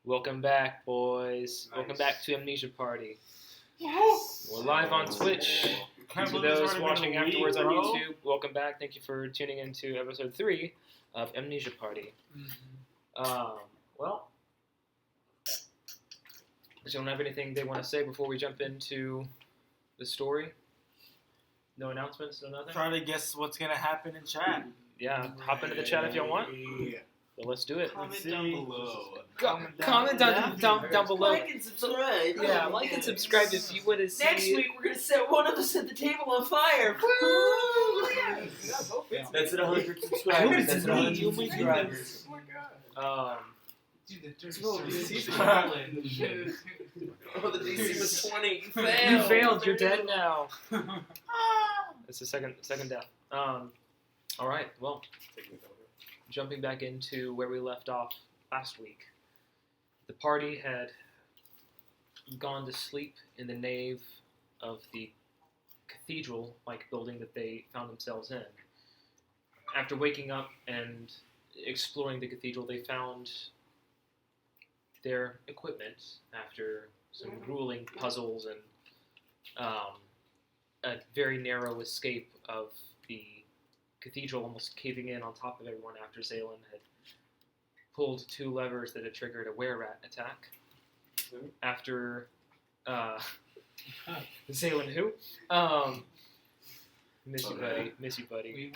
Welcome back, boys. Nice. Welcome back to Amnesia Party. Yes. We're live on Twitch. To those watching afterwards on YouTube, welcome back. Thank you for tuning into episode 3 of Amnesia Party. Well, does anyone have anything they want to say before we jump into the story? No announcements, no nothing? Try to guess what's going to happen in chat. Yeah, hop into the chat if y'all want. Yeah. Well, let's do it. Comment down below. Comment down below. Like and subscribe. Yeah, like and subscribe if you want to see Next week we're gonna set one of us at the table on fire. Woo! That's at 100 subscribers. That's at 100 Oh my subscribers. Dude, the DC's falling. Oh, the DC was 20. You failed. You failed. You're dead now. It's the second death. All right. Well, jumping back into where we left off last week, the party had gone to sleep in the nave of the cathedral-like building that they found themselves in. After waking up and exploring the cathedral, they found their equipment after some grueling puzzles and a very narrow escape of the cathedral almost caving in on top of everyone after Zalen had pulled 2 levers that had triggered a were-rat attack. After Zalen who? Miss you, buddy.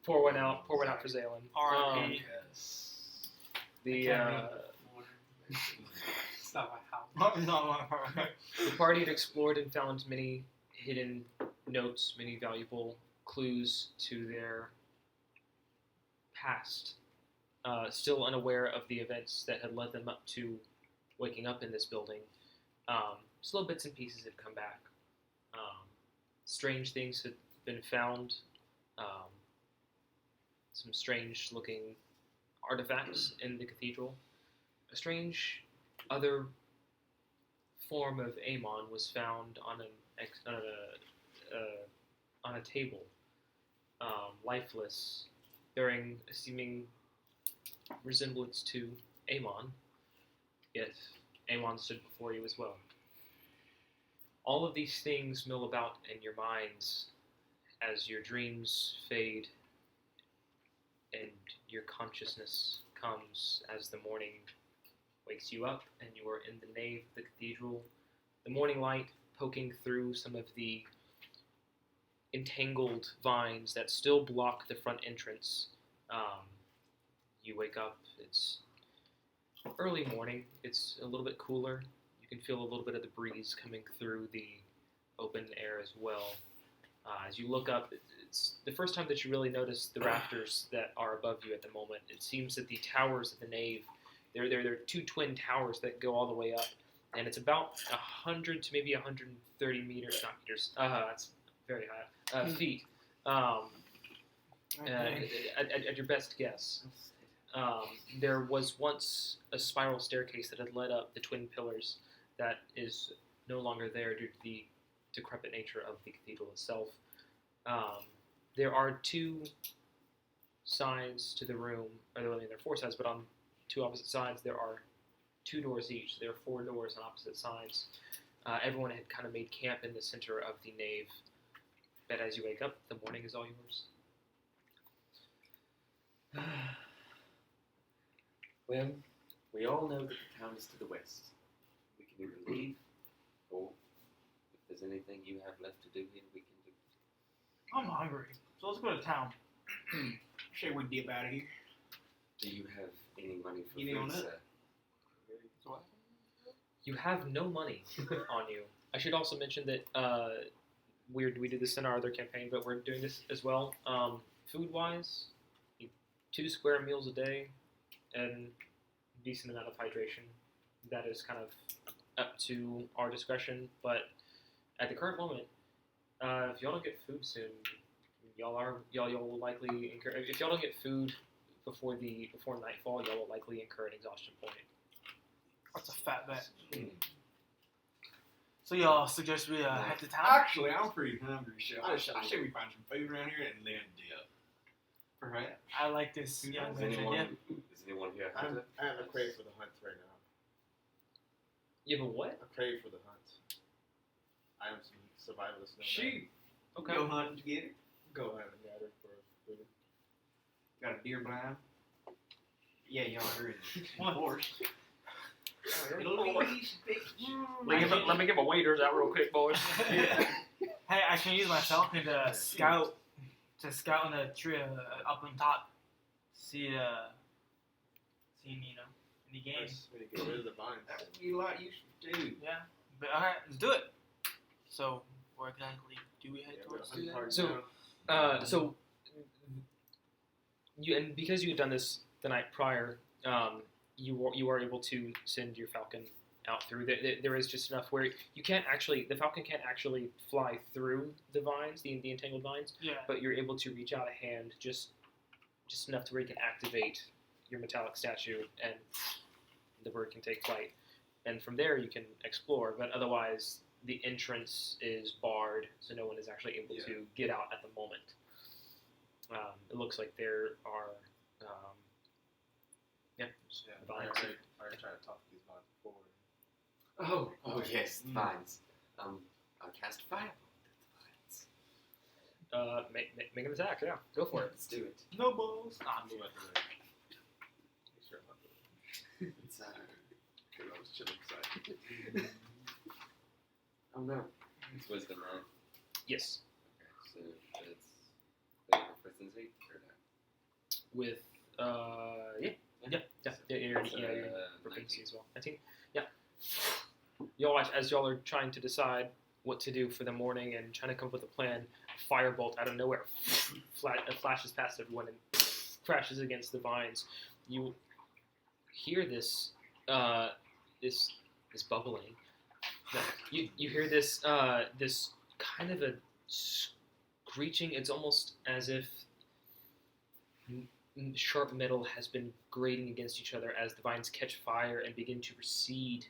Pour one out for Zalen. R.I.P. The party had explored and found many hidden notes, many valuable clues to their past, still unaware of the events that had led them up to waking up in this building. Slow bits and pieces had come back. Strange things had been found. Some strange-looking artifacts in the cathedral. A strange other form of Amon was found on a table, lifeless, bearing a seeming resemblance to Amon, yet Amon stood before you as well. All of these things mill about in your minds as your dreams fade and your consciousness comes as the morning wakes you up and you are in the nave of the cathedral, the morning light poking through some of the entangled vines that still block the front entrance. You wake up, it's early morning, it's a little bit cooler, you can feel a little bit of the breeze coming through the open air as well. As you look up, it's the first time that you really notice the rafters that are above you at the moment. It seems that the towers of the nave, there are 2 twin towers that go all the way up, and it's about 100 to maybe 130 meters, not meters, that's very high, feet, at your best guess. There was once a spiral staircase that had led up the twin pillars that is no longer there due to the decrepit nature of the cathedral itself. There are 2 sides to the room, or there are 4 sides, but on 2 opposite sides there are 2 doors each. There are 4 doors on opposite sides. Everyone had kind of made camp in the center of the nave. But as you wake up, the morning is all yours. Well, we all know that the town is to the west. We can either leave, or if there's anything you have left to do here, we can do. I'm hungry, so let's go to town. Sure, we'd be about here. Do you have any money for Anything on food, it? sir? You have no money on you. I should also mention that we did this in our other campaign, but we're doing this as well. Food-wise, 2 square meals a day and decent amount of hydration. That is kind of up to our discretion, but at the current moment, if y'all don't get food soon, y'all will likely incur. If y'all don't get food before nightfall, y'all will likely incur an exhaustion point. That's a fat bet. So y'all suggest we head to town? Actually, I'm pretty hungry, so I say we find some food around here and then dip. Right. I like this young Does man's idea. anyone anyone here I hunter? have a crave for the hunt right now. You have a what? A crave for the hunt. I am some survivalist. Shoot. Okay. Go hunting together. Go ahead and gather for food. Got a deer blind. Yeah, yonder in the What? forest. It'll be Let me get my waders out real quick, boys. Hey, I can use my falcon to scout in the tree up on top. See any game. First, we need to get rid of the vines. That would be a lot useful too. Yeah. But alright, let's do it. So where exactly do we head Yeah, we're towards? hunting Do that? hard So, now. So because you had done this the night prior, you are able to send your falcon out through. There is just enough where the falcon can't actually fly through the vines, the entangled vines, Yeah. but you're able to reach out a hand just enough to where you can activate your metallic statue and the bird can take flight. And from there you can explore, but otherwise the entrance is barred, so no one is actually able to get out at the moment. It looks like there are, I already tried to talk to these vines before. Oh yes, vines. I'll cast firebolt at the vines. make an attack. Yeah, go for it. Let's do it. No balls. Nah, I'm moving out the way. Make sure I'm not doing it. It's Because I was chilling beside. oh no. It's wisdom, right? Yes, Okay, so it's the proficiency or no? with your proficiency as well. 19. Yeah. Y'all watch as y'all are trying to decide what to do for the morning and trying to come up with a plan. A firebolt out of nowhere flashes past everyone and crashes against the vines. You hear this bubbling. No, you hear this this kind of a screeching. It's almost as if sharp metal has been grating against each other as the vines catch fire and begin to recede.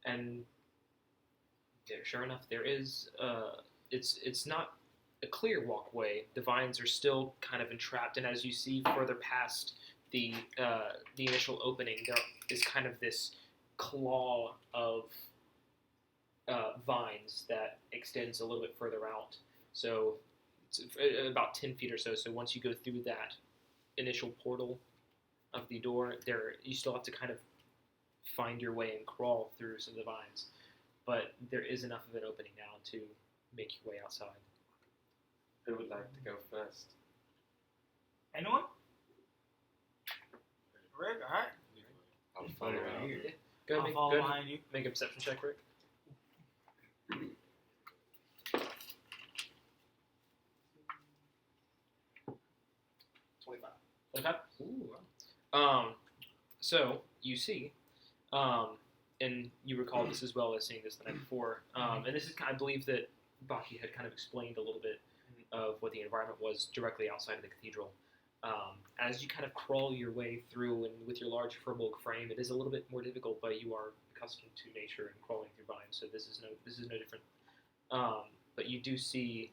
And there, sure enough, there is. It's not a clear walkway. The vines are still kind of entrapped, and as you see further past the initial opening, there is kind of this claw of vines that extends a little bit further out. So it's about 10 feet or so. So once you go through that initial portal of the door, there you still have to kind of find your way and crawl through some of the vines. But there is enough of an opening now to make your way outside. Who would like to go first? Anyone? Rick, alright. I'll follow right out. here. Go I'll ahead, follow go ahead, behind you. make a perception check, Rick. 25. Okay. Ooh. So you see, and you recall this as well as seeing this the night before, and this is I believe that Baki had kind of explained a little bit of what the environment was directly outside of the cathedral. As you kind of crawl your way through, and with your large furbolg frame, it is a little bit more difficult, but you are accustomed to nature and crawling through vines, so this is no different. But you do see.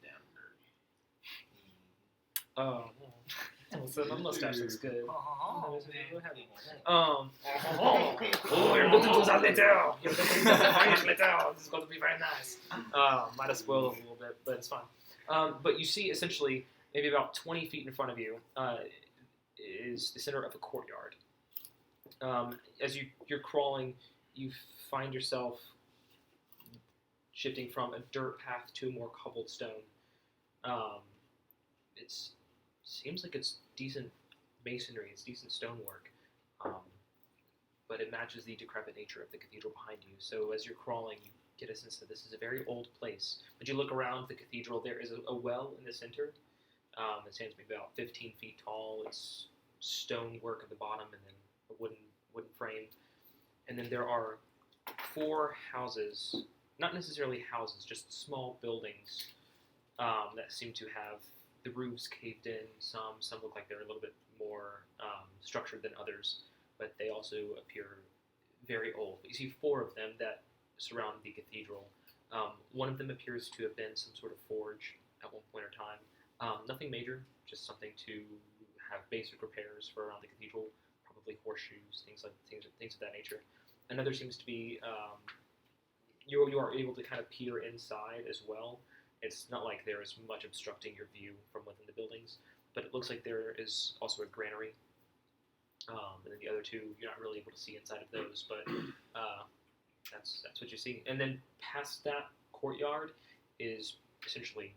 So my mustache looks good. Oh, Oh, you're looking to that letter. You're looking to the French letter. This is going to be very nice. Might have spoiled it a little bit, but it's fine. But you see, essentially, maybe about 20 feet in front of you is the center of a courtyard. As you're crawling, you find yourself shifting from a dirt path to a more cobbled stone. It's seems like it's decent masonry, it's decent stonework, but it matches the decrepit nature of the cathedral behind you. So as you're crawling, you get a sense that this is a very old place. But you look around the cathedral, there is a well in the center. It stands maybe about 15 feet tall. It's stonework at the bottom and then a wooden frame. And then there are 4 houses, not necessarily houses, just small buildings that seem to have the roofs caved in. Some look like they're a little bit more structured than others, but they also appear very old. You see 4 of them that surround the cathedral. One of them appears to have been some sort of forge at one point in time. Nothing major, just something to have basic repairs for around the cathedral, probably horseshoes, things of that nature. Another seems to be you are able to kind of peer inside as well. It's not like there is much obstructing your view from within the buildings, but it looks like there is also a granary. And then the other two, you're not really able to see inside of those, but that's what you see. And then past that courtyard is essentially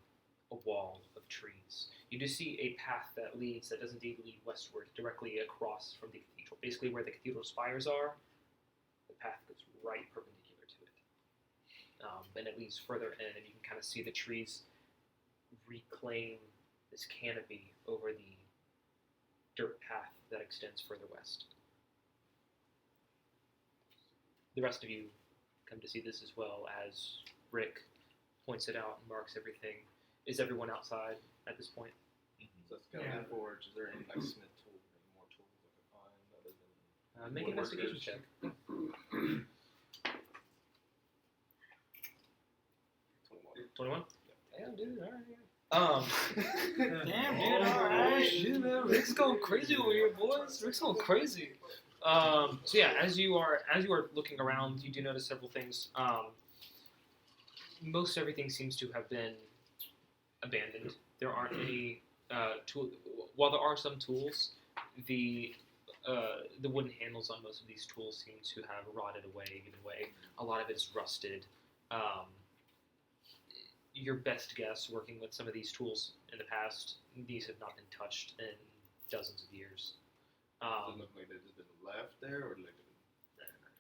a wall of trees. You do see a path that does indeed lead westward, directly across from the cathedral. Basically, where the cathedral spires are, the path goes right perpendicular to it. And it leads further in, and you can kind of see the trees reclaim this canopy over the dirt path that extends further west. The rest of you come to see this as well, as Rick points it out and marks everything. Is everyone outside at this point? So skeleton forge. Is there any like smith tools, any more tools I can find other than? Make an investigation check. 21? Damn, dude, alright. Damn, dude, alright. Shit, man, Rick's going crazy over here, boys. Rick's going crazy. So yeah, as you are looking around, you do notice several things. Most everything seems to have been abandoned. There aren't any while there are some tools, the wooden handles on most of these tools seem to have rotted away, given way. A lot of it is rusted. Your best guess, working with some of these tools in the past, these have not been touched in dozens of years. Does it look like they've just been left there, or like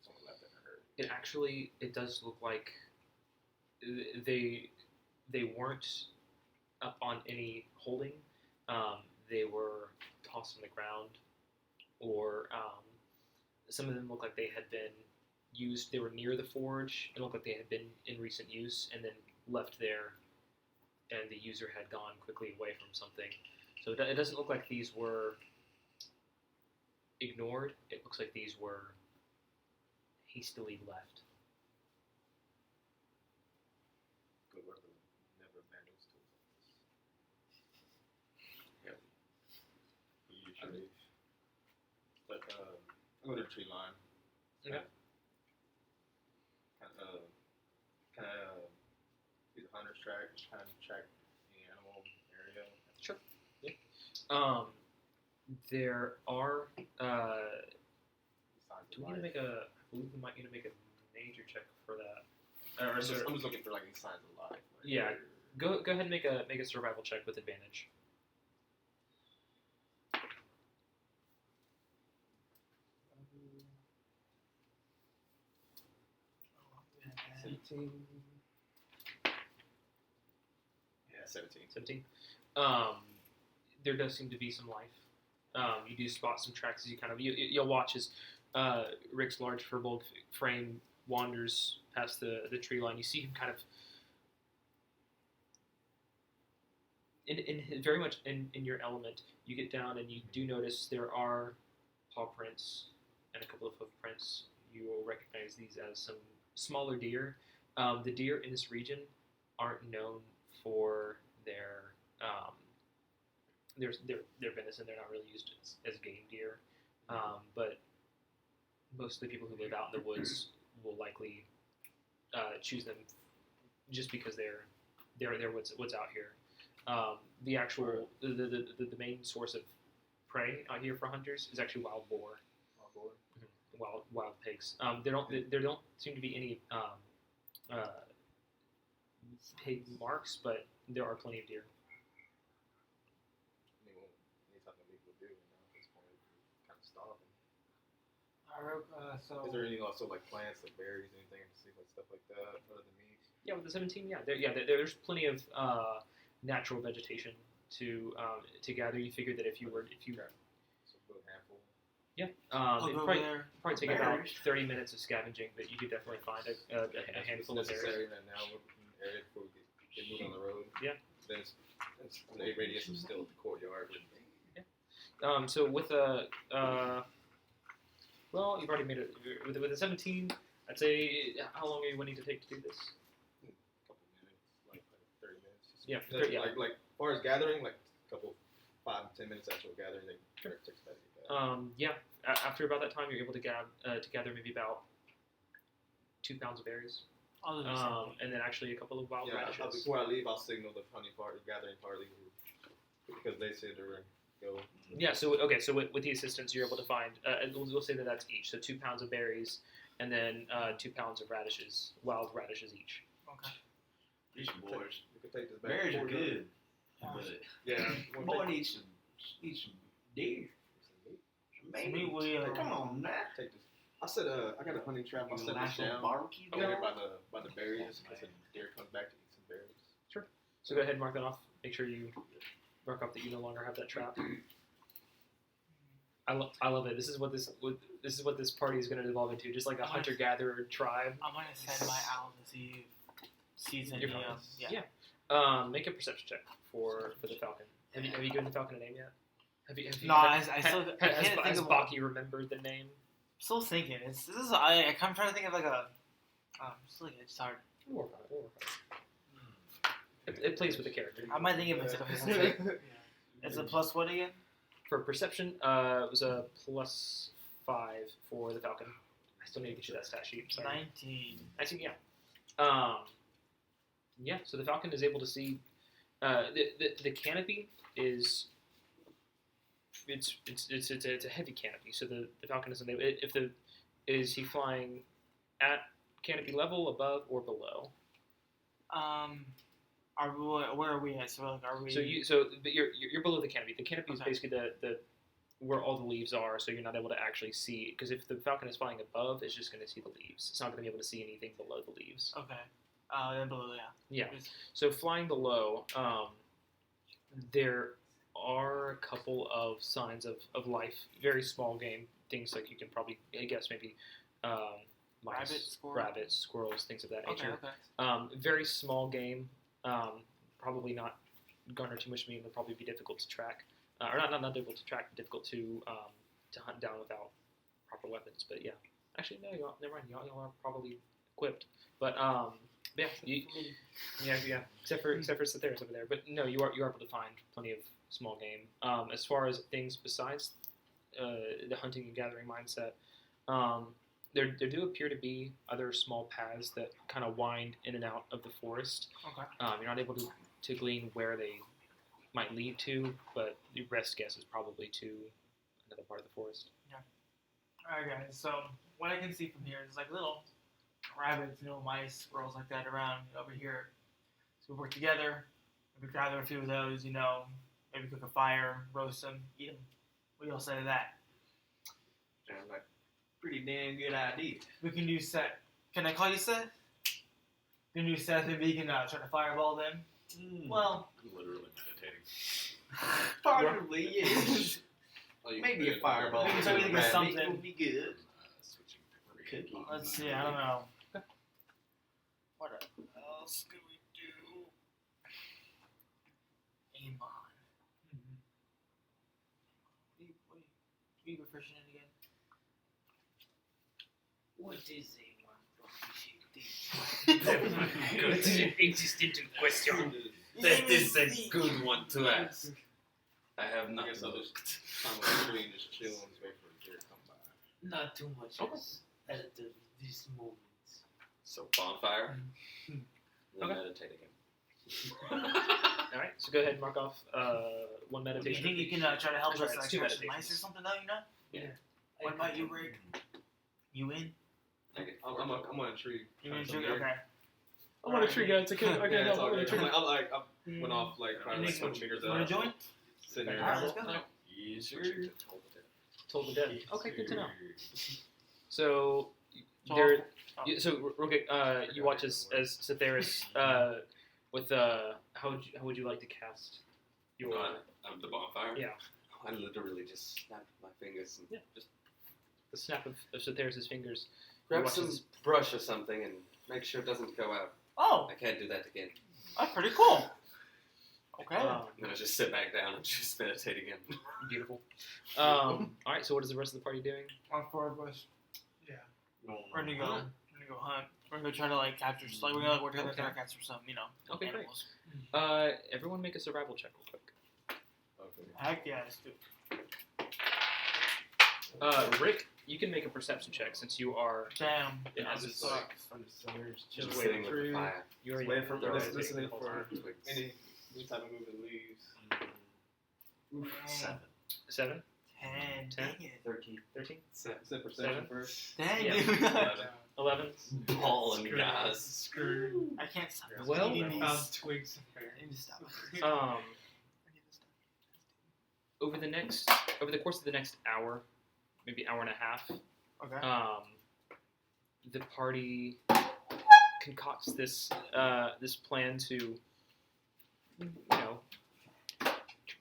someone left it and hurt? It does look like they weren't up on any holding. They were tossed on the ground, or some of them look like they had been used. They were near the forge. It looked like they had been in recent use and then left there, and the user had gone quickly away from something. So it doesn't look like these were ignored. It looks like these were hastily left. Good work. Never abandoned tools like this. Yeah. Usually. But go to the tree line. Okay. Kind of do the hunter's track, kind of track the animal area. Sure. Yeah. There are. Do we need to make a? I believe we might need to make a major check for that. I'm just looking for like any signs of life. Like, Yeah. Go ahead and make a survival check with advantage. Yeah, 17. 17. There does seem to be some life. You do spot some tracks as you'll watch as Rick's large furbolg frame wanders past the tree line. You see him kind of in very much in your element. You get down and you do notice there are paw prints and a couple of hoof prints. You will recognize these as some smaller deer. The deer in this region aren't known for their venison. They're not really used as game deer, but most of the people who live out in the woods will likely choose them just because they're what's out here. The actual the main source of prey out here for hunters is actually wild boar. Wild pigs. There don't seem to be any pig marks, but there are plenty of deer. Anytime that people do, at this point, kind of starving. So Is there any also like plants, like berries, anything to see, like stuff like that, other than meat? Yeah, with the 17, there's plenty of natural vegetation to gather. You figured that if you So a good handful. it'd over probably there. take about 30 minutes of scavenging, but you could definitely find a handful of It's berries. necessary that now we're in the area before we get moving on the road. Yeah. Then it's the radius is still at the courtyard. So with well, you've already made it with a 17. I'd say, how long are you wanting to take to do this? A couple minutes, like 30 minutes. Yeah, Like, yeah. like far as gathering, like a couple 5-10 minutes after gathering, they turn it takes about to get that. Yeah. After about that time, you're able to gather maybe about 2 pounds of berries. And then actually a couple of wild radishes. Before I leave, I'll signal the gathering party because they said they're going to go. Yeah. So with the assistance, you're able to find. We'll say that that's each. So 2 pounds of berries, and then 2 pounds of radishes, wild radishes each. Okay. These boys. You can take this back. Berries are good. But Yeah. boy needs some deer. Some meat will. Come on, now. Take this. I said, I got a hunting trap. I'll set Nice this little down barbecue. over there by the berries because the deer comes back to eat some berries. So go ahead and mark that off. Make sure you mark off that you no longer have that trap. I love it. This is what this party is going to devolve into. Just like a hunter-gatherer tribe. I'm gonna send my owl to see if sees any. Yeah. Make a perception check for the falcon. Have you given the falcon a name yet? Have you, No, I still I can't think has of Baki remembered the name? Still thinking. I'm trying to think of like a. Still thinking. It's hard. We'll work on it. It plays with the character. I might think of it instead of It's a plus what again? For perception, it was a +5 for the falcon. I still need to get you that stat sheet. Sorry. 19. 19, yeah. Yeah. So the falcon is able to see. The canopy is. It's a heavy canopy, so the falcon isn't able. Is he flying at canopy level, above, or below? Where are we at? So like, are we? But you're below the canopy. The canopy is basically the where all the leaves are, so you're not able to actually see. Because if the falcon is flying above, it's just going to see the leaves. It's not going to be able to see anything below the leaves. Okay. Then below, yeah. Yeah. So flying below, there are a couple of signs of life. Very small game things like you can probably guess maybe mice, rabbits, squirrels, things of that nature. Okay. Very small game. Probably not garner too much meat. They'll probably be difficult to track, or not difficult to track, difficult to hunt down without proper weapons. But yeah, actually no, never mind. Y'all are probably equipped. But yeah. Except for Tatellecy over there. But no, you are able to find plenty of small game. As far as things besides the hunting and gathering mindset, there do appear to be other small paths that kind of wind in and out of the forest. Okay. You're not able to glean where they might lead to, but the best guess is probably to another part of the forest. Yeah. Alright guys, so what I can see from here is like little rabbits, mice, squirrels like that around over here. So we work together, we gather a few of those, maybe cook a fire, roast them, eat them. What do y'all say to that? Sounds like a pretty damn good idea. We can do Seth. Can I call you Seth? We can do Seth and we can try to fireball them. Well, I'm literally meditating. Possibly, yes. Maybe a fireball. We can try to think of something. Would be good. Switching Cookie. Let's see, I don't know. What else could we do? Amon. What are you refreshing it again? What is Good. Existential question. That is a good one to ask. I have not guess I'll looked. just climb up the tree and just chill and just wait for the deer to come by. Not too much at this moment. So bonfire. Then Okay. meditate again. All right, so go ahead and mark off one Do you meditation. think you can try to help That's us right, it's like 2 catch some meditations. mice or something though, Yeah. What about you, Rick? You in? I'm on a tree. You in, Some Rick? deer. Okay. I'm on a tree, guys. Okay, Yeah, it's all I'm on a good. tree. I went off probably You 20 meters wanna out. join? Sitting there. Alright, let's go. Yes, sir. Told the dead. Okay, good to know. So there. So real quick, you watch as Tatellecy with how would you like to cast your The bonfire? Yeah. I literally just snapped my fingers and Yeah. just the snap of Tatellecy's fingers? grab You watch some as- brush or something and make sure it doesn't go out. Oh, I can't do that again. that's pretty cool. Okay. I'm gonna just sit back down and just meditate again. Beautiful. All right. So what is the rest of the party doing? On forward bush. We're gonna go hunt. We're gonna try to like capture, like we're gonna Okay. try to capture some, Okay, great. animals. Everyone make a survival check real quick. Okay. Heck yeah, let's do it. Rick, you can make a perception check since you are. Damn. Yeah, I'm this just is- like under stairs, Just just sitting waiting with the for fire. You are waiting for realizing listening the whole for time. Twigs. any type of moving leaves. 7. 7, 10. 10? Dang it. 13, 13, Except perception Seven. first. Dang Yeah. it. 11. Balling, guys. Screwed. I can't stop. Well, eating I these. found twigs I need to stop. Over the course of the next hour, maybe hour and a half, Okay. the party concocts this this plan to,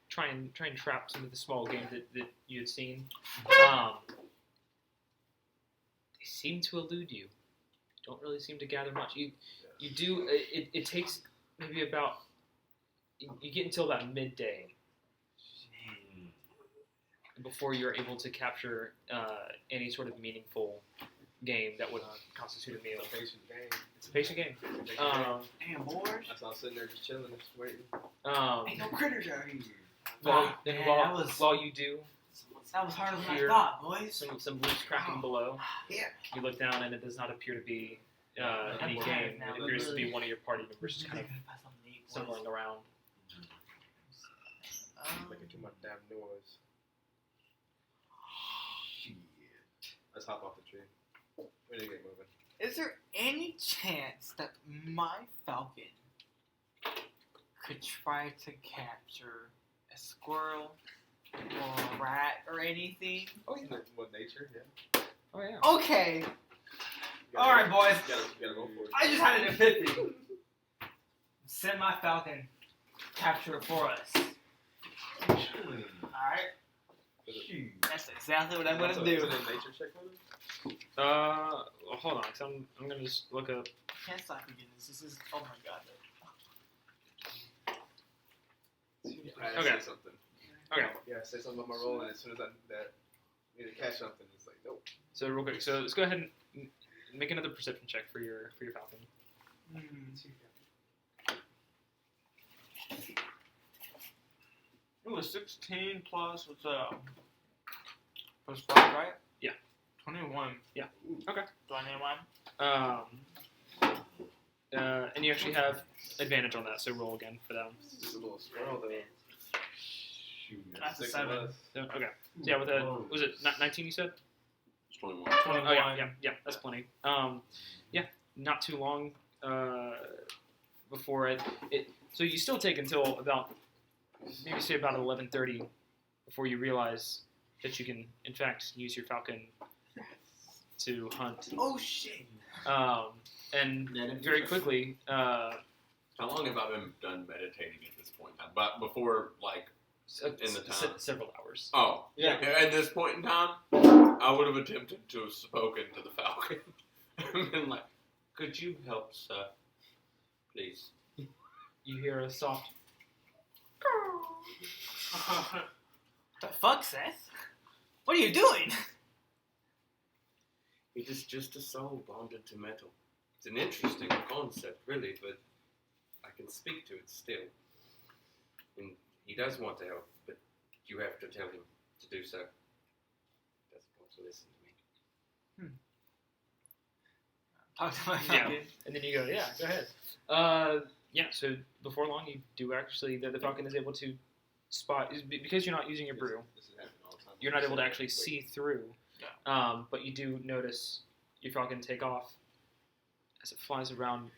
try and trap some of the small game that you had seen. They seem to elude you. Don't really seem to gather much. You do. It takes maybe about. You get until about midday before you're able to capture any sort of meaningful game that would constitute a meal. Patient game. It's a patient game. Damn, boys. That's all sitting there just chilling, just waiting. Ain't no critters out here. Then Man, while you do, That was harder than I Here. thought, boys. some loose cracking below. Yeah. You look down and it does not appear to be any I'm game. tired now, It appears to be really. one of your party members just kind of stumbling around. Making too much damn noise. Let's hop off the tree. We need to get moving. Is there any chance that my falcon could try to capture a squirrel or a rat or anything? Oh yeah. What nature? Yeah. Oh yeah. Okay. You All right, boys. You gotta go for it. I just had an epiphany. Send my falcon capture it for us. Alright? That's exactly what I'm gonna So, do. is it a nature check for them? Well, hold on, cause I'm gonna just look up. Can't stop again. This is oh my god. I Okay. Say something. Okay. Yeah, say something about my role, and as soon as I need to catch something, it's like nope. So real quick, so let's go ahead and make another perception check for your falcon. It was 16 plus what's plus 5, right? Yeah. 21. Yeah. Okay. Do I name mine? And you actually have advantage on that, so roll again for them. It's just a little squirrel though. That's a 6 7. plus. So, okay. So yeah, with a was it 19 you said? 21. 21. Oh yeah, that's plenty. Yeah, not too long before it. So you still take until about maybe say about 11:30 before you realize that you can in fact use your falcon to hunt. Oh shit. And very quickly. How long have I been done meditating at this point? But before, like, in the time? Several hours. oh, Yeah. At this point in time, I would have attempted to have spoken to the falcon and been like, "Could you help, sir? Please." You hear a soft. The fuck, Seth? What are you doing? It is just a soul bonded to metal. It's an interesting concept, really, but I can speak to it still. And he does want to help, but you have to tell him to do so. He doesn't want to listen to me. Talk to my Yeah. falcon. And then you go, yeah, go ahead. Yeah, so before long, you do actually, the falcon is able to spot, because you're not using your brew, This is happening all the time. you're not able to actually see through. Yeah. But you do notice your falcon take off as it flies around.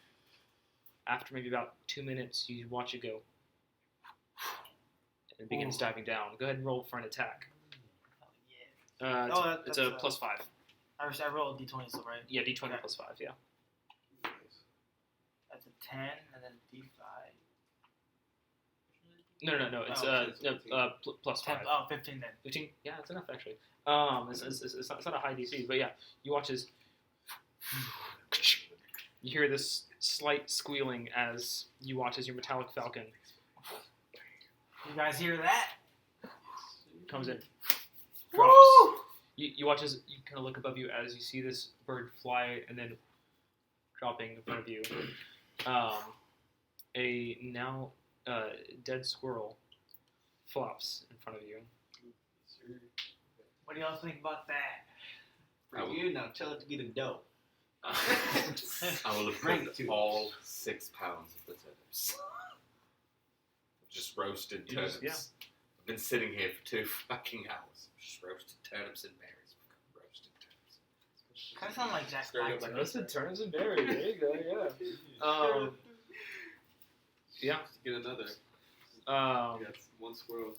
After maybe about 2 minutes, you watch it go and it begins diving down. Go ahead and roll for an attack. Oh, yeah. It's that's a plus 5. I rolled a d20, so right? Yeah, d20 Okay. plus 5, yeah. That's a 10 and then d5. No. It's Oh, plus 5. 10, oh, 15 then. 15? Yeah, that's enough actually. It's not a high DC, but yeah, you watch as you hear this slight squealing as you watch as your metallic falcon You guys hear that? comes in, drops. Woo! You watch as you kind of look above you as you see this bird fly and then dropping in front of you. A now dead squirrel flops in front of you. What do y'all think about that? For you, now tell it to get a dough. I will Bring have it to put all 6 pounds of the turnips. Just roasted You turnips. just- yeah. I've been sitting here for 2 fucking hours. Just roasted turnips and berries. Roasted turnips. Kind of sound like Jack Stir it up Black. like Roasted turnips and berries. There you go. Yeah. Yeah. Get another. Um, Yes, 1 squirrel.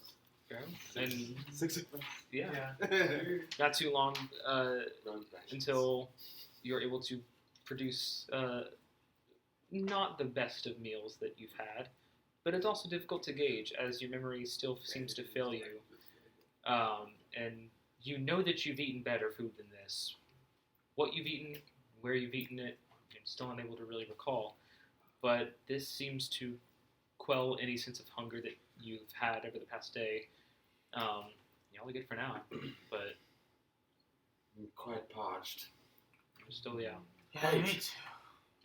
and 6 of them. yeah, Yeah. not too long Rose rations. until you're able to produce not the best of meals that you've had, but it's also difficult to gauge as your memory still seems to fail you. And you know that you've eaten better food than this. What you've eaten, where you've eaten it, you're still unable to really recall. But this seems to quell any sense of hunger that you've had over the past day. Y'all are good for now, but I'm quite parched. you're still, yeah. Yeah, me too.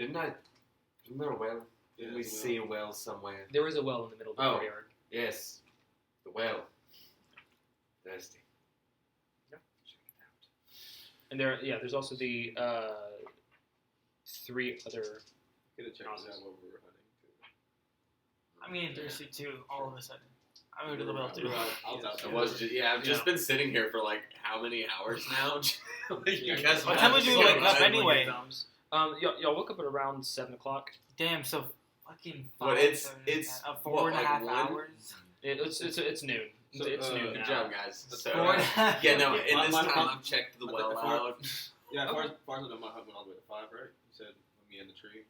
Isn't there a well? Yeah, Didn't we see a well somewhere? There is a well in the middle of the Oh. courtyard. Yes. The well. Thirsty. Yep. And there's also the 3 other. Get a check Houses. out what we were hunting too. I'm getting thirsty too, all of a sudden. I'm going to the well too. I was out I there. was just, I've just been sitting here for like how many hours now? You guys What time would you wake up anyway? Y'all woke up at around 7 o'clock. Damn, so fucking But 5, it's- 7, it's 4 what, and a like half 1? hours. It's noon. So, It's noon Good now. job, guys. So, 4 and a half. yeah, no, in this My- time I've checked the my- well before- out. Yeah, as far Okay. as I know, my hunt went all the way to 5, right? You said me and the tree.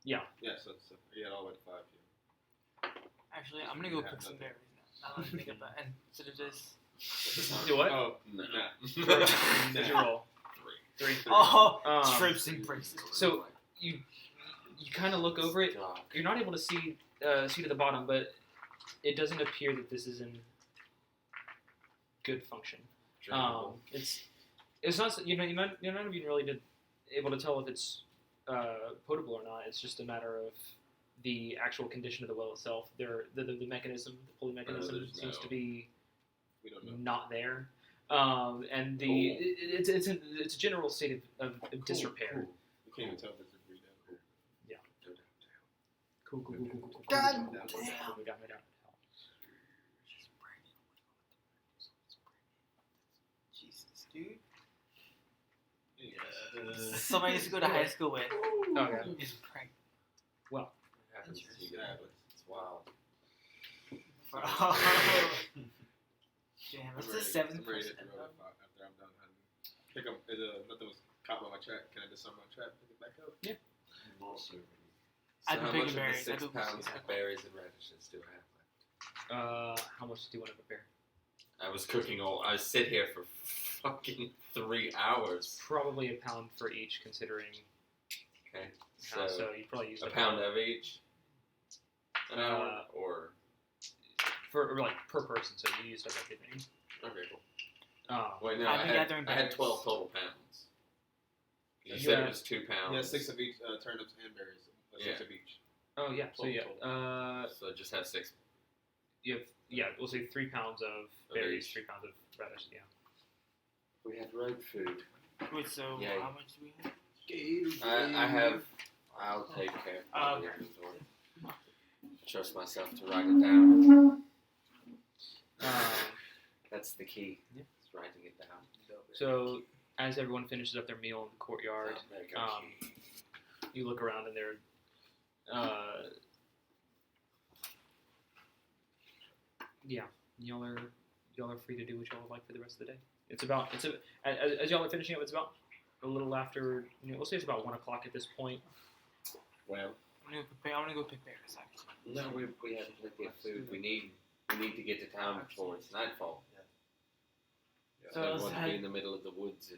Yeah. Yeah, so yeah, all the way to 5 p.m. Actually, I'm going to go pick some berries now. Now that I think of that. And instead of this. Do what? Oh, No. nah. What'd you roll? 3. Oh, Um, and braces. So you kind of look over it. You're not able to see to the bottom, but it doesn't appear that this is in good function. It's not you're not even really able to tell if it's potable or not. It's just a matter of the actual condition of the well itself. The mechanism, the pulley mechanism, there's seems no- to be We don't know. not there, and it's a general state of disrepair. We can't even tell if it's a breed down. Cool. God Down. Jesus, dude. Yeah. Somebody used to go to high school with. Okay. Is pregnant. Happens to you guys. It's wild. Damn, I'm what's ready- the 7th I'm ready to person? hit the road after I'm done hunting. Pick up, nothing was caught by my trap. Can I disarm my trap and pick it back up? So I've been how picking much berries. of the 6 I've been pounds picking of berries and radishes do I have left? How much do you want to prepare? I was cooking I sit here for fucking 3 hours. Probably a pound for each, considering. Okay. So you probably use a pound of each? An hour? Or. for like per person. So you used up everything. Okay, cool. Wait, Wait, no, I've I been had, gathering I had berries. 12 total pounds. You You said had- it was 2 pounds. Yeah, 6 of each turnips and berries. 6 Yeah. of each. oh yeah. So yeah. So just have 6. You have we'll say 3 pounds of Of berries, each. 3 pounds of radish. Yeah. We had road food. Wait, so Yeah. how much do we have? I have. I'll take care of the Okay. inventory. Trust myself to write it down. That's the key. Yeah. It's writing it down. So as everyone finishes up their meal in the courtyard, There you go. you look around and there. Yeah, y'all are free to do what y'all would like for the rest of the day. As y'all are finishing up, it's about a little after. We'll say it's about 1 o'clock at this point. Well, I'm gonna go pick berries, actually. no, we have plenty of food. We need to get to town before it's nightfall. So So I let's want to be head- in the middle of the woods. Do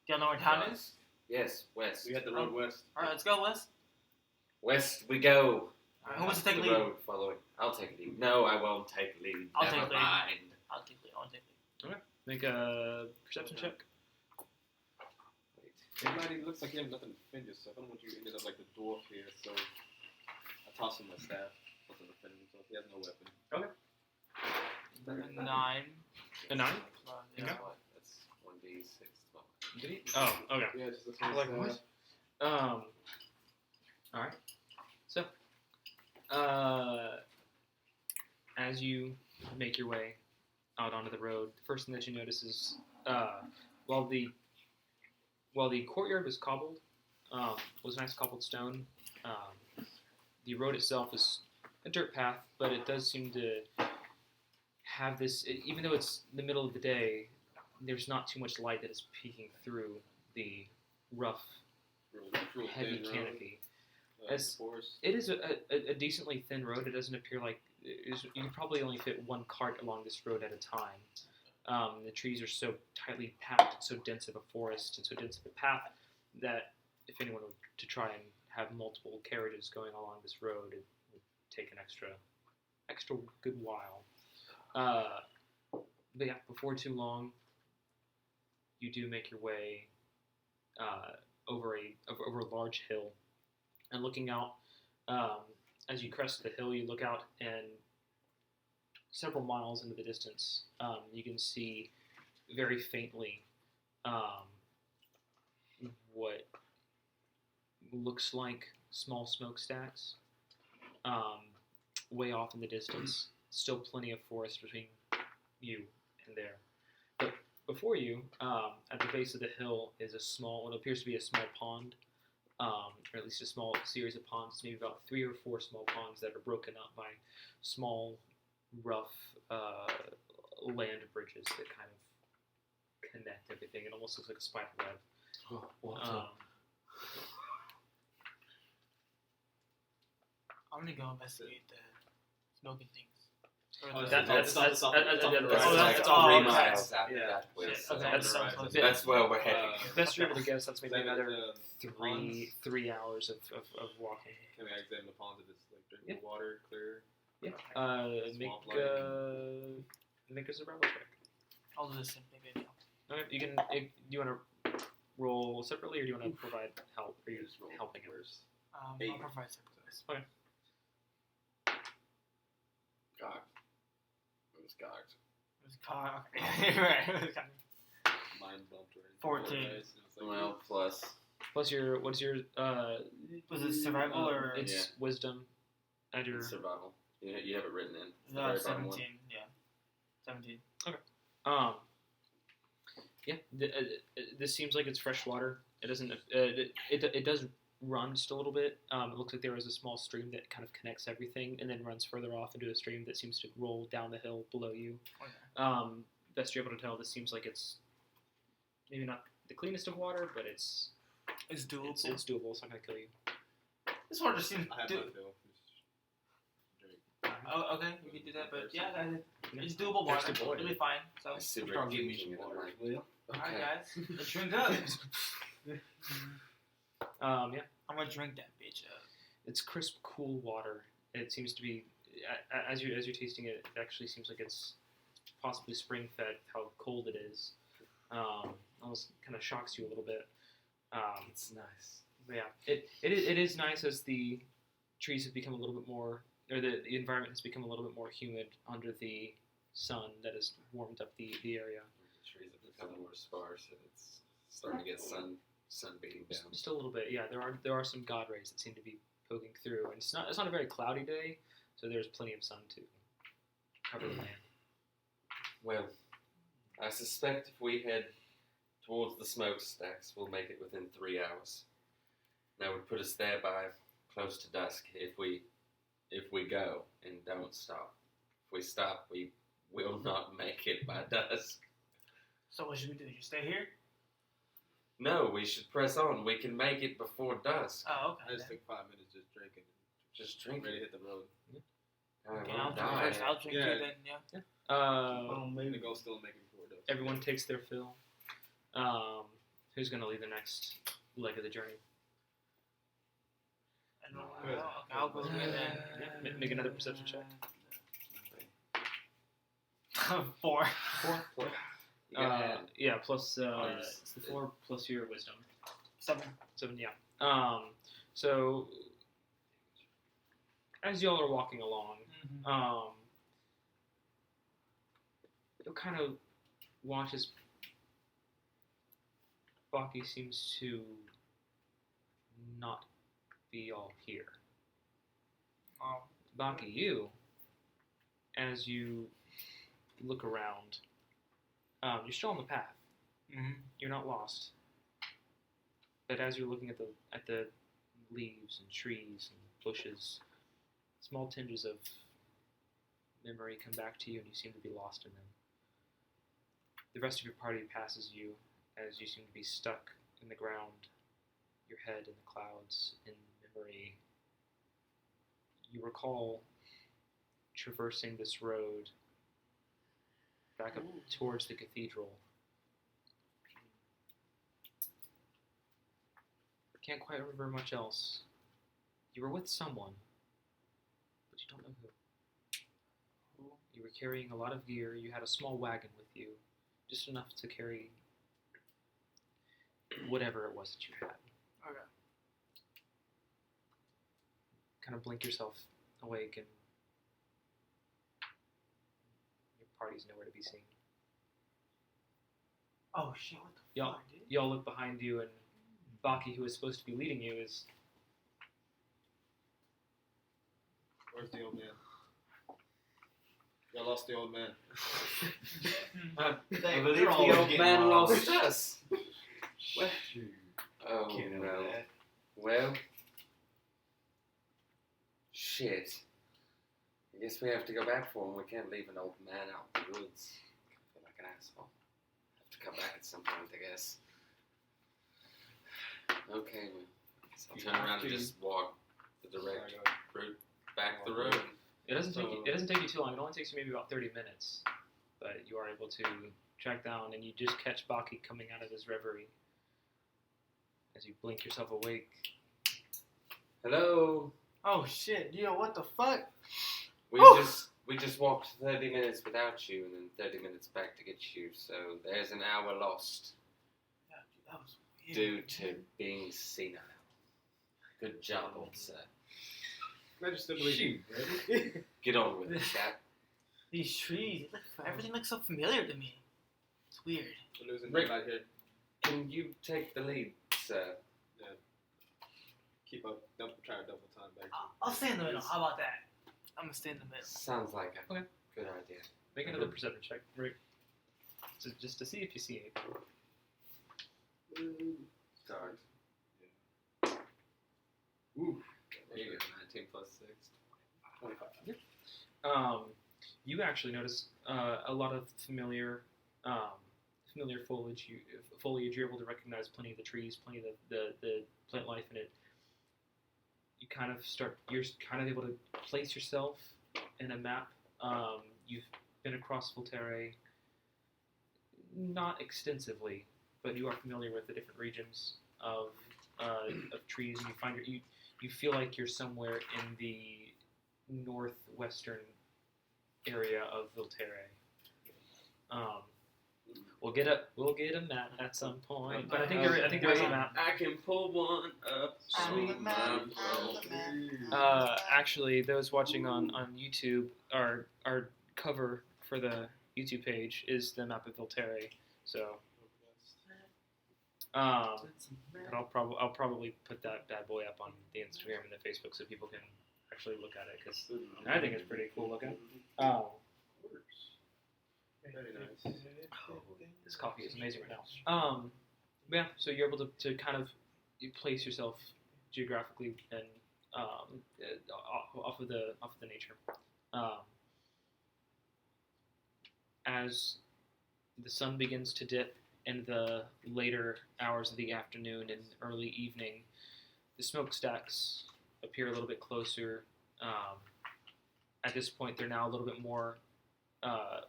y'all know where town is? Yes, west. We had the road west. Alright, let's go, Wes. West we go. Alright, who wants to take the lead? road following. I'll take lead. No, I won't take lead. I'll Never take lead. mind. I'll take lead. Make a perception check. Wait. Somebody looks like he has nothing to defend yourself. I don't want you ended up like the dwarf here, so I toss him my staff. Doesn't defend himself. He has no weapon. 9. A 9? Yeah. Okay. That's 1d6. Did he? Oh, okay. Yeah, just this Like what? Alright. So, as you make your way out onto the road, the first thing that you notice is, while the courtyard was cobbled, was nice cobbled stone, the road itself is a dirt path, but it does seem to have this, even though it's the middle of the day, there's not too much light that is peeking through the rough, real heavy thin road, canopy. As forest. it is a decently thin road. It doesn't appear like you can probably only fit one cart along this road at a time. The trees are so tightly packed, and so dense of a forest, and so dense of a path that if anyone were to try and have multiple carriages going along this road, it would take an extra good while. But yeah, before too long, you do make your way over a large hill. And looking out, as you crest the hill, you look out, and several miles into the distance, you can see very faintly what looks like small smokestacks way off in the distance. Still plenty of forest between you and there. But before you, at the base of the hill, is what appears to be a small pond. Or at least a small series of ponds, maybe about 3 or 4 small ponds that are broken up by small, rough land bridges that kind of connect everything. It almost looks like a spider web. I'm gonna go investigate the smoking things. Or Oh, the- that's like all 3 okay. miles out Yeah. that way. Shit, So okay, that's that's right. that's where we're heading. Best you're able to guess, that's maybe Examine another the three ponds. hours of walking. Can I examine the ponds if it's like drinkable Yeah. water, clear? Yeah. Swamp Make a survival check. I'll do the same thing they do. Okay, you can. Do you want to roll separately, or do you want to provide help? Are you Just roll helping him? first. I'll 8. provide sacrifice. God. It was God. It was caught. Okay. Right. It was caught. Mind bumped already. 14. Nice, and it's like, Well, plus. Plus your what's your Was it survival or? it's Yeah. wisdom. Add your Survival. You have it written in. It's the No, very bottom 17. one. Yeah. 17. Yeah. This seems like it's fresh water. It doesn't. It does run just a little bit. It looks like there is a small stream that kind of connects everything, and then runs further off into a stream that seems to roll down the hill below you. Okay. Best you're able to tell, this seems like it's maybe not the cleanest of water, but it's doable. It's doable. It's not gonna kill you. This water just seems. I have my fill. Just drink. Oh, okay, we can do that, but yeah, it's doable There's water. the water. It'll be fine. So, I sit Don't right give me thinking some it, I'm water, like, will you? alright, okay. guys, let's drink up. Yeah. I'm gonna drink that bitch up. It's crisp, cool water. It seems to be, as you're tasting it, it actually seems like it's possibly spring fed. How cold it is, almost kind of shocks you a little bit. It's nice. But yeah, it is nice as the trees have become a little bit more, or the environment has become a little bit more humid under the sun that has warmed up the area. The trees have become more sparse, and it's starting to get sun beating down. Just a little bit, yeah. There are some god rays that seem to be poking through, and it's not a very cloudy day, so there's plenty of sun to cover the land. Well, I suspect if we head towards the smokestacks, we'll make it within 3 hours. That would put us there by close to dusk if we go and don't stop. If we stop, we will not make it by dusk. So what should we do? You stay here? No, we should press on. We can make it before dusk. Oh, I okay. just then. took 5 minutes just drinking. Just Ready drink to it. hit the road. I Okay, won't I'll drink die. first. I'll drink Yeah. you then. Yeah. I'm gonna go still make it before dusk. Everyone takes their fill. Who's going to lead the next leg of the journey? I don't know. Good. Okay, I'll go again then. Yeah, make another perception check. 4. 4. You gotta add. Yeah, plus Nice. it's the 4 plus your wisdom. 7. 7, yeah. So as y'all are walking along, you'll kind of watch as Baki seems to not be all here. Oh. Baki, you, as you look around, you're still on the path. You're not lost. But as you're looking at the leaves and trees and bushes, small tinges of memory come back to you, and you seem to be lost in them. The rest of your party passes you as you seem to be stuck in the ground, your head in the clouds, in memory. You recall traversing this road back up towards the cathedral. Can't quite remember much else. You were with someone, but you don't know who. You were carrying a lot of gear. You had a small wagon with you, just enough to carry whatever it was that you had. Okay. Kind of blink yourself awake, and your party's nowhere to be seen. Oh shit! What the Y'all, fuck, dude? y'all look behind you, and Baki, who is supposed to be leading you, is... Where's the old man? Y'all lost the old man. I They're believe the always old getting man lost. lost us. Well, oh Can't help no. that. Well, shit. I guess we have to go back for him. We can't leave an old man out in the woods. I feel like an asshole. Have to come back at some point, I guess. Okay, well, I guess I'll turn around and just walk the direct route back the road. It doesn't take you too long. It only takes you maybe about 30 minutes, but you are able to track down, and you just catch Baki coming out of his reverie as you blink yourself awake. Hello. Oh shit! Yo, what the fuck? We Woo! we just walked 30 minutes without you, and then 30 minutes back to get you. So there's an hour lost Yeah, dude, that was weird. due to being senile. Good job, old sir. I just don't believe you. Get on with it, chap. These trees, everything looks so familiar to me. It's weird. We're losing Rick. right here. Can you take the lead, sir? Keep up. Try to double time back. I'll stay in the middle. How about that? I'm gonna stay in the middle. Sounds like a Okay. good idea. Make another perception check, Rick. Just to see if you see anything. Start. Ooh. There you go. 19 plus 6. 25. You actually notice a lot of familiar foliage. You're able to recognize plenty of the trees, plenty of the plant life in it. You're kind of able to place yourself in a map. You've been across Volterre, not extensively, but you are familiar with the different regions of trees, and you feel like you're somewhere in the northwestern area of Volterre. We'll get a map at some point, but I think there is a map. I can pull one up. Sweet on map, my phone. Actually, those watching on YouTube, our cover for the YouTube page is the map of Volterre. So, but I'll probably put that bad boy up on the Instagram and the Facebook so people can actually look at it, because I think it's pretty cool looking. Very nice. This coffee is amazing right now. Yeah, so you're able to kind of place yourself geographically and off of the nature. As the sun begins to dip in the later hours of the afternoon and early evening, the smokestacks appear a little bit closer. At this point, they're now a little bit more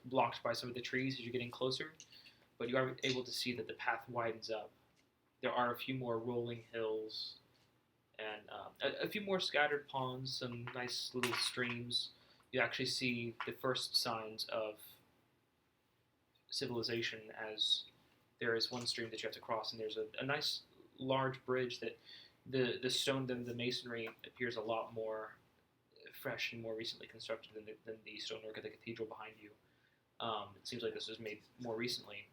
blocked by some of the trees as you're getting closer, but you are able to see that the path widens up. There are a few more rolling hills and a few more scattered ponds, some nice little streams. You actually see the first signs of civilization, as there is one stream that you have to cross, and there's a nice large bridge that the stone, the masonry appears a lot more fresh and more recently constructed than the stonework of the cathedral behind you. It seems like this was made more recently.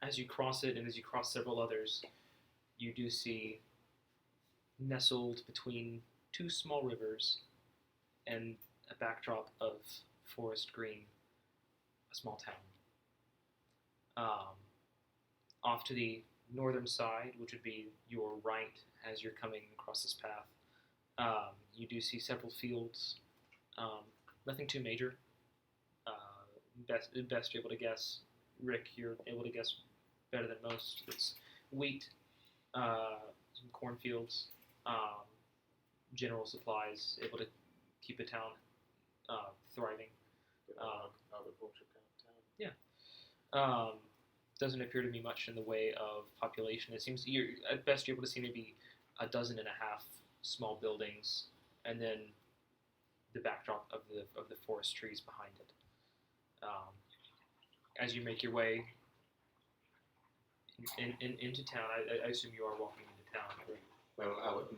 As you cross it, and as you cross several others, you do see, nestled between two small rivers and a backdrop of forest green, a small town. Off to the northern side, which would be your right as you're coming across this path, you do see several fields. Nothing too major. Best you're able to guess. Rick, you're able to guess better than most. It's wheat, some cornfields, general supplies, able to keep the town thriving. Doesn't appear to be much in the way of population. It seems at best you're able to see maybe 12.5 small buildings, and then the backdrop of the forest trees behind it. As you make your way into town, I assume you are walking into town. Well,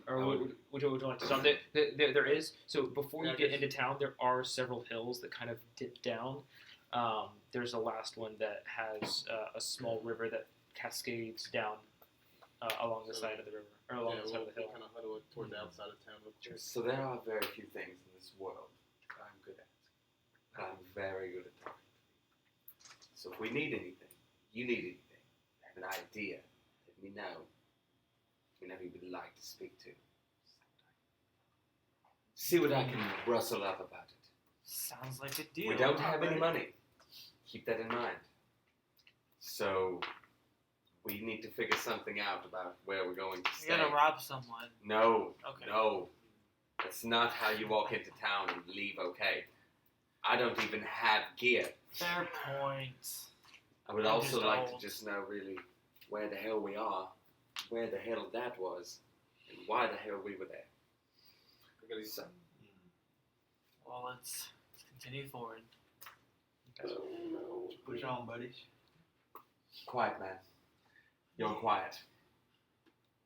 Would you like to stop? There is, so before you get into town, there are several hills that kind of dip down. There's a last one that has a small river that cascades down along the side of the river, or along the side of the hill. Kind of huddle it toward the outside of town. So there are very few things in this world that I'm good at. But I'm very good at talking. So if we need anything, you need anything, have an idea, let me know. Whenever you would like to speak to. See what I can rustle up about it. Sounds like a deal. We don't have any money. Keep that in mind. So we need to figure something out about where we're going to You stay. gotta rob someone. No. Okay. No. That's not how you walk into town and leave okay. I don't even have gear. Fair point. I would I'm also just like old. to just know really where the hell we are, where the hell that was, and why the hell we were there. So, Well, let's continue forward. Push on, buddies. quiet, man. You're quiet.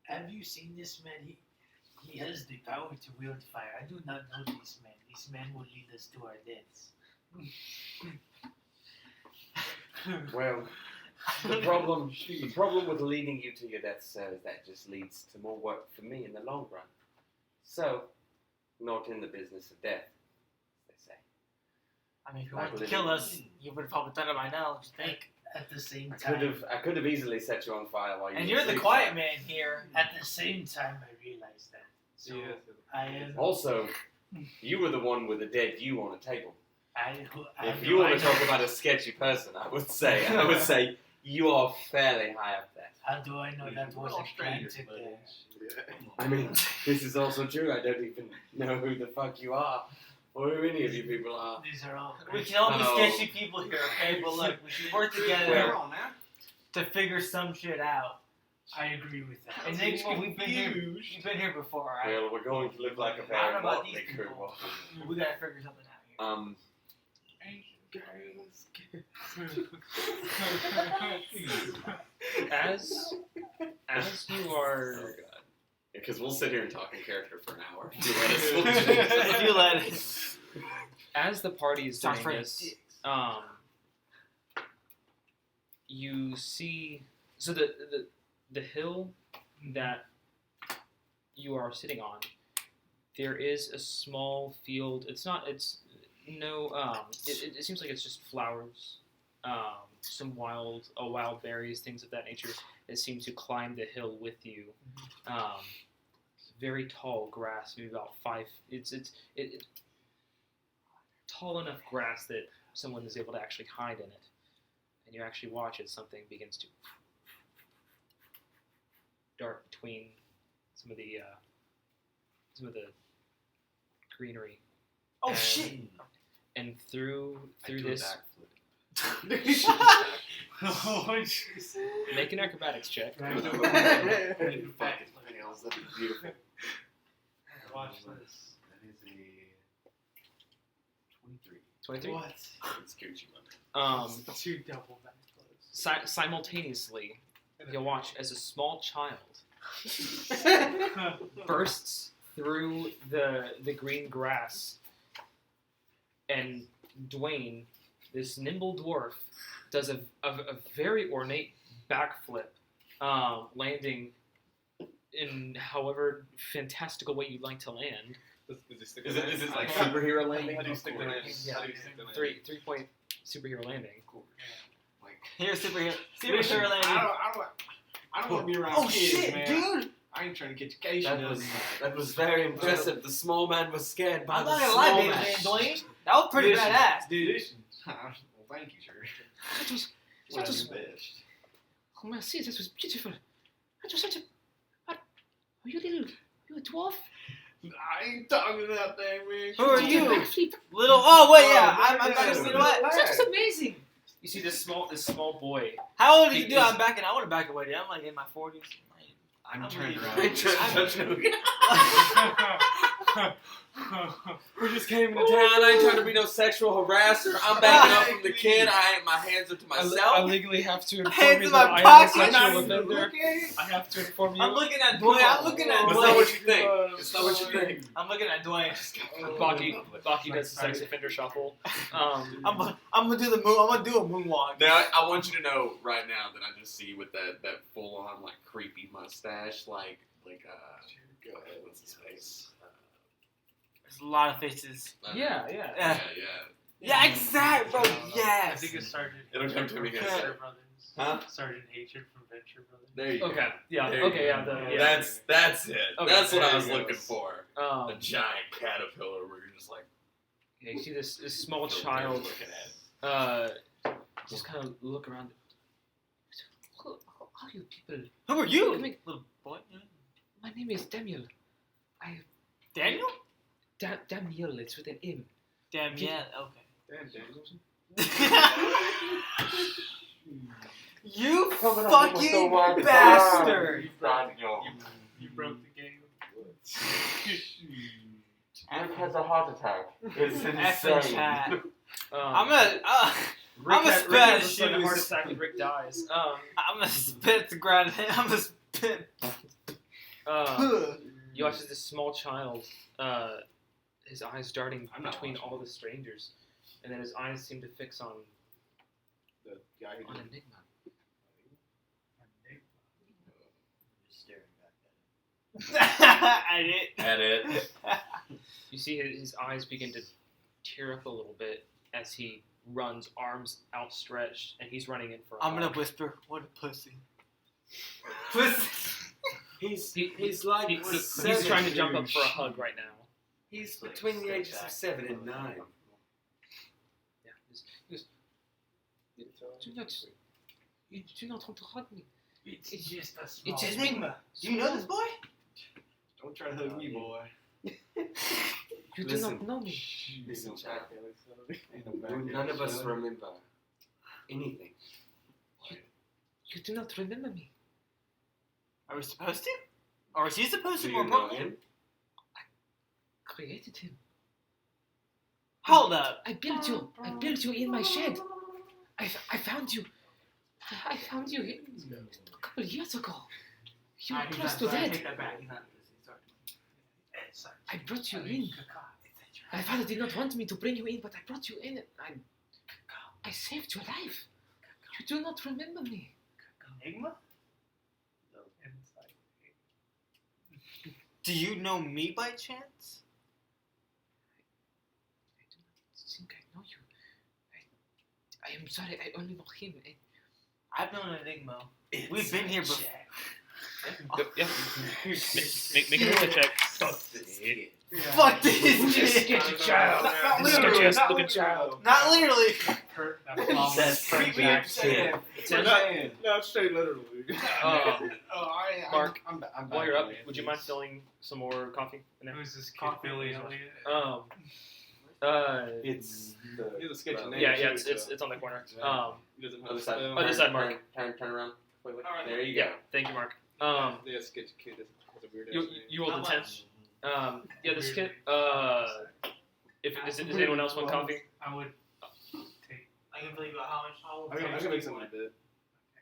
Have you seen this man? He has the power to wield fire. I do not know this man. This man will lead us to our deaths. Well, the problem with leading you to your death, sir, is that just leads to more work for me in the long run. So, not in the business of death, as they say. I mean, if you Like wanted to kill us, you would have probably done it by now. Just think. At the same I time, could have easily set you on fire while you And were you're the asleep, quiet sir. man here. at the same time, I realized that. So I am. Also, you were the one with the dead you on a table. I If you want to talk about a sketchy person, I would say you are fairly high up there. How do I know that wasn't planted there? I mean, this is also true. I don't even know who the fuck you are, or who any of you people are. These are all. We can all be Oh. sketchy people here, okay? But look, we should work together Come on, man. to figure some shit out. I agree with that. And then we've been here. You've been here before, right? Well, we're going to look like a I very don't know about motley these crew. people. We gotta figure something out here. As you are, Oh god. Because we'll sit here and talk in character for an hour. If you let us. If you let it. as the party is Sounds doing pretty this, you see, so the hill that you are sitting on, there is a small field. It seems like it's just flowers, some wild berries, things of that nature that seem to climb the hill with you. Very tall grass, maybe about 5. It's tall enough grass that someone is able to actually hide in it, and you actually watch as something begins to dart between some of the greenery. Oh And- shit! And through I do a this, Oh jeez. make an acrobatics check. Fucking nails, that'd be beautiful. Watch this. That is a 23. 23. What? It's Gucci money. Two double back close. Simultaneously, you'll watch as a small child bursts through the green grass, and Dwayne, this nimble dwarf, does a very ornate backflip, landing in however fantastical way you'd like to land. Is it stick Is the it landing? like superhero landing? How do you stick the landing? Yeah. How do you stick the landing? 3-point superhero landing. Here's superhero. Listen, Superhero landing. I don't want to be around Oh kids, shit, man. dude! I ain't trying to catch education. That was very impressive. The small man was scared by I'm the not gonna small lie, baby man. man, Dwayne. That was pretty Listen, badass. Dude, well, thank you, sir. That was Well, was- the best. oh merci, that was beautiful. That was such a. Are you a dwarf? I ain't talking to that thing, man. Who are Did you? backflip? Little. Oh wait, yeah. Oh, I'm yeah. you know what? That was amazing. You see this small boy. How old are you, dude? Because- I'm backing. I want to back away, dude. I'm like in my 40s. I'm I'm turned really- around. I tried to touch him. I'm We just came into town. I ain't trying to be no sexual harasser. I'm backing up from the kid. My hands are to I myself. legally have to inform Hands you in that my I am a pocket, sexual not offender. I have to inform you. looking at Dwayne. I'm looking at It's not what Dwayne. you think. It's not what you think. I'm looking at Dwayne. Baki does the sex offender shuffle. I'm gonna do the moon. I'm gonna do a moonwalk. Now, I want you to know right now that I just see you with that full on like creepy mustache, like what's his face? There's a lot of faces. Yeah. Yeah. Yeah, exact, bro. I Yes. think it's Sergeant. It'll come to me again. Venture Brothers. Huh? Sergeant Hatred from Venture Brothers. There you go. Okay. Yeah. There you Okay. go. Yeah. Yeah. That's it. Okay. That's what I There was you looking go. for. A giant caterpillar where you're just like Yeah, you see this small so child looking at it. just kind of look around. Who are you people? Who are you, Let me- little boy? My name is Daniel. Daniel? Daniel, it's with an M. Damn, yeah. Okay. Damn, Danielson. You Coming up with the fucking word bastard! You broke the game. Rick has a heart attack. It's Effing chat. I'm Rick gonna had- spit Rick out has his a sudden heart shoes. attack and Rick dies. gonna spit at the ground. I'm gonna spit. You watch as this small child, his eyes darting I'm not between watching. all the strangers, and then his eyes seem to fix on The guy who did Enigma. Just staring back at it. I did. At it. You see his eyes begin to tear up a little bit as he runs, arms outstretched, and he's running in for a I'm gonna hug. whisper, "What a pussy." Pussy. He's like He's seven. trying to jump up for a hug right now. He's between the ages of 7 and 9. Yeah. You do not want to hug me. It's just a small. It's just Enigma. Do you know this boy? Don't try to hug me, boy. You do Listen. not know me. Listen, child. Ain't no back None of us son. remember anything. You do not remember me. Are we supposed to? Or is he supposed Do to? you More know importantly? him? Created him. Hold up. I built you. I built you in my shed. I found you. I found you a couple of years ago. You were Alright, close he's to not- dead. Take that back. He's not a pussy. Sorry. I brought you in. My father did not want me to bring you in, but I brought you in. I saved your life. You do not remember me. Enigma? Do you know me by chance? I do not think I know you. I am sorry. I only know him. I've known Enigma. We've been here before. Yeah. Make a wisdom check. Fuck this Just kid. get your child. Not Just literally, get your not looking child. Not literally. That's creepy Jack as Kid. Not straight literally. Mark, I'm While you're up, would you mind filling some more coffee in there? Who's this kid? Coffee, Billy yeah. Elliot? It's Here's a sketchy name. Yeah, too, it's on the corner. He doesn't have Other a side. spell. Other side, Mark. Turn around. Wait. Alright. There you Yeah, go. thank you, Mark. Yeah, sketchy kid has a weird ass You name. you rolled a How 10. much? Yeah, this kid. Does anyone else want coffee? I would take. I can believe how much. I can make something like that.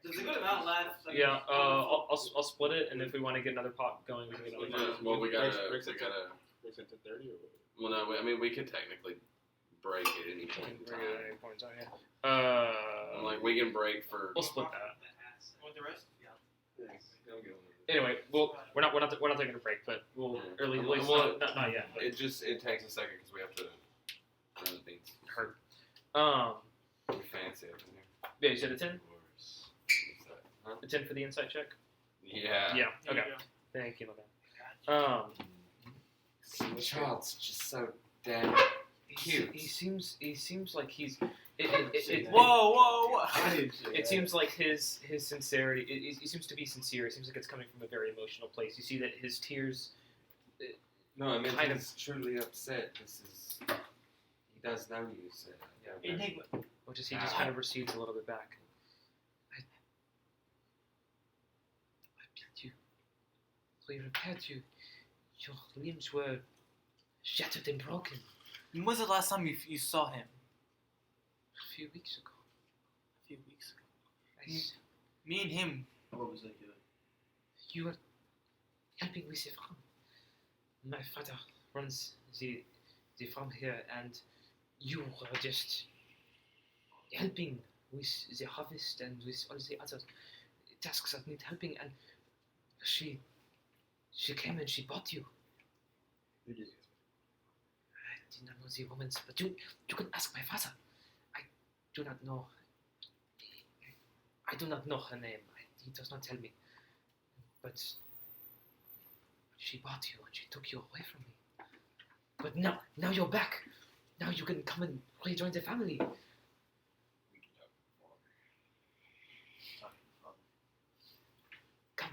There's a good amount left. Like, Yeah, I'll split it, and if we want to get another pot going, we can get another pot. Well, we gotta. Breaks at 10:30 or what? Well, no, I mean we could technically break at any point in time. Like we can break for. We'll split that. Want the rest? Yeah. Anyway, we're not taking a break, but we'll early. Well, not yet. But It takes a second because we have to run the beats. heard. We're fancy up in here. Yeah, you said a 10. Of course. What's that? Huh? A 10 for the insight check. Yeah. Yeah. There Okay. you go. Thank you, my man. Child's just so damn cute. He seems like he's. Whoa! It seems like his sincerity. He seems to be sincere. It seems like it's coming from a very emotional place. You see that his tears. No, I mean, Kind of- he's truly upset. He does know you, so. Yeah, Enigma. Or just he just kind of recedes a little bit back. I built you. We repaired you. Your limbs were shattered and broken When was the last time you saw him? a few weeks ago. A few weeks ago. I- Me and him. What was they doing? You were helping with the farm. My father runs the farm here, and you were just helping with the harvest and with all the other tasks that need helping. And she came and she bought you. Who did I did not know the woman's, but you can ask my father. I do not know. I do not know her name. He does not tell me. But she bought you and she took you away from me. But now you're back. Now you can come and rejoin the family. Come,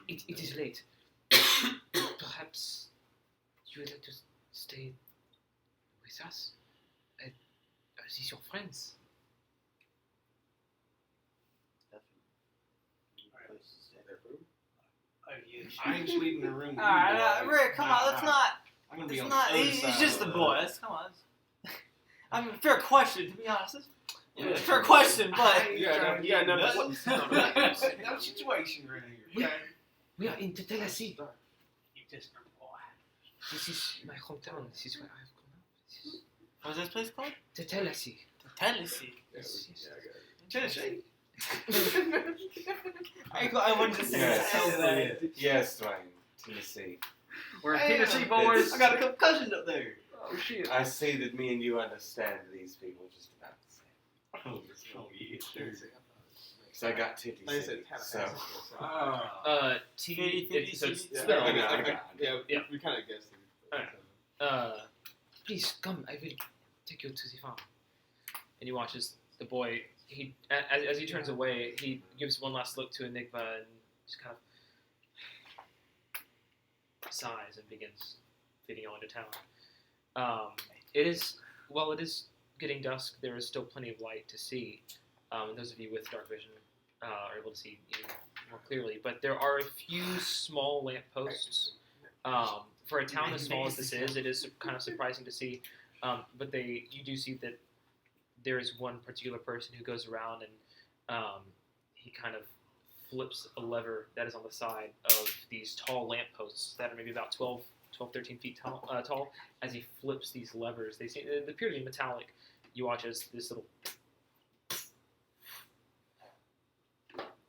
it is late. Perhaps you would like to stay with us? Are these your friends? Are you I ain't sleeping in the room. with you, Alright, boy. Rick, come on, let's not. I'm gonna be It's on not. the other It's side just of the the- boy. Let's come on. I mean, fair question, to be honest. Yeah. Fair question, but You got another nuts? no situation right here. We are in Tatellecy. You just boy. This is my hometown. This is where I have grown up. This is what's this place called? Tatellecy. Tennessee. Yes. Tennessee. I wanted to say Yes. that. Yes, Dwayne. Tennessee. We're Hey, Tennessee I boys. I got a couple cousins up there. Oh shit. I see that me and you understand these people just about the same. Oh yeah, sure. Because I got titties. Like I said, so. Ah. T. 50, So it's 50, Yeah, spelled. I got it. yeah, we kind of guessed it. Alright. Please come. I will take you to the farm. And you watch as the boy. As he turns away, he gives one last look to Enigma and just kind of sighs and begins feeding on to town. It is getting dusk. There is still plenty of light to see. And those of you with dark vision are able to see even more clearly. But there are a few small lampposts. For a town as small as this is, it is kind of surprising to see. But you do see that there is one particular person who goes around and he kind of flips a lever that is on the side of these tall lampposts that are maybe about 12, 13 feet tall. As he flips these levers, they appear to be metallic. You watch as this little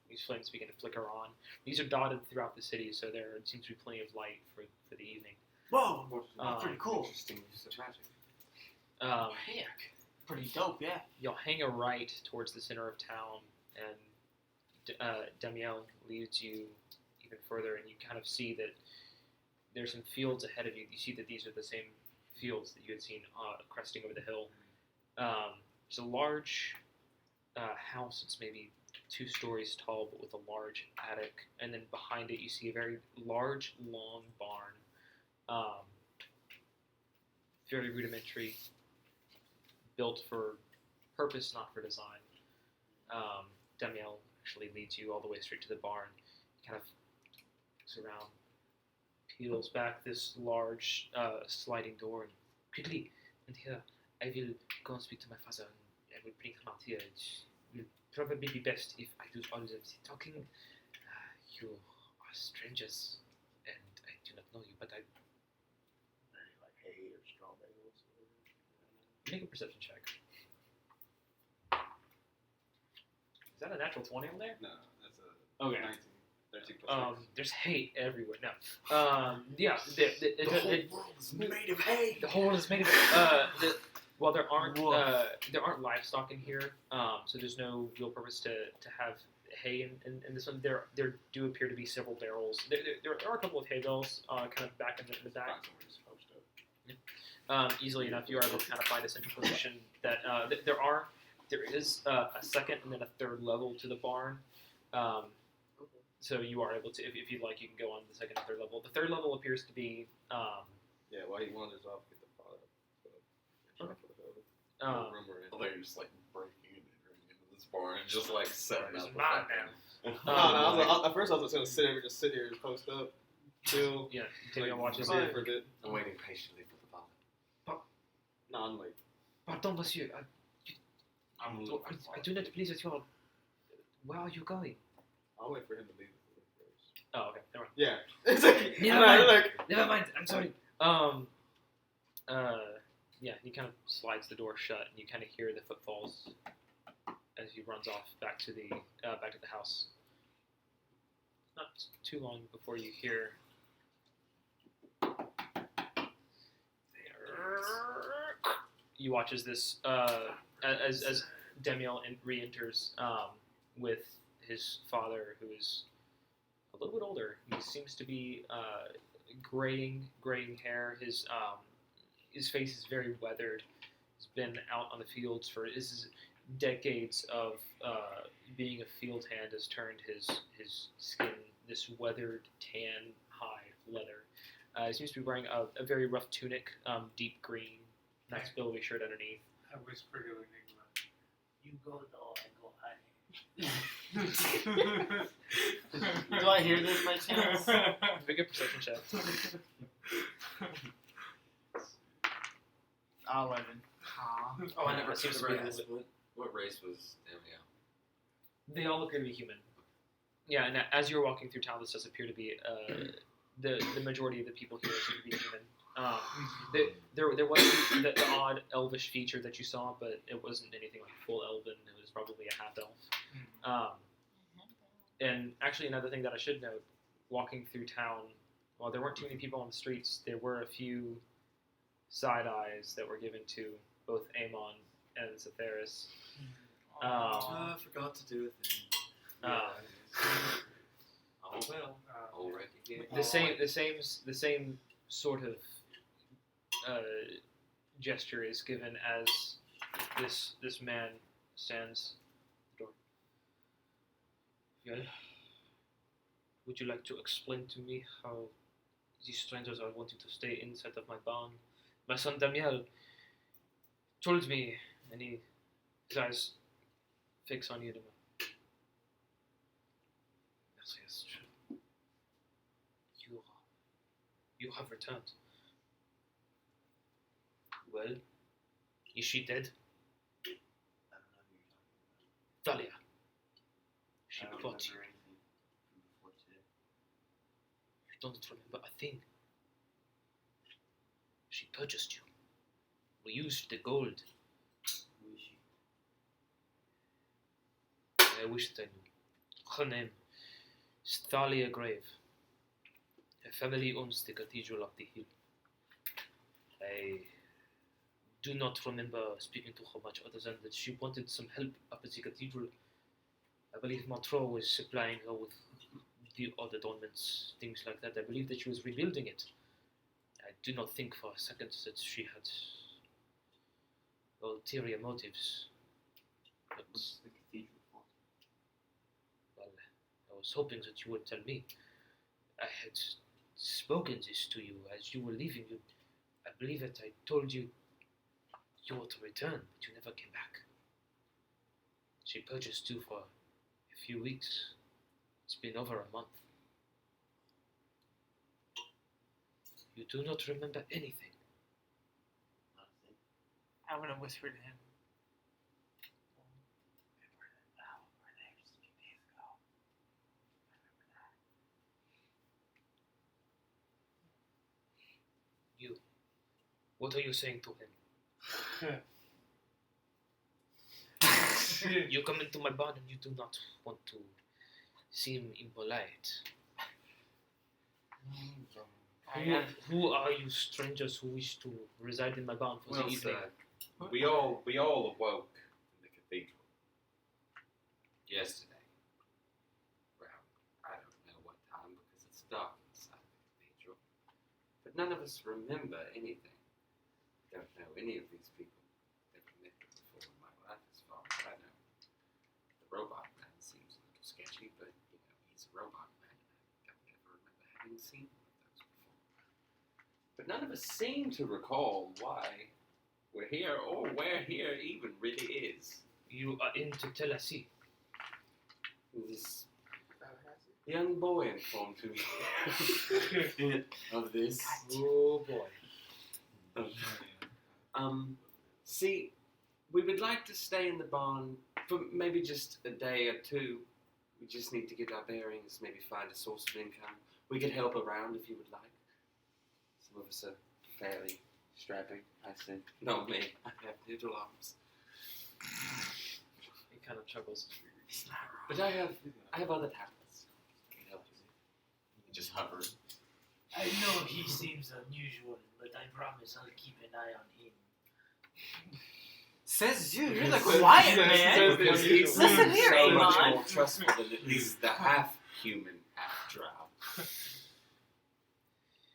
these flames begin to flicker on. These are dotted throughout the city, so there seems to be plenty of light for the evening. Whoa, Pretty cool. Interesting use of magic. Heck, pretty dope, yeah. You'll hang a right towards the center of town, and Damiel leads you even further, and you kind of see that there's some fields ahead of you. You see that these are the same fields that you had seen cresting over the hill. There's a large house. It's maybe 2 stories tall, but with a large attic, and then behind it you see a very large, long barn. Very rudimentary, built for purpose, not for design. Damiel actually leads you all the way straight to the barn. He kind of looks around, peels back this large sliding door, and quickly, and here, I will go and speak to my father, and I will bring him out here. We'll probably be best if I do all of the talking. You are strangers, and I do not know you, but I Like hay or straw bales. make a perception check. Is that a natural 20 on there? No, that's a Okay. 19. 13 plus 6. There's hate everywhere. No. Yeah. The whole world's made of hay. The whole world is made of. Well, there aren't livestock in here, so there's no real purpose to have hay in this one. There do appear to be several barrels. There are a couple of hay bales, kind of back in the back. Find somewhere just poached up. Easily enough, you are able to kind of find a central position. That there is a second and then a third level to the barn. So you are able to, if you'd like, you can go on the second and third level. The third level appears to be. Yeah, while he wanders off, get the pot up. Okay. For the building. Um, Room we're in. Well, they're just like breaking and entering into this barn and just like setting up. Mine At first I was just gonna sit here and post up, chill. Yeah, take a watch. Just wait for a bit. I'm waiting patiently for the father. No, I'm like, Pardon, monsieur. I'm I do not believe that you are. Where are you going? I'll wait for him to leave the room first. Oh, okay. Never mind. Yeah. It's like, Never and I, mind. like, Never mind. I'm sorry. Yeah. He kind of slides the door shut, and you kind of hear the footfalls as he runs off back to the house. Not too long before you hear. You watch as this as Demiel re-enters with his father, who is a little bit older. He seems to be graying hair. His face is very weathered. He's been out on the fields for decades of being a field hand has turned his skin this weathered tan hide leather. He seems to be wearing a very rough tunic, deep green, nice billowy shirt underneath. I whisper to Enigma, "You go low, I go high." Do I hear this by chance? Make a perception check. 11. Oh, I never That seems to be a little bit- What race was Danielle? They all appear to be human. Yeah, and as you're walking through town, this does appear to be the majority of the people here seem to be human. There was the odd elvish feature that you saw, but it wasn't anything like full elven. It was probably a half elf. And actually, another thing that I should note, walking through town, while there weren't too many people on the streets, there were a few side eyes that were given to both Amon and Zetheris. I forgot to do a thing. Uh, Oh well. All right again. the same sort of gesture is given as this man stands at the door. Well, would you like to explain to me how these strangers are wanting to stay inside of my barn? My son Damiel told me, and his eyes fix on you. Yes, yes, true. You have returned. Well, is she dead? I don't know who you're talking Thalia. She about. I don't brought you. remember anything from before today. You don't remember a thing. She purchased you. We used the gold. Who is she? I wish that I knew. Her name is Thalia Grave. Her family owns the Cathedral of the Hill. I do not remember speaking to her much other than that she wanted some help up at the cathedral. I believe Montreux was supplying her with the odd adornments, things like that. I believe that she was rebuilding it. I do not think for a second that she had ulterior motives. But, What's the cathedral for? well, I was hoping that you would tell me. I had spoken this to you as you were leaving. I believe that I told you you were to return, but you never came back. She purchased you for a few weeks. It's been over a month. You do not remember anything. Not a thing. I'm gonna whisper to him. What are you saying to him? You come into my barn and you do not want to seem impolite. Who are you strangers who wish to reside in my barn for the Well, evening? sir, we all awoke in the cathedral yesterday. Well, I don't know what time because it's dark inside the cathedral. But none of us remember anything. Don't know any of these people. Never met them before in my life, as far as I know. The robot man seems a little sketchy, but he's a robot man. I don't ever remember having seen one of those before. But none of us seem to recall why we're here or where here even really is. You are in Tatellecy. This young boy informed me of this. Oh boy. See, we would like to stay in the barn for maybe just a day or two. We just need to get our bearings, maybe find a source of income. We could help around if you would like. Some of us are fairly strapping, I think. Not me. I have little arms. He kind of chuckles. But I have other talents. I can help you. You just hover. I know he seems unusual, but I promise I'll keep an eye on him. Says you. You're the Says- quiet says- man. Because he seems Listen here, so much Amon. more trustful than at least the half-human, half-drow.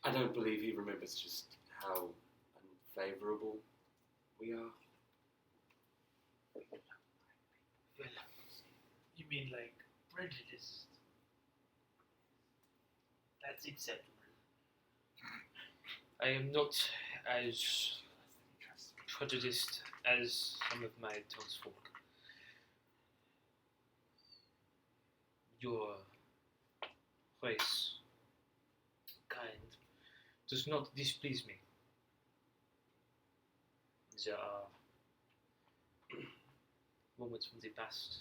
I don't believe he remembers just how unfavorable we are. You mean like prejudiced? That's acceptable. I am not as prejudiced as some of my townsfolk. Your race, kind, does not displease me. There are moments from the past,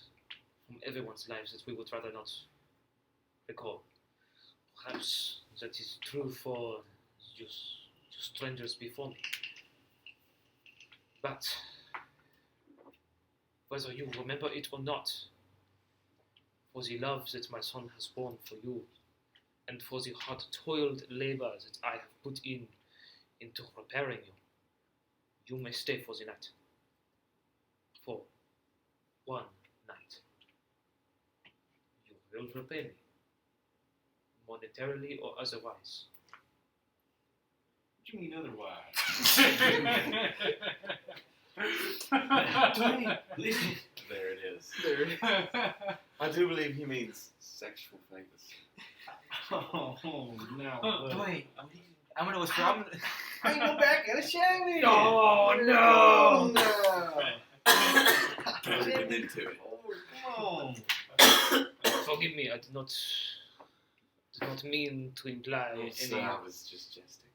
from everyone's lives, that we would rather not recall. Perhaps that is true for you strangers before me. But whether you remember it or not, for the love that my son has borne for you, and for the hard-toiled labor that I have put into preparing you, you may stay for the night. For one night. You will repay me, monetarily or otherwise. What do you mean otherwise? There it is. I do believe he means sexual favors. Oh, no. Dwayne, I'm gonna whisper. I'm gonna... I go back and shaving. Oh no! Can't get into it. Oh, Forgive me, I did not mean to imply Oh, any. sir, I was just jesting.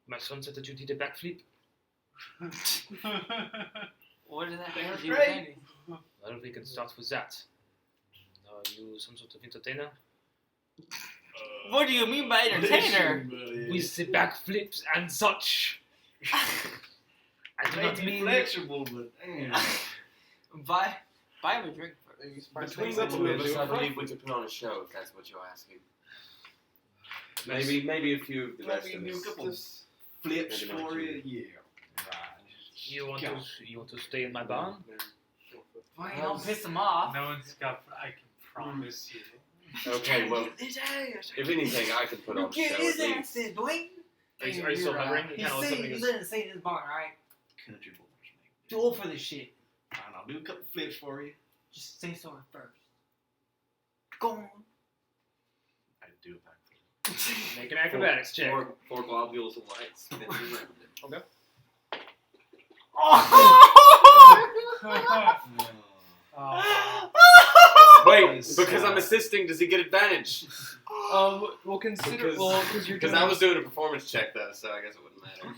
My son said that you did a backflip. What did that They have were to do with great. anything? Well, we can start with that. Are you some sort of entertainer? What do you mean by entertainer? With the backflips and such. I do not mean. flexible, but damn. Buy him a drink. Between the the two two of of us, us, I I believe we could put on a show if that's what you're asking. Nice. Maybe a few of the rest Maybe of do a us. couple flips Maybe not for you. it, yeah. Right. You want to stay in my barn? Why you don't piss him off? No one's got. I can promise you. Okay, well, His ass. if anything, I can put on a show Get at his least. ass in, Dwayne. Are you still hovering? You He's kinda look saying something he's as- letting stay in his barn, alright? Country boys, man. Too old for this shit. Fine, I'll do a couple flips for you. Just say sorry first. Go on. I do a backflip. Make an acrobatics check. Four globules of light spinning around it. Oh, Wait, because I'm assisting, does he get advantage? We'll consider. Because- Because you're Because doing. I was doing a performance check though, so I guess it wouldn't matter.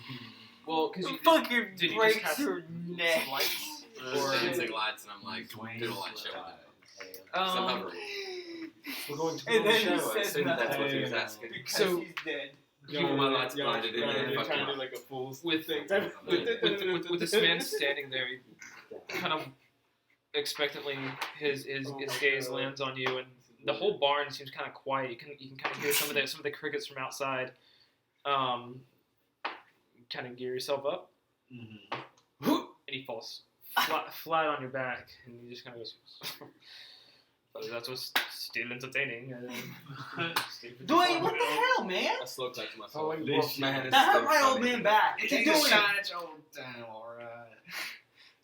Well, because you. Fucking Did you just breaks cast your neck. Lights? Or dancing lights, and I'm like, doing a light show. Because I'm hovering. We're going to And put on a then he show. I says assumed that's what he was nothing. asking. Because So- he's dead. You my lights blinded in there. You're Fuck trying to you. do like a full With- thing. with this man standing there, he kind of expectantly his gaze lands on you, and the whole barn seems kind of quiet. You can kind of hear some of the crickets from outside. Kind of gear yourself up, and he falls flat on your back, and he just kind of goes. But that was still entertaining. Dwayne, what the hell, man? I slow clap to myself. This man is That hurt still my old funny. man back. What you doing? Alright.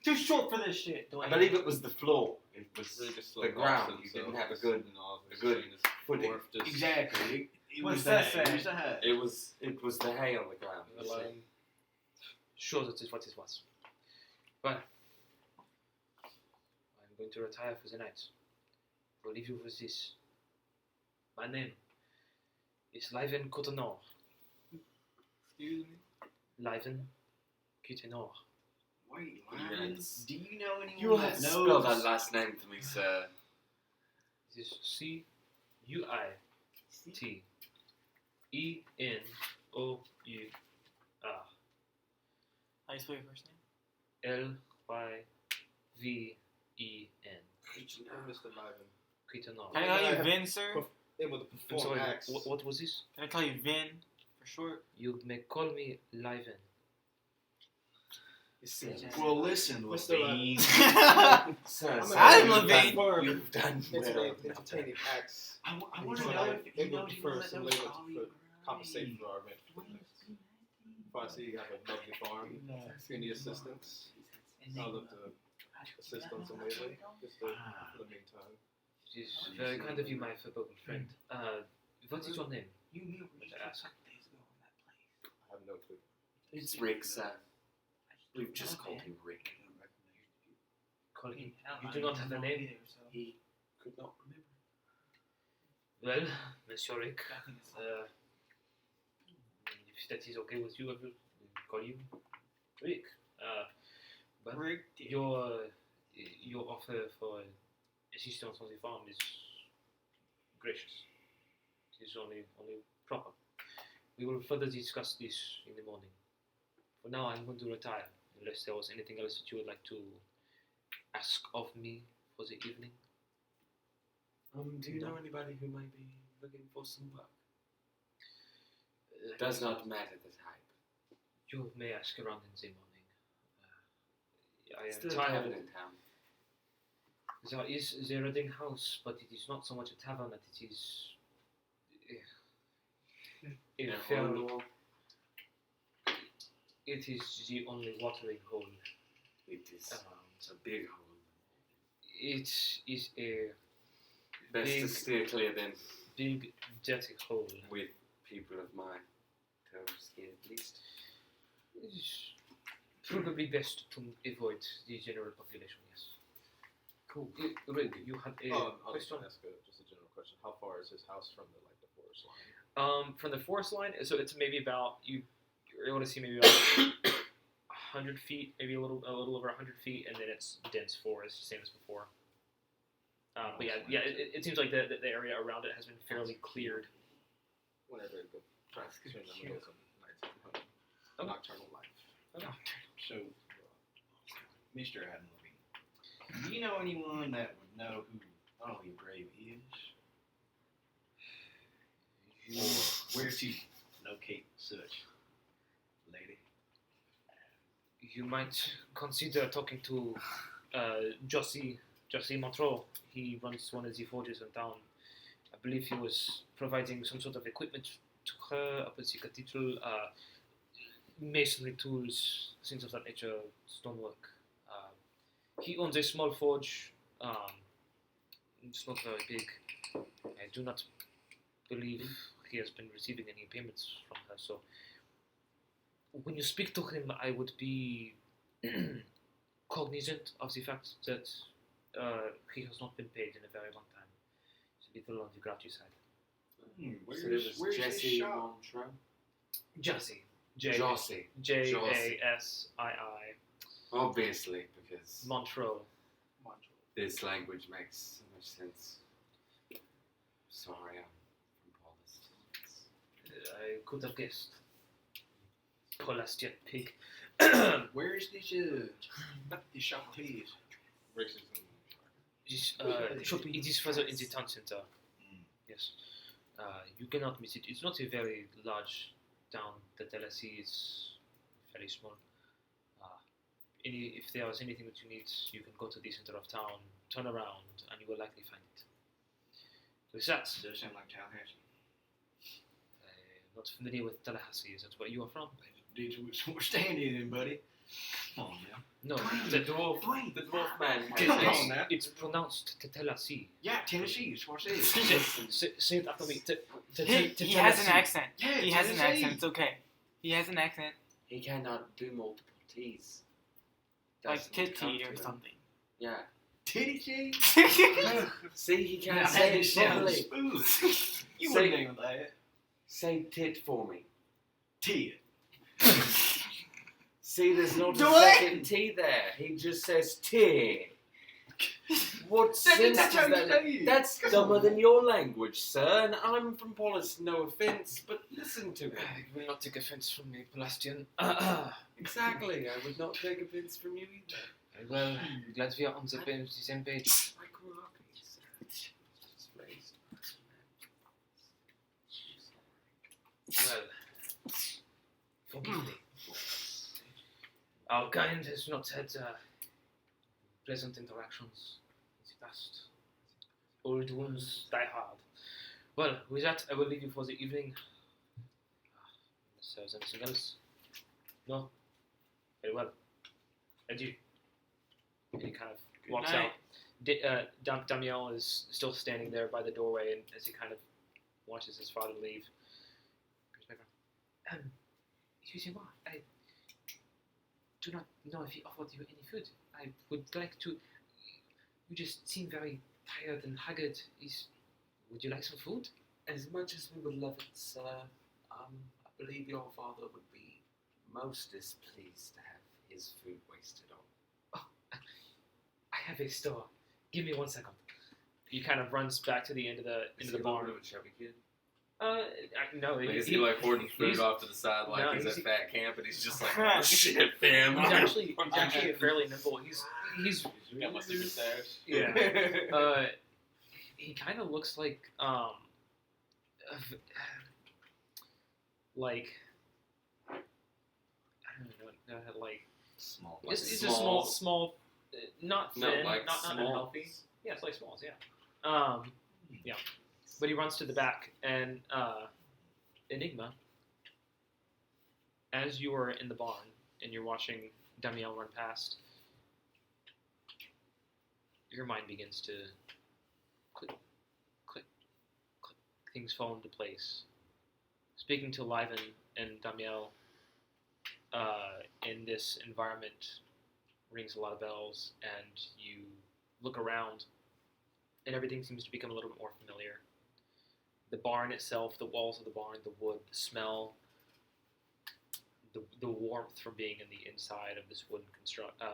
Too short for this shit, I Dwayne. believe it was the floor. It was Really just slow the ground. claps You didn't themselves. have a good footing. Exactly. What's that that say? say? It was the hay on the ground. you see. Sure, that is what it was. But I'm going to retire for the night. I'll leave you with this. My name is Liven Cotonor. Excuse me? Liven Cotonor. Wait, Yes. do you know anyone You'll have that to knows? spell that last name for me, sir. This is CUITENOUR. How you spell your first name? LYVEN. Mr. Liven. Cotonor. Can I call you Vin, sir? Able to I'm perform sorry, acts. what was this? Can I call you Vin for short? You may call me Liven. Well, listen, Mr. Levine. Sir, I'm sir, Adam you've Levine. done- You've done well. Entertaining acts. I want to So know I'm if you able know to anyone defer that some knows labor Ollie to compensate Gray. for our event. If I see you have a lovely farm, if you need assistance, I'll look to assist on some labor, just for the meantime. It is very kind of you, my football friend. What is your name? You knew May I ask? days ago in that place. I have no clue. It's Rick, sir. We've just called him Rick. Call him. You do not have a name? He could not remember. Well, Monsieur Rick, if that is okay with you, I will call you Rick. But Rick, your offer for assistance on the farm is gracious. It is only proper. We will further discuss this in the morning. For now, I'm going to retire, unless there was anything else that you would like to ask of me for the evening. Do you know anybody who may be looking for some work? Does not matter the type. You may ask around in the morning. I am Still a tired. tavern in town. There is the Reading House, but it is not so much a tavern that it is a In a fair. hole in the wall. It is the only watering hole. It is a big hole. It is a Best to Big. steer clear then, big, dirty hole. with people of my terrible skin at least. It is probably best to avoid the general population, yes. Cool. Rig, you had a I'll just question? ask just a general question. How far is his house from the forest line? From the forest line, so it's maybe about you're able to see maybe about 100 feet, maybe a little over 100 feet, and then it's dense forest, same as before. But it seems like the area around it has been fairly cleared. Whenever it goes, try to swing the middle of nighttime hunting. Okay. Nocturnal life. So, Mr. Adam Levine, do you know anyone that would know who Ollie Gray is? Or where to locate such lady? You might consider talking to Josie Montreux. He runs one of the forges in town. I believe he was providing some sort of equipment to her, a petit cathedral, masonry tools, things of that nature, stonework. He owns a small forge. It's not very big. I do not believe he has been receiving any payments from her. So, when you speak to him, I would be cognizant of the fact that he has not been paid in a very long time. It's a little on the grouchy side. So there was where's his Jesse shop? Montreux. Jesse. Jossie. Jasii. Obviously, because Montreux. this language makes so much sense. Sorry, I'm from I could have guessed. Polastian pig. Where is this shop, please? Racism. It is further in the town center. Yes. You cannot miss it. It's not a very large town. Tatellecy is very small. If there is anything that you need, you can go to the center of town, turn around, and you will likely find it. With that, Does that sound like Tallahassee? I'm not familiar with Tallahassee. Is that where you are from? Did you we're standing in, buddy? Come on now. No, The dwarf man. Come on now. it's pronounced Tatellecy. Yeah, Tennessee. That's what I said. Say it after me. He has an accent. Yeah, He has an Tennessee. accent. It's okay. He has an accent. He cannot do multiple T's. Like Doesn't tit come tea to or him. something. Yeah. Titty cheek. See, he Now, can't say that it sounds properly. smooth. You Say- wouldn't name that. Say tit for me. Tit. See, there's not a Do it. second T there. He just says tit. What sense That's does how you that? say it. That's Come dumber on. than your language, sir. And I'm from Polis. No offense, but listen to it. You will not take offense from me, Polastian. Exactly. I would not take offense from you either. Well, glad we are on the same page. I grew up here, sir. Just raised. Well, forgive me. Our kind has not had pleasant interactions in the past. Old wounds die hard. Well, with that, I will leave you for the evening. Unless there's anything else. No? Very well. Adieu. And he kind of walks night. out. Damiel is still standing there by the doorway, and as he kind of watches his father leave, excusez-moi, I do not know if he offered you any food. I would like to. You just seem very tired and haggard. Would you like some food? As much as we would love it, sir, I believe your father would be most displeased to have his food wasted on. I have a store. Give me 1 second. He kind of runs back to the end of the barn. Of a chubby kid? No, Like, is he like hoarding food he's- off to the side like no, he's he's- at fat camp and he's just like, oh shit, fam. He's actually fairly nimble. He's Got my secret stash. yeah. He kind of looks like like I don't know, like Small. it's a small, not thin, No, like not small. unhealthy. Yeah, it's like smalls. Yeah. Yeah. But he runs to the back, and Enigma, as you are in the barn and you're watching Damiel run past, your mind begins to click, click, click. Things fall into place. Speaking to Liven and Damiel in this environment rings a lot of bells, and you look around, and everything seems to become a little bit more familiar. The barn itself, the walls of the barn, the wood, the smell, the warmth from being in the inside of this wooden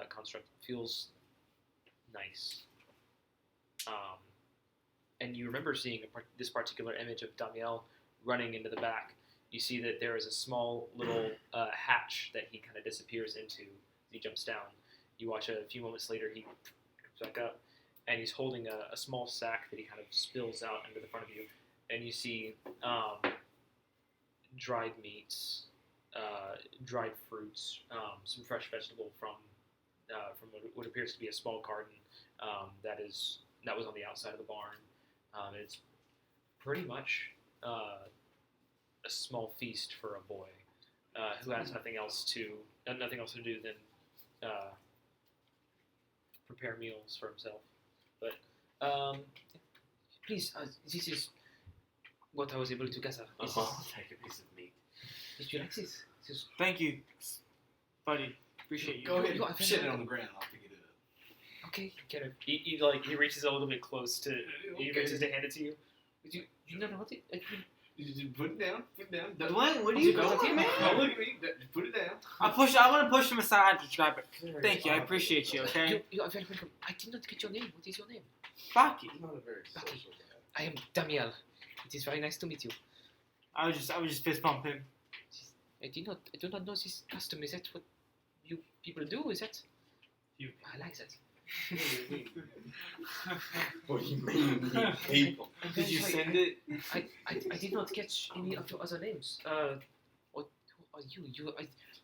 construct feels nice. And you remember seeing this particular image of Damiel running into the back. You see that there is a small little hatch that he kind of disappears into as he jumps down. You watch a few moments later, he comes back up, and he's holding a small sack that he kind of spills out into the front of you. And you see dried meats, dried fruits, some fresh vegetable from what appears to be a small garden that was on the outside of the barn. It's pretty much a small feast for a boy who has nothing else to do than prepare meals for himself. But please, this is what I was able to gather. I'll take a piece of meat. Did you like this? Thank you, buddy. Appreciate you. Go ahead, You are sit it very on the ground. I'll pick it up. Okay, get it. He reaches a little bit close to. He Okay. reaches to hand it to you. You never want it? You just put it down. Put it down. What? What are you Don't doing, man? Don't look at me. Put it down. I want to push him aside to grab it. Thank you. I appreciate you. Okay. You are very welcome. I did not get your name. What is your name? Baki. I'm not a very Okay. social guy. I am Damiel. It is very nice to meet you. I would just fist bump him. I do not know this custom. Is that what you people do? Is that? I like that. What do you mean, you people? Did you send it? I did not catch any of your other names. What who are you?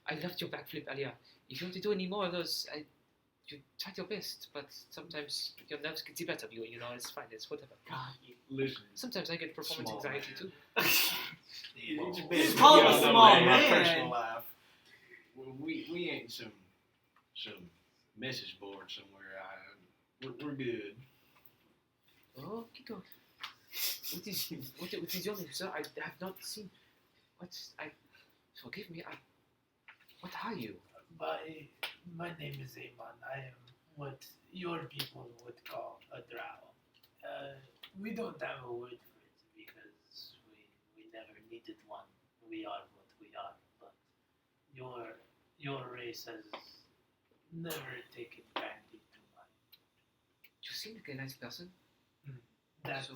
I loved your backflip earlier. If you want to do any more of those, you tried your best, but sometimes your nerves get the better of you. You know, it's fine. It's whatever. Listen. Sometimes I get performance Small anxiety man. too. Just call him a small My man. personal life. Well, we ain't some message board somewhere. We're good. Oh, Kiko. What is your name, sir? I have not seen. Forgive me. What are you? My name is Amon. I am what your people would call a drow. We don't have a word for it because we never needed one. We are what we are. But your race has never taken kindly to mine. You seem like a nice person. That's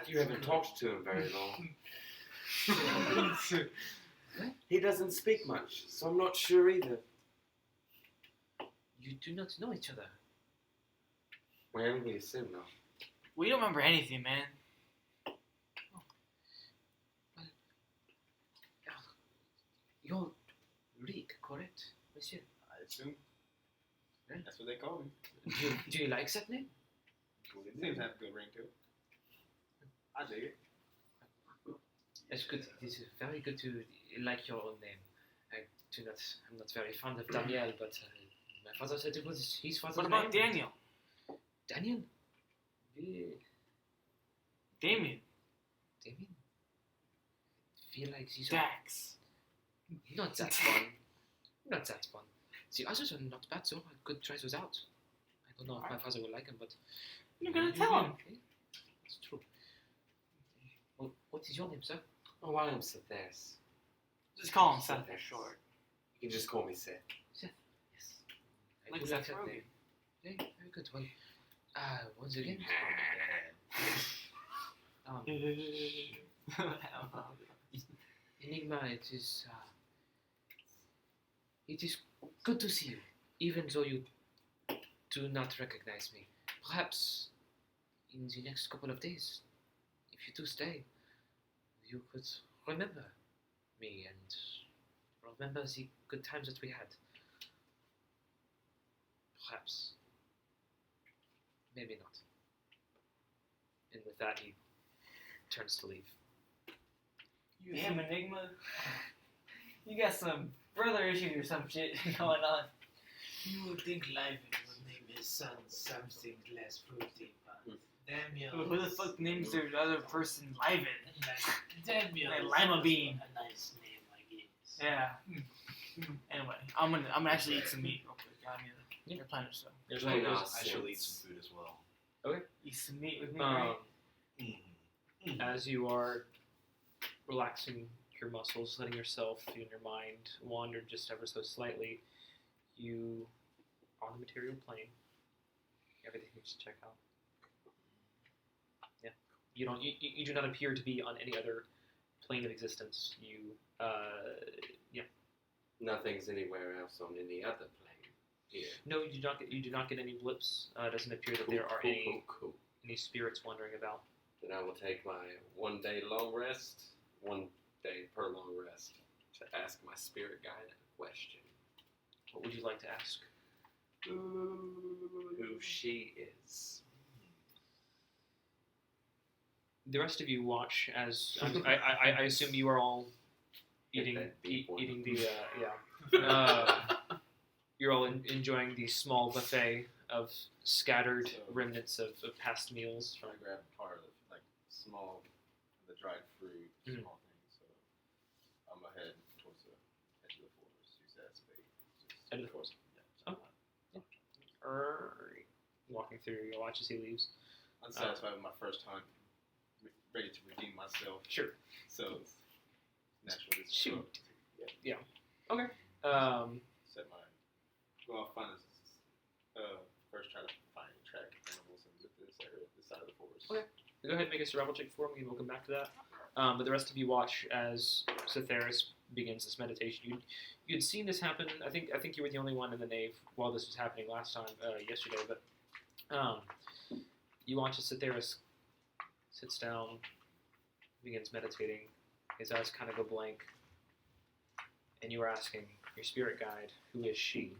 You haven't good. talked to him very long. He doesn't speak much, so I'm not sure either. You do not know each other. Well, we assume not. We don't remember anything, man. You're Rick, correct, monsieur? I assume. Right. That's what they call me. Do you like that name? It seems to have a good ring to it. I dig it. That's good. It is very good to like your own name. I'm not very fond of Daniel, but my father said it was his father's What name. about Daniel? Daniel? Eh, Damien? Damien? I feel like these are Dax? not that fun. Not that fun. The others are not bad, so I could try those out. I don't know if my father will like them, but You're gonna tell him. it's true. Well, what is your name, sir? Oh, I am Sethers. Just call him Seth for short. You can just call me Seth. Yes. I Like do Seth that Rogen. name. Yeah, very good. Well, once again, Enigma, it is good to see you, even though you do not recognize me. Perhaps in the next couple of days, if you do stay, you could remember me and remember the good times that we had. Perhaps. Maybe not. And with that, he turns to leave. You him, Enigma? You got some brother issues or some shit going on. You would think Liven would name his son something less fruity, but Daniel. Who the fuck names their other person Liven? Daniel. Like is lima bean. A nice name, I guess. Yeah. Anyway, I'm gonna actually eat some meat real quick. I mean, your planner stuff. There's Very no nice. I shall eat some food as well. Eat some meat with me, right? As you are relaxing your muscles, letting yourself and your mind wander just ever so slightly, you, on the material plane, everything you should check out. Yeah, you do not appear to be on any other plane of existence. Nothing's anywhere else on any other plane here. No, you do not get any blips. It doesn't appear that there are any spirits wandering about. Then I will take my 1 day long rest, 1 day per long rest, to ask my spirit guide a question. What would you like to ask? Who she is. The rest of you watch as I assume you are all eating the you're all enjoying the small buffet of scattered remnants of past meals from. Trying to grab part of like small, the dried fruit, Mhm. small things. So I'm ahead towards the edge of the forest. Use that spade. Just, Edge of the forest. Yeah. Oh. Walking through, you watch as he leaves. Unsatisfied with my first time, ready to redeem myself. Sure. So it's naturally. Shoot. Yeah. Okay. Set my. Well, I'll find first try to find track animals and look at this area, this side of the forest. Okay. Go ahead and make a survival check for me, and we'll come back to that. But the rest of you watch as Cytheris begins this meditation. You'd seen this happen. I think you were the only one in the nave while this was happening last time, yesterday. But you watch as Cytheris sits down, begins meditating. His eyes kind of go blank, and you are asking your spirit guide, "Who is she?"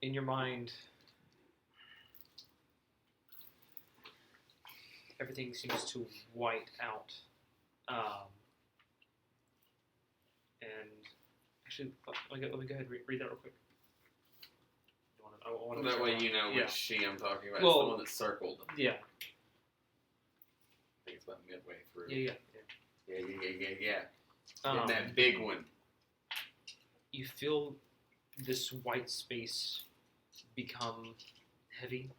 In your mind, everything seems to white out. And actually, let me go ahead and read that real quick. I wanna That way you know Yeah. which she I'm talking about. Well- It's the one that's circled. Yeah, I think it's about midway through. yeah. Yeah. Um, That big one. you feel this white space become heavy,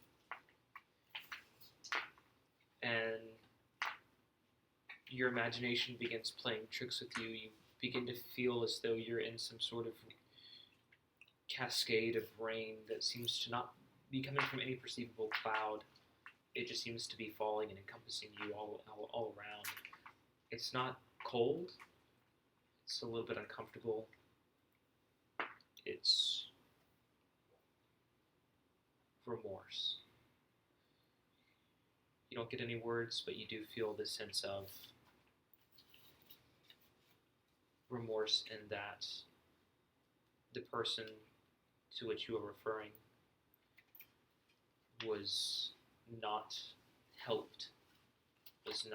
and your imagination begins playing tricks with you. You begin to feel as though you're in some sort of cascade of rain that seems to not be coming from any perceivable cloud. It just seems to be falling and encompassing you all around. It's not cold. It's a little bit uncomfortable. It's remorse. You don't get any words, but you do feel this sense of remorse in that the person to which you are referring was not helped, was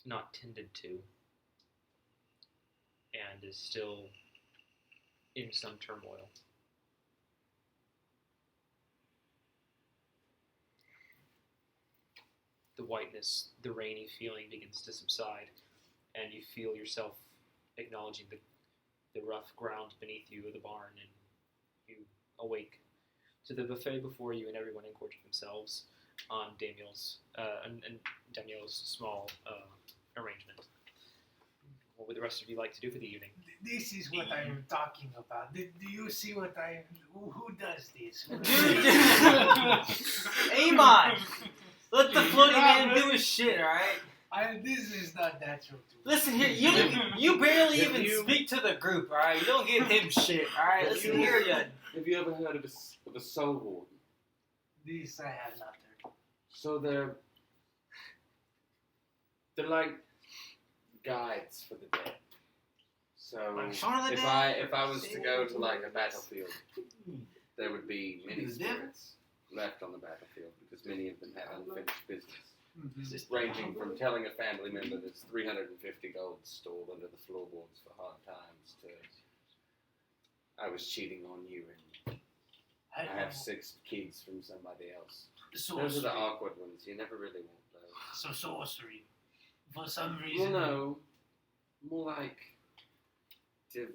not tended to, and is still in some turmoil. The whiteness, the rainy feeling begins to subside, and you feel yourself acknowledging the rough ground beneath you of the barn, and you awake to the buffet before you, and everyone engorging themselves on Daniel's small arrangement. What would the rest of you like to do for the evening? This is what I'm talking about. Do you see what I... Who does this? Amon! Let the floating man do his shit, alright? This is not natural to me. Listen here, you barely even speak to the group, alright? You don't give him shit, alright? Listen here, you. Have you ever heard of a soul warden? This I have not heard. So they're like guides for the dead. So Like Shaun of the if Dead? I was to go to like a battlefield, there would be many The devil? spirits left on the battlefield because many of them have unfinished business. Mm-hmm. Ranging from telling a family member there's 350 gold stored under the floorboards for hard times to I was cheating on you and I have 6 kids from somebody else. Those are the awkward ones. You never really want those. So sorcery. For some Well, reason. no. More like to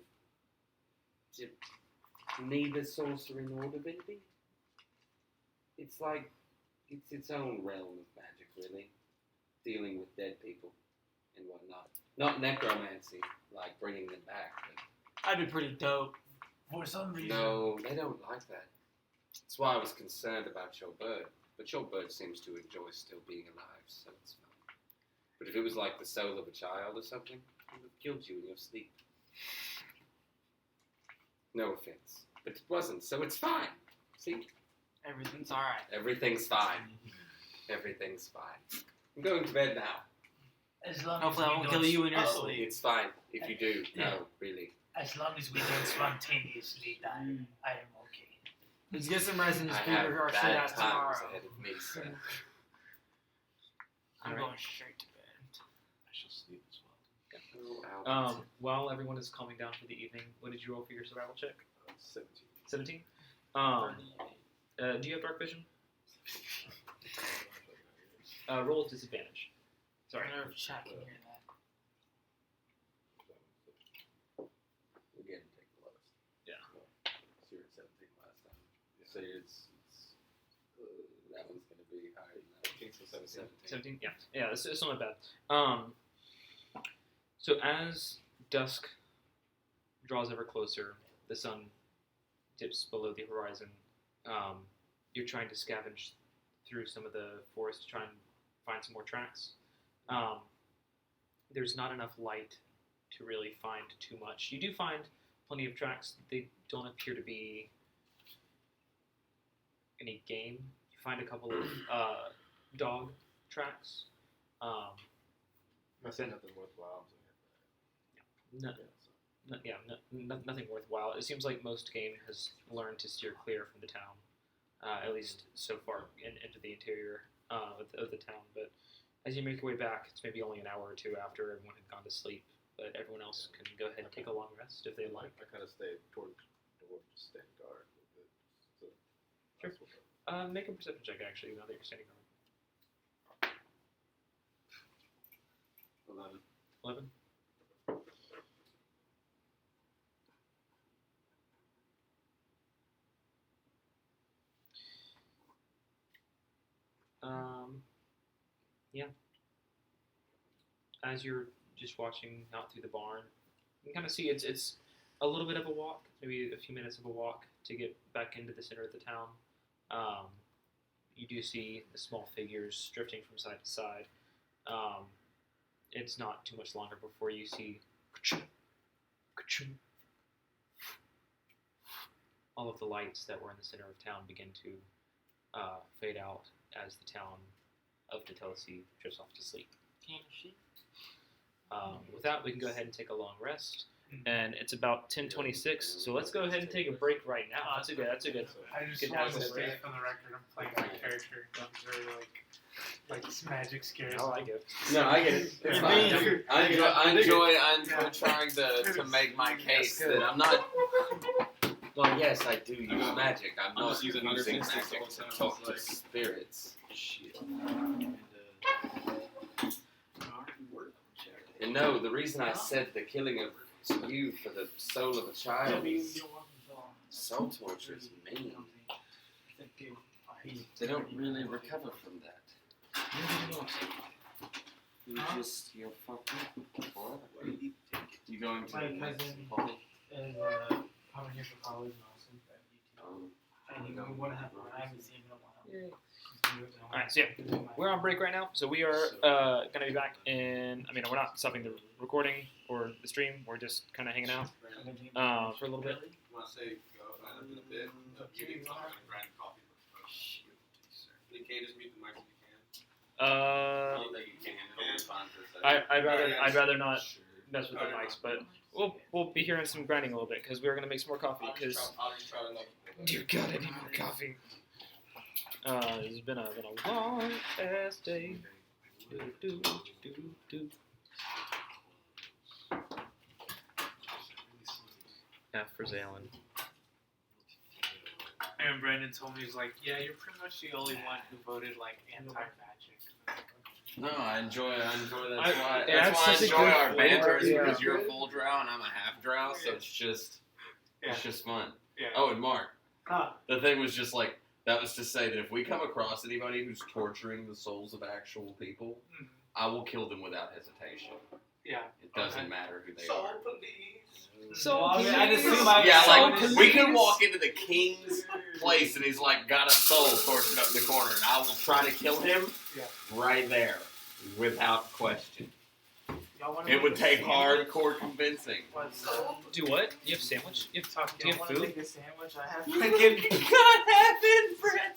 neither sorcery nor divinity. It's like it's its own realm of magic, really. Dealing with dead people and whatnot. Not necromancy, like bringing them back. That'd be pretty dope. For some But reason. no, they don't like that. That's why I was concerned about your bird. But your bird seems to enjoy still being alive, so it's fine. But if it was like the soul of a child or something, it would have killed you in your sleep. No offense. But it wasn't, so it's fine. See? Everything's alright. Everything's fine. Everything's fine. I'm going to bed now. As long Hopefully as I we won't don't kill you in your oh, sleep. It's fine if you do. No, really. As long as we don't spontaneously die, I am okay. Let's get some rest and I just have figure our shit bad out times tomorrow. ahead of me, so. I'm Alright. going straight to bed. I shall sleep as well. Oh, Albert. While everyone is calming down for the evening, what did you roll for your survival check? 17. 17? Do you have dark vision? Roll at disadvantage. Sorry. I wonder if chat can hear that. We'll get and take the lowest. Yeah. So you're at 17 last time. So it's that one's going to be higher than that. 15 to 17. 17? Yeah, it's not bad. So as dusk draws ever closer, the sun dips below the horizon, you're trying to scavenge through some of the forest to try and find some more tracks. There's not enough light to really find too much. You do find plenty of tracks. They don't appear to be any game. You find a couple of dog tracks. I see nothing worthwhile. No, nothing worthwhile. It seems like most game has learned to steer clear from the town, at least so far into the interior of the town. But as you make your way back, it's maybe only an hour or two after everyone had gone to sleep. But everyone else can go ahead and take a long rest if they like. I kind of stay towards the door, just stand guard a little bit. So Sure. that's what Make a perception check, actually, now that you're standing guard. 11. 11? Yeah. As you're just watching out through the barn, you can kind of see it's a little bit of a walk, maybe a few minutes of a walk to get back into the center of the town. You do see the small figures drifting from side to side. It's not too much longer before you see all of the lights that were in the center of town begin to fade out as the town of Tatellecy drifts off to sleep. With that, we can go ahead and take a long rest. And it's about 10:26, so let's go ahead and take a break right now. That's a good. I just Good want to answer. state for the record, I'm playing my character. I'm very like magic scares. I like it. No, I get it. It's You're fine. being- I enjoy trying to make my case that I'm not. Well, yes, I do use magic. I'm not just using using understanding magic all the to time. talk It's to like- spirits. Shit. And no, the reason I said the killing of you for the soul of a child is soul torture is mean. They don't really recover from that. You're fucked up forever. You going to My cousin is coming here for college in Austin. And we want to have I haven't seen him in a while. Alright, so yeah, we're on break right now, so we are going to be back in, we're not stopping the recording or the stream, we're just kind of hanging out for a little bit. want to say go in a bit. You need to grind coffee. You can't just mute the mic if you can. I don't think you can. It'll be fine for a second. I'd rather not mess with the mics, but we'll be hearing some grinding a little bit, because we're going to make some more coffee, because, I'll just try to like. dear God, I need more coffee. It's been a long ass day. F for Zalen. And Brandon told me, he's like, yeah, you're pretty much the only one who voted like anti-magic. No, I enjoy that. I- That's that's why I such a enjoy good our banter, flavor, is because yeah. you're a full drow and I'm a half drow, so it's just fun. Yeah. Oh, and Mark, Ah. the thing was just like, that was to say that if we come across anybody who's torturing the souls of actual people, Mhm. I will kill them without hesitation. Yeah. It doesn't Okay. matter who they Soul are. police. So Well, I mean, I just see my Yeah, soul like, police. we could walk into the king's place and he's like got a soul tortured up in the corner, and I will try to kill him right there, without question. Y'all wanna It make would a take sandwich? hardcore convincing. Do what? You have sandwich? You have Y'all wanna food? make a sandwich? I have freaking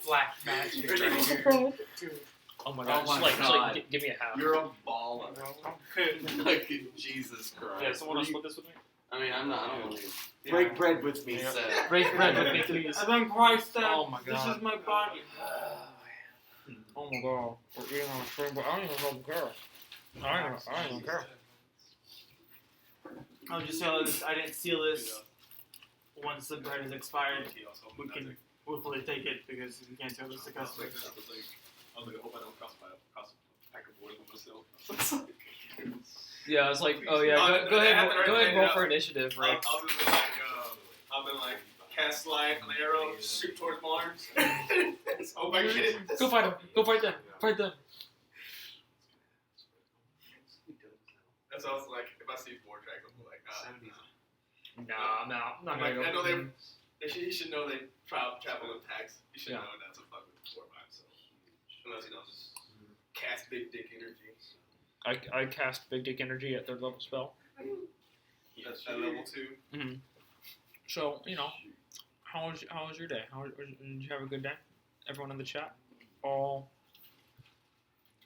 black magic right here. Oh my god! Oh my just God. give me a half. You're a baller. Good. Like, Jesus Christ. Yeah, someone else split this with me? I mean, I don't believe. Yeah. Break bread with me, Yeah. sir. Break bread with me, please. I've been Christ. Oh my This God. is my body. Oh my god. We're eating on a stream, but I don't even fucking care. I don't even care. I'll just tell this. I didn't seal this. Once the bread is expired, we can hopefully take it because we can't tell this to customers. I was like, I hope I don't cost a pack of boys for myself. Yeah, I was like, oh yeah, go ahead and roll for initiative, I Rick. was just like, I've been like, cast slide an arrow, shoot towards Mars. Hope I get it. Go fight them. Go fight them. Fight them. That's also like, if I see four tracks, I'm like, Nah, I'm not gonna Like, go. I know he should know they travel in packs. He should know not to fuck with four by himself. Unless just cast big dick energy. I cast Big Dick Energy at 3rd level spell. That's at level 2. Mm-hmm. So, how was your day? Did you have a good day? Everyone in the chat? All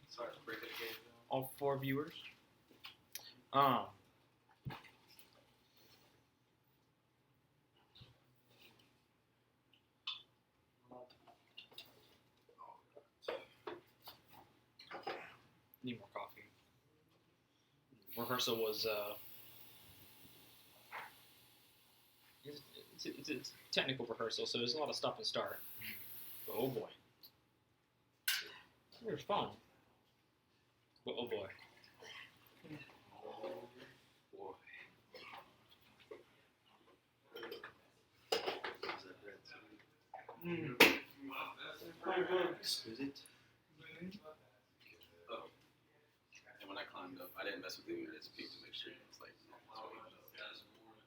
Sorry to break it again. all 4 viewers? Need more coffee. Rehearsal was it's a technical rehearsal, so there's a lot of stop and start. Oh boy, it was fun. But oh boy. Is it? Oh. And when I climbed up, I didn't mess with him. I just peeked to make sure it's like.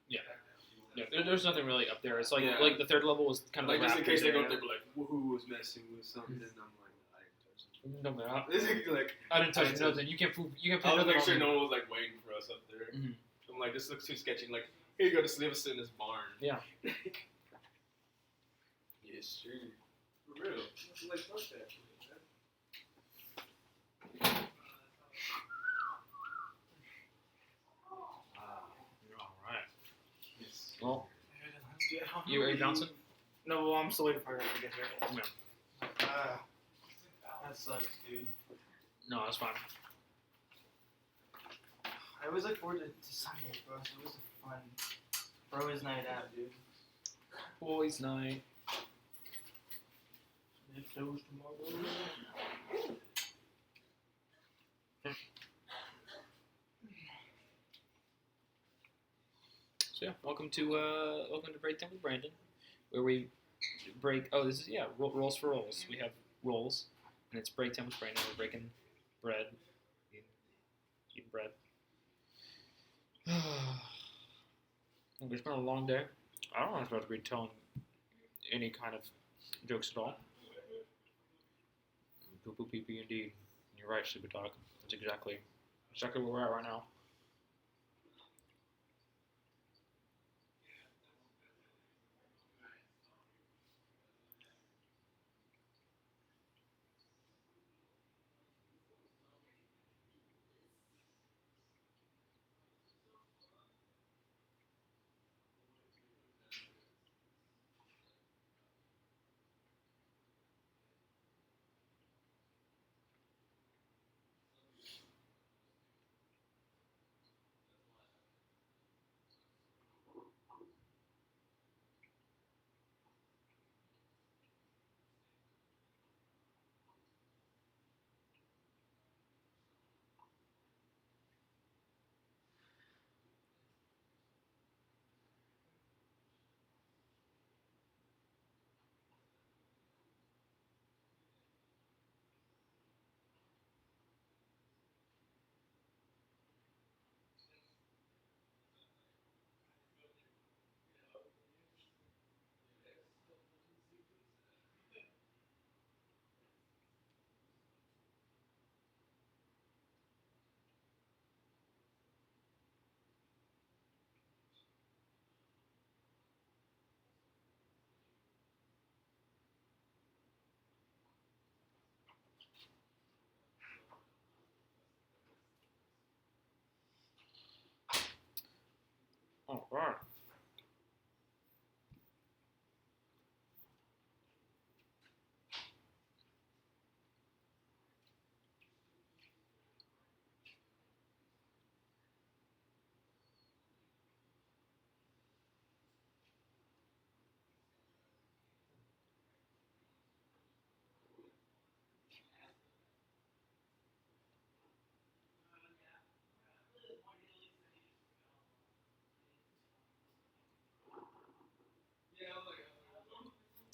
Yeah, there's nothing really up there. It's like Yeah. like the 3rd level was kind of Like, the just in case they go area. up there, be like, who was messing with something? And I'm like, I didn't touch something. No, man, This is like, I didn't touch I didn't nothing. You can't prove. You can't I prove was nothing. make sure on me. no one was like waiting for us up there. Mhm. I'm like, this looks too sketchy. I'm like, here you go, just leave us in this barn. Yeah. Yes, sure. For real. Like, fuck that. You're all right. Yes. Well, you ready bouncing? No, well, I'm still waiting for her to get here. Yeah. That sucks, dude. No, that's fine. I always look forward to Sunday, bro. So it was a fun bros night out, dude. Boys' night. It closed tomorrow. So yeah, welcome to Break Time with Brandon, where we break. Oh, this is rolls for rolls. We have rolls, and it's Break Time with Brandon. We're breaking bread, eating bread. It's been a long day. I don't know if I'm supposed to be telling any kind of jokes at all. Poo poo pee pee indeed. You're right, stupid dog. That's exactly where we're at right now. All right.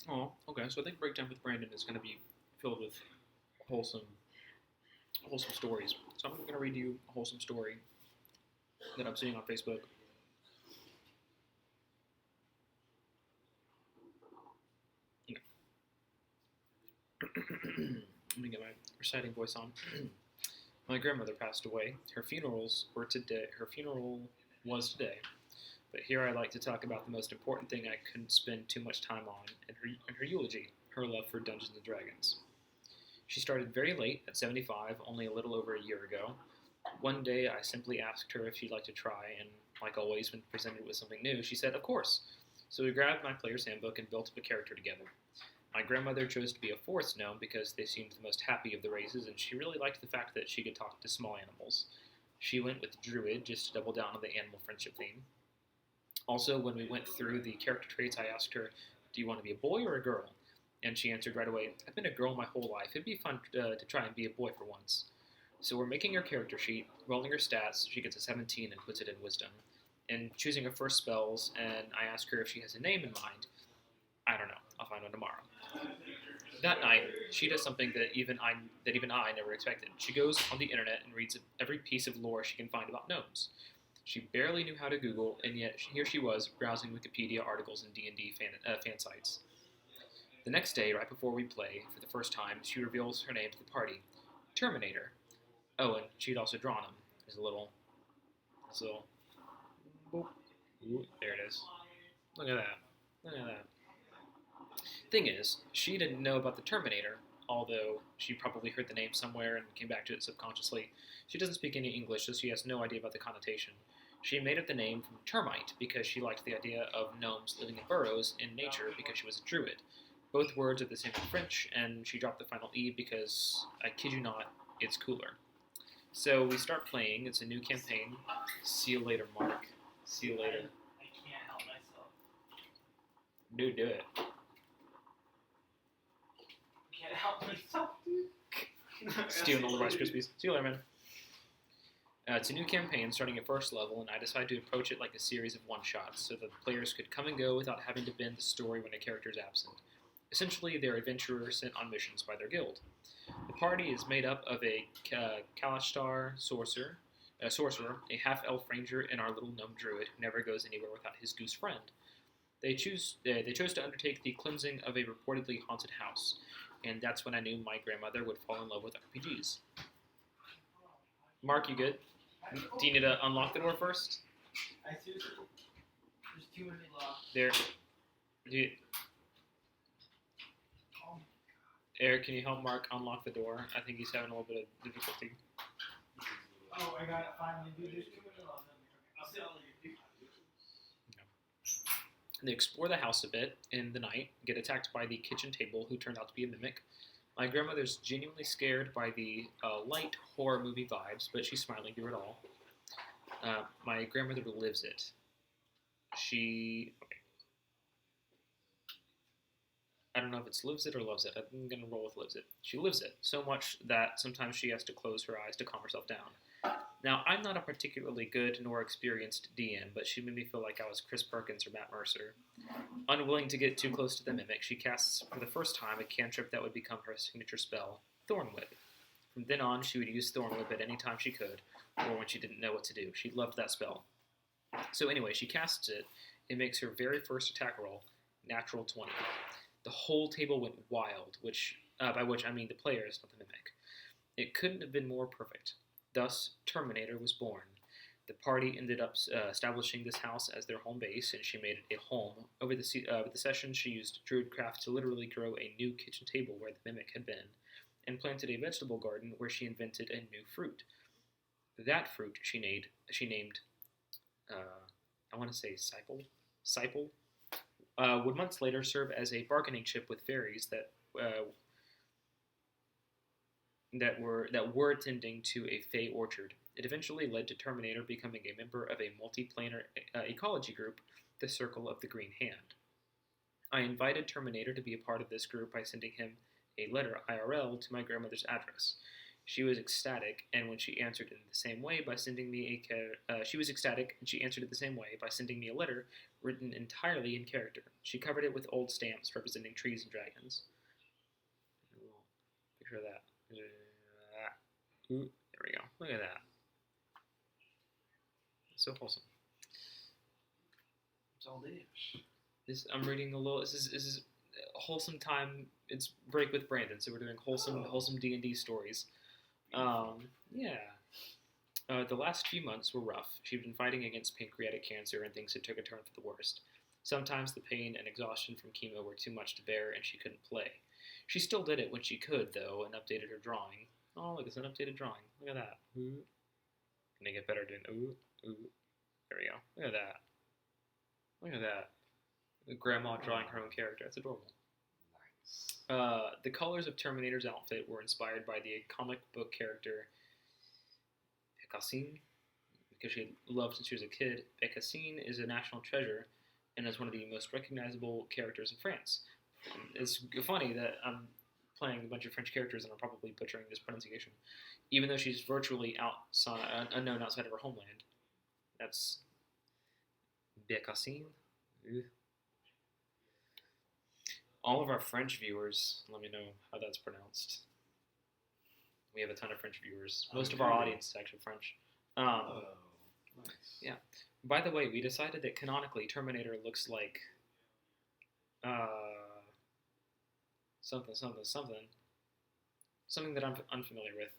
Oh, okay. So I think Break Time with Brandon is going to be filled with wholesome stories. So I'm going to read you a wholesome story that I'm seeing on Facebook. Let me get my reciting voice on. My grandmother passed away. Her funeral was today. But here I'd like to talk about the most important thing I couldn't spend too much time on in her eulogy, her love for Dungeons & Dragons. She started very late, at 75, only a little over a year ago. One day I simply asked her if she'd like to try, and like always when presented with something new, she said, of course. So we grabbed my player's handbook and built up a character together. My grandmother chose to be a forest gnome because they seemed the most happy of the races, and she really liked the fact that she could talk to small animals. She went with druid just to double down on the animal friendship theme. Also, when we went through the character traits, I asked her, do you want to be a boy or a girl? And she answered right away, I've been a girl my whole life. It'd be fun to try and be a boy for once. So we're making her character sheet, rolling her stats. She gets a 17 and puts it in wisdom. And choosing her first spells, and I ask her if she has a name in mind. I don't know. I'll find out tomorrow. That night, she does something that even I never expected. She goes on the internet and reads every piece of lore she can find about gnomes. She barely knew how to Google, and yet here she was browsing Wikipedia articles and D&D fan sites. The next day, right before we play, for the first time, she reveals her name to the party, Terminator. Oh, and she'd also drawn him. There's a little, boop. Ooh, there it is. Look at that. Thing is, she didn't know about the Terminator, although she probably heard the name somewhere and came back to it subconsciously. She doesn't speak any English, so she has no idea about the connotation. She made up the name from termite because she liked the idea of gnomes living in burrows in nature because she was a druid. Both words are the same in French, and she dropped the final E because, I kid you not, it's cooler. So we start playing. It's a new campaign. See you later, Mark. See you later. I can't help myself. Dude, do it. Can't help myself, dude. Stealing all the Rice Krispies. See you later, man. It's a new campaign starting at first level, and I decided to approach it like a series of one-shots so that the players could come and go without having to bend the story when a character is absent. Essentially, they're adventurers sent on missions by their guild. The party is made up of a Kalashtar sorcerer, a half-elf ranger, and our little gnome druid who never goes anywhere without his goose friend. They chose to undertake the cleansing of a reportedly haunted house, and that's when I knew my grandmother would fall in love with RPGs. Mark, you good? Do you need to unlock the door first? I seriously, there's too many locks. There. Eric, can you help Mark unlock the door? I think he's having a little bit of difficulty. Oh, I got it finally, dude. There's too many locks. I'll see all of you. They explore the house a bit in the night, get attacked by the kitchen table, who turned out to be a mimic. My grandmother's genuinely scared by the light horror movie vibes, but she's smiling through it all. My grandmother lives it. I don't know if it's lives it or loves it. I'm going to roll with lives it. She lives it so much that sometimes she has to close her eyes to calm herself down. Now, I'm not a particularly good nor experienced DM, but she made me feel like I was Chris Perkins or Matt Mercer. Unwilling to get too close to the mimic, she casts for the first time a cantrip that would become her signature spell, Thorn Whip. From then on, she would use Thorn Whip at any time she could, or when she didn't know what to do. She loved that spell. So anyway, she casts it. It makes her very first attack roll, natural 20. The whole table went wild, by which I mean the players, not the mimic. It couldn't have been more perfect. Thus, Terminator was born. The party ended up establishing this house as their home base, and she made it a home. Over the session, she used Druidcraft to literally grow a new kitchen table where the mimic had been, and planted a vegetable garden where she invented a new fruit. That fruit she named I want to say Sipel, would months later serve as a bargaining chip with fairies that were attending to a Fey orchard. It eventually led to Terminator becoming a member of a multi-planar ecology group, the Circle of the Green Hand. I invited Terminator to be a part of this group by sending him a letter IRL to my grandmother's address. She was ecstatic, and when she answered it the same way by sending me a letter written entirely in character. She covered it with old stamps representing trees and dragons. Picture of that. Ooh, there we go. Look at that. It's so wholesome. It's all this. I'm reading a little. This is wholesome time. It's break with Brandon, so we're doing wholesome D&D stories. Yeah. The last few months were rough. She'd been fighting against pancreatic cancer, and things had took a turn for the worst. Sometimes the pain and exhaustion from chemo were too much to bear, and she couldn't play. She still did it when she could, though, and updated her drawing. Oh, look, it's an updated drawing. Look at that. Ooh. Can I get better doing ooh, ooh. There we go. Look at that. Look at that. The grandma drawing her own character. That's adorable. Nice. The colors of Terminator's outfit were inspired by the comic book character Bécassine, because she loved since she was a kid. Bécassine is a national treasure and is one of the most recognizable characters in France. It's funny that I'm playing a bunch of French characters and I'm probably butchering this pronunciation, even though she's virtually unknown outside of her homeland. That's Bécassine. Ugh. All of our French viewers, let me know how that's pronounced. We have a ton of French viewers. Most of our audience is actually French. Nice. Yeah. By the way, we decided that canonically Terminator looks like something that I'm unfamiliar with.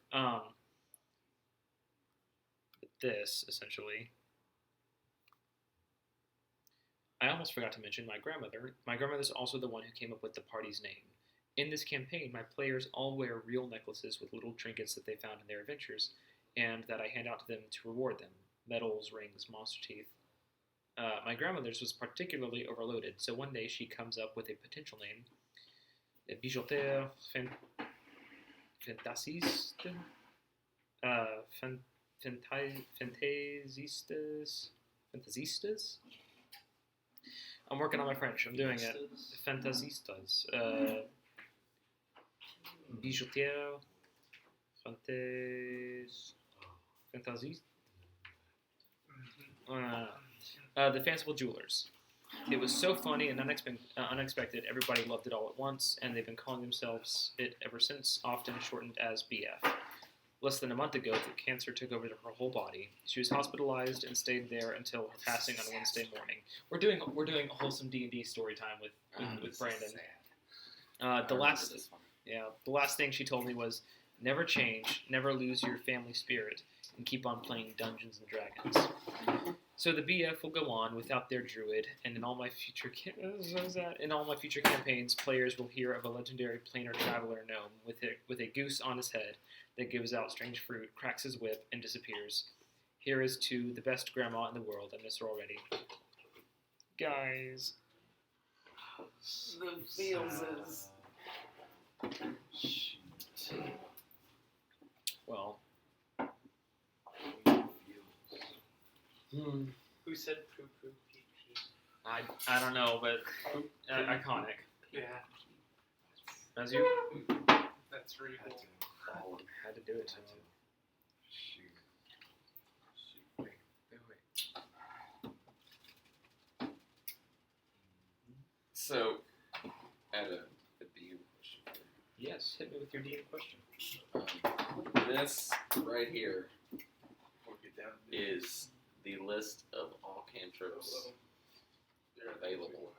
This essentially. I almost forgot to mention my grandmother. My grandmother's also the one who came up with the party's name. In this campaign, my players all wear real necklaces with little trinkets that they found in their adventures, and that I hand out to them to reward them. Medals, rings, monster teeth. My grandmother's was particularly overloaded, so one day she comes up with a potential name. Bijoutier Fantasiste? Fantasistas? I'm working on my French. I'm doing it. Fantasistas. Bijoutier. Fantasiste. The Fanciful Jewelers. It was so funny and unexpected. Everybody loved it all at once, and they've been calling themselves it ever since, often shortened as BF. Less than a month ago, the cancer took over her whole body. She was hospitalized and stayed there until her passing on Wednesday morning. We're doing a wholesome D&D story time with Brandon. The last thing she told me was, never change, never lose your family spirit, and keep on playing Dungeons and Dragons. So the BF will go on without their druid, and in all my future campaigns, players will hear of a legendary planar traveler gnome with a goose on his head that gives out strange fruit, cracks his whip, and disappears. Here is to the best grandma in the world. I miss her already. Guys. The feels Well. Who said poo poo pee pee? I don't know, but iconic. Yeah. As you That's really cool. had to do it to him. Wait. So, I had a DM question. Yes, hit me with your DM question. This right here is the list of all cantrips available.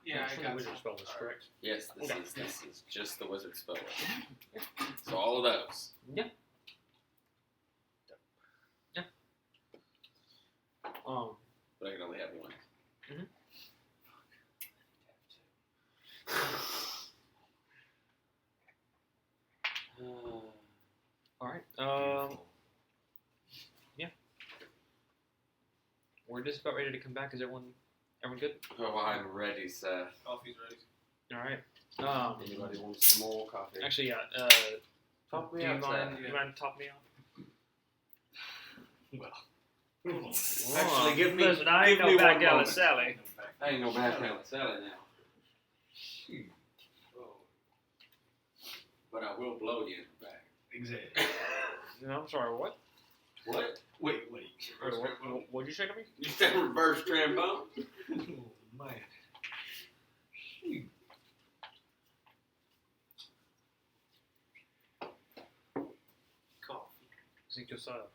Yeah, I got Wizard spell is correct. Yes, this is just the wizard spell. So all of those. Yeah. But I can only have one. All right. Yeah. We're just about ready to come back. Is everyone good? Oh, I'm ready, Seth. Coffee's ready. All right. Anybody want some more coffee? Actually, yeah. Top Do me you up, mind? Seth. You mind top me off? Actually, give me. Listen, I ain't give me no one back alley moment. Sally. I ain't no bad kind of Sally now. But I will blow you in the back. Exactly. No, I'm sorry. What? What? Wait. What'd you say to me? You said reverse trombone? Oh, man. C'est que ça.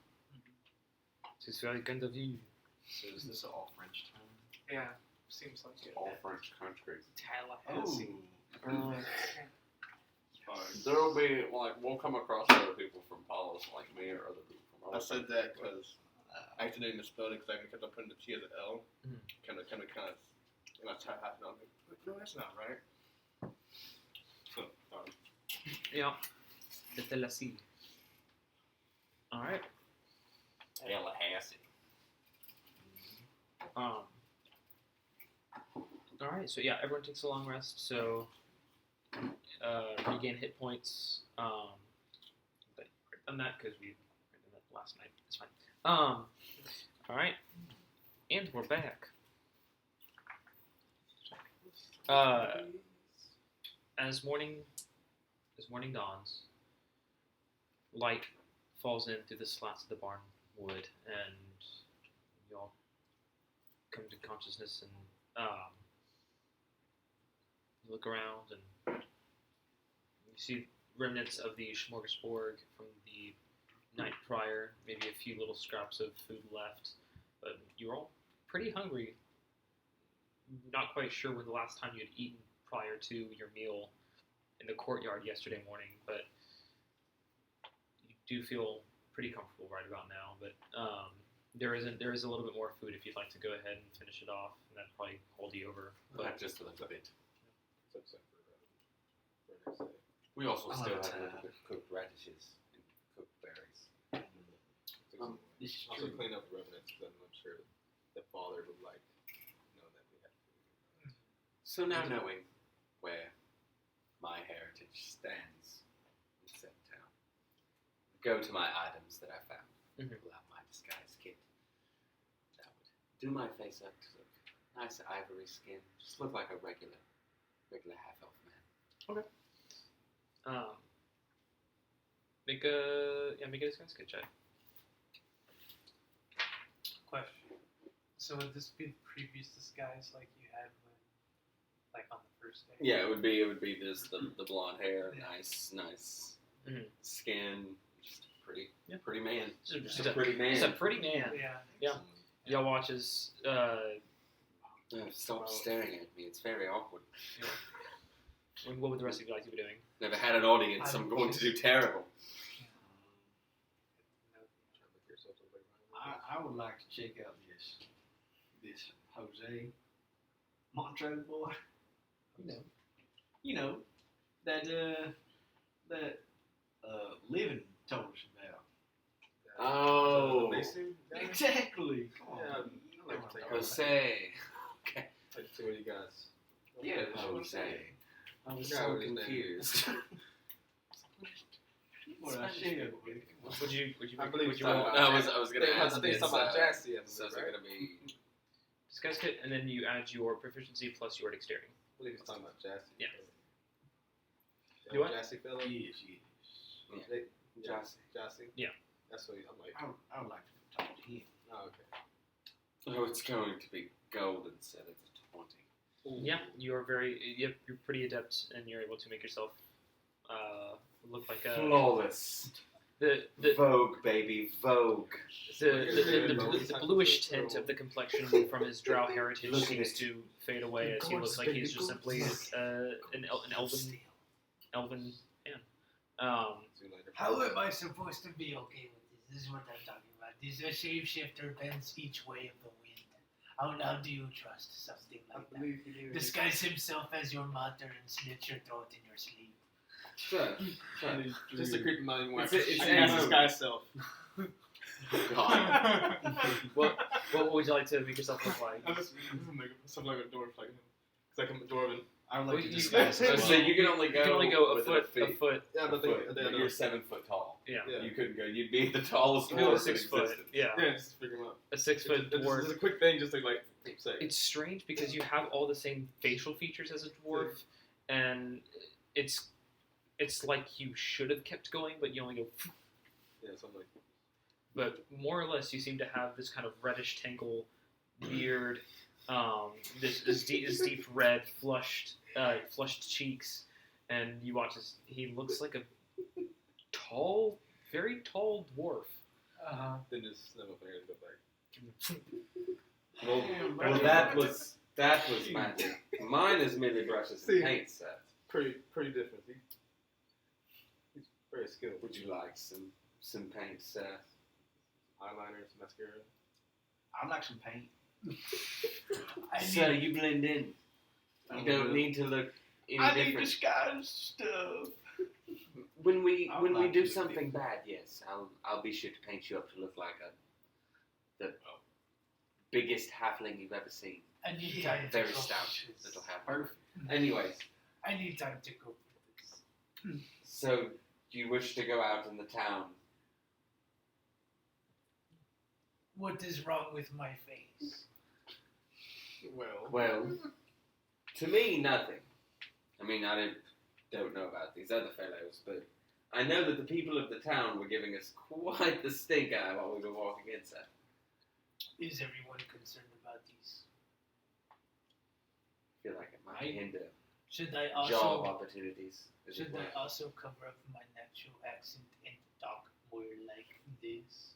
C'est very kind of you. So is this all French time? Yeah. Seems like it. All French countries. Tatellecy. There'll be we'll come across other people from Palos like me or other people from I other said that because I accidentally misspelled it because I kept on putting the T as an L. Kind of, and I tried hacking on it. But no, that's not right. So, sorry. Yeah. Tatellecy. All right. Tallahassee. All right. So yeah, everyone takes a long rest. So regain hit points. But we've done that because we did that last night. It's fine. All right. And we're back. As morning dawns, light falls in through the slats of the barn wood, and you all come to consciousness, and you look around, and you see remnants of the smorgasbord from the night prior, maybe a few little scraps of food left, but you're all pretty hungry. Not quite sure when the last time you had eaten prior to your meal in the courtyard yesterday morning, but you do feel pretty comfortable right about now. But there is a little bit more food if you'd like to go ahead and finish it off, and that'd probably hold you over. But Just a little bit. Except for next day. We also Oh, still that's, have a little bit of cooked radishes and cooked berries. This is Also true. clean up the remnants because I'm sure the father would like know that we have food. So now knowing where my heritage stands in Town, go to my items that I found. Pull out my disguise kit. That would do my face up to look nice ivory skin. Just look like a regular half-elf man. Make a disguise kit check. Question. So would this be the previous disguise like you had when, like on the first day? Yeah, it would be this the blonde hair, Yeah. nice Mhm. skin, just pretty Yeah. pretty man. Just a pretty man. Just a pretty man. Yeah. Yeah. Y'all watches. Stop staring at me. It's very awkward. What would the rest of you like to be doing? Never had an audience. I'm going to do terrible. I would like to check out this Jose Montreux boy. You know that Living told us about. Oh. Mason? Exactly. Come on. Yeah, You know I'd like to what I'm take talking Jose. Okay. Like to see what you guys. Yeah, that's what I'm saying. Jose. I was Yeah, so what his name confused. What I shared with you. Would you I believe would you it's roll not- No, I was gonna I ask think this. something about Jassy. I So is believe, it right? gonna be? disguise kit, and then you add your proficiency plus your dexterity. I believe he's talking about Jassy. Yeah. That You what? Jassy fella? Yes. Jassy. Jassy? Yeah. That's what I'm like. I would like to talk to him. Oh, okay. Oh, it's going to be gold instead of the 20. Yeah, you're pretty adept, and you're able to make yourself look like a Flawless. the Vogue, baby, Vogue. the bluish tint of the complexion from his drow heritage Look at seems it. to fade away as he looks like he's just simply an elven man. See you later. How am I supposed to be okay with this? This is what I'm talking about. This a shapeshifter bends each way of the wind. How do you trust something like that? Disguise himself as your mother and slit your throat in your sleep. Sure. Just to creep him out even more. It's I can ask this emo. guy's self. God. What would you like to make yourself look like? I'm just make something like a dwarf, like him. It's like I'm a dwarven. I would Well, like to you- disguise So as well. you can only go. You can only go a within foot. feet. Yeah, but But you're 7 foot tall. Yeah. Yeah. You couldn't go. You'd be the tallest You go dwarf in 6 foot. existence. Yeah. Yeah, just figure him out. A 6 foot It's dwarf. a quick thing, just to like say. It's strange because you have all the same facial features as a dwarf, and it's like you should have kept going, but you only go. Yeah, something like. But more or less, you seem to have this kind of reddish tangle beard, this deep red flushed cheeks, and you watch as he looks like a tall, very tall dwarf. Then just snap my fingers, go back. Well, that was That was magic. Mine is merely brushes and See. paint, sir. Pretty different. He's very skilled. Would you like some paint, sir? Eyeliner, some mascara. I'd like some paint. Sir, you blend in. You don't need to look any I need different. disguise stuff. When we I would like do to something see. bad, yes, I'll be sure to paint you up to look like the biggest halfling you've ever seen. I need time to Very go stout for this. little halfling. Anyways, I need time to go for this. so you wish to go out in the town? What is wrong with my face? Well, to me, nothing. I mean, I don't know about these other fellows, but I know that the people of the town were giving us quite the stink eye while we were walking in, sir. Is everyone concerned about these? I feel like it might hinder Should I job also opportunities. as it should were. I also cover up my natural accent and talk more like this?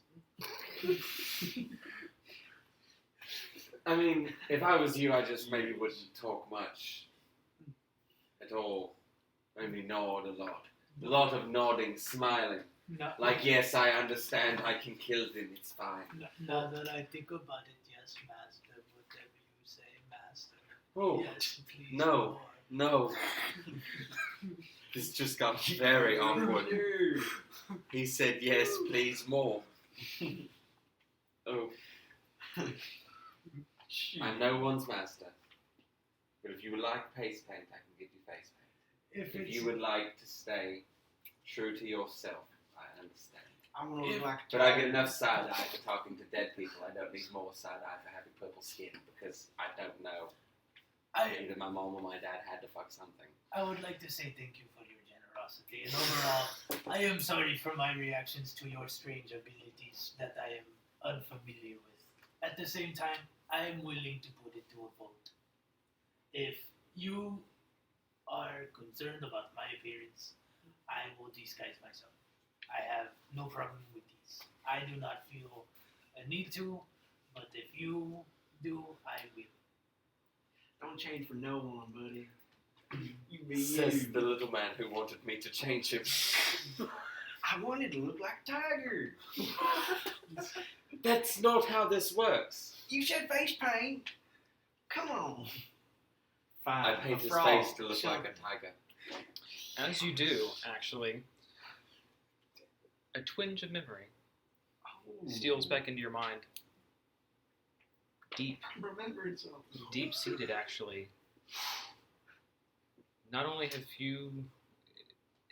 I mean, if I was you, I just maybe wouldn't talk much at all. Maybe nod a lot. A lot of nodding, smiling. No, Like, yes, I understand, I can kill them, it's fine. now that I think about it, yes, master. Whatever you say, master. Oh, Yes, please. no. more. no. This just got very awkward. He said, yes, please, more. Oh, I'm no one's master. But if you would like face paint, I can give you face paint. If If it's you would like to stay true to yourself, I understand. I'm gonna look like. But I get enough side eye for talking to dead people. I don't need more side eye for having purple skin because I don't know. Either my mom or my dad had to fuck something. I would like to say thank you for your generosity, and overall, I am sorry for my reactions to your strange abilities that I am unfamiliar with. At the same time, I am willing to put it to a vote. If you are concerned about my appearance, I will disguise myself. I have no problem with these. I do not feel a need to, but if you do, I will. Don't change for no one, buddy. You be Says you. the little man who wanted me to change him. I wanted to look like Tiger. That's not how this works. You said face paint. Come on. I Fine. paint a his frog. face to look Shut like up. a tiger. As you do, actually, a twinge of memory Oh. steals back into your mind. Deep, I'm remembering something. deep-seated, actually. Not only have you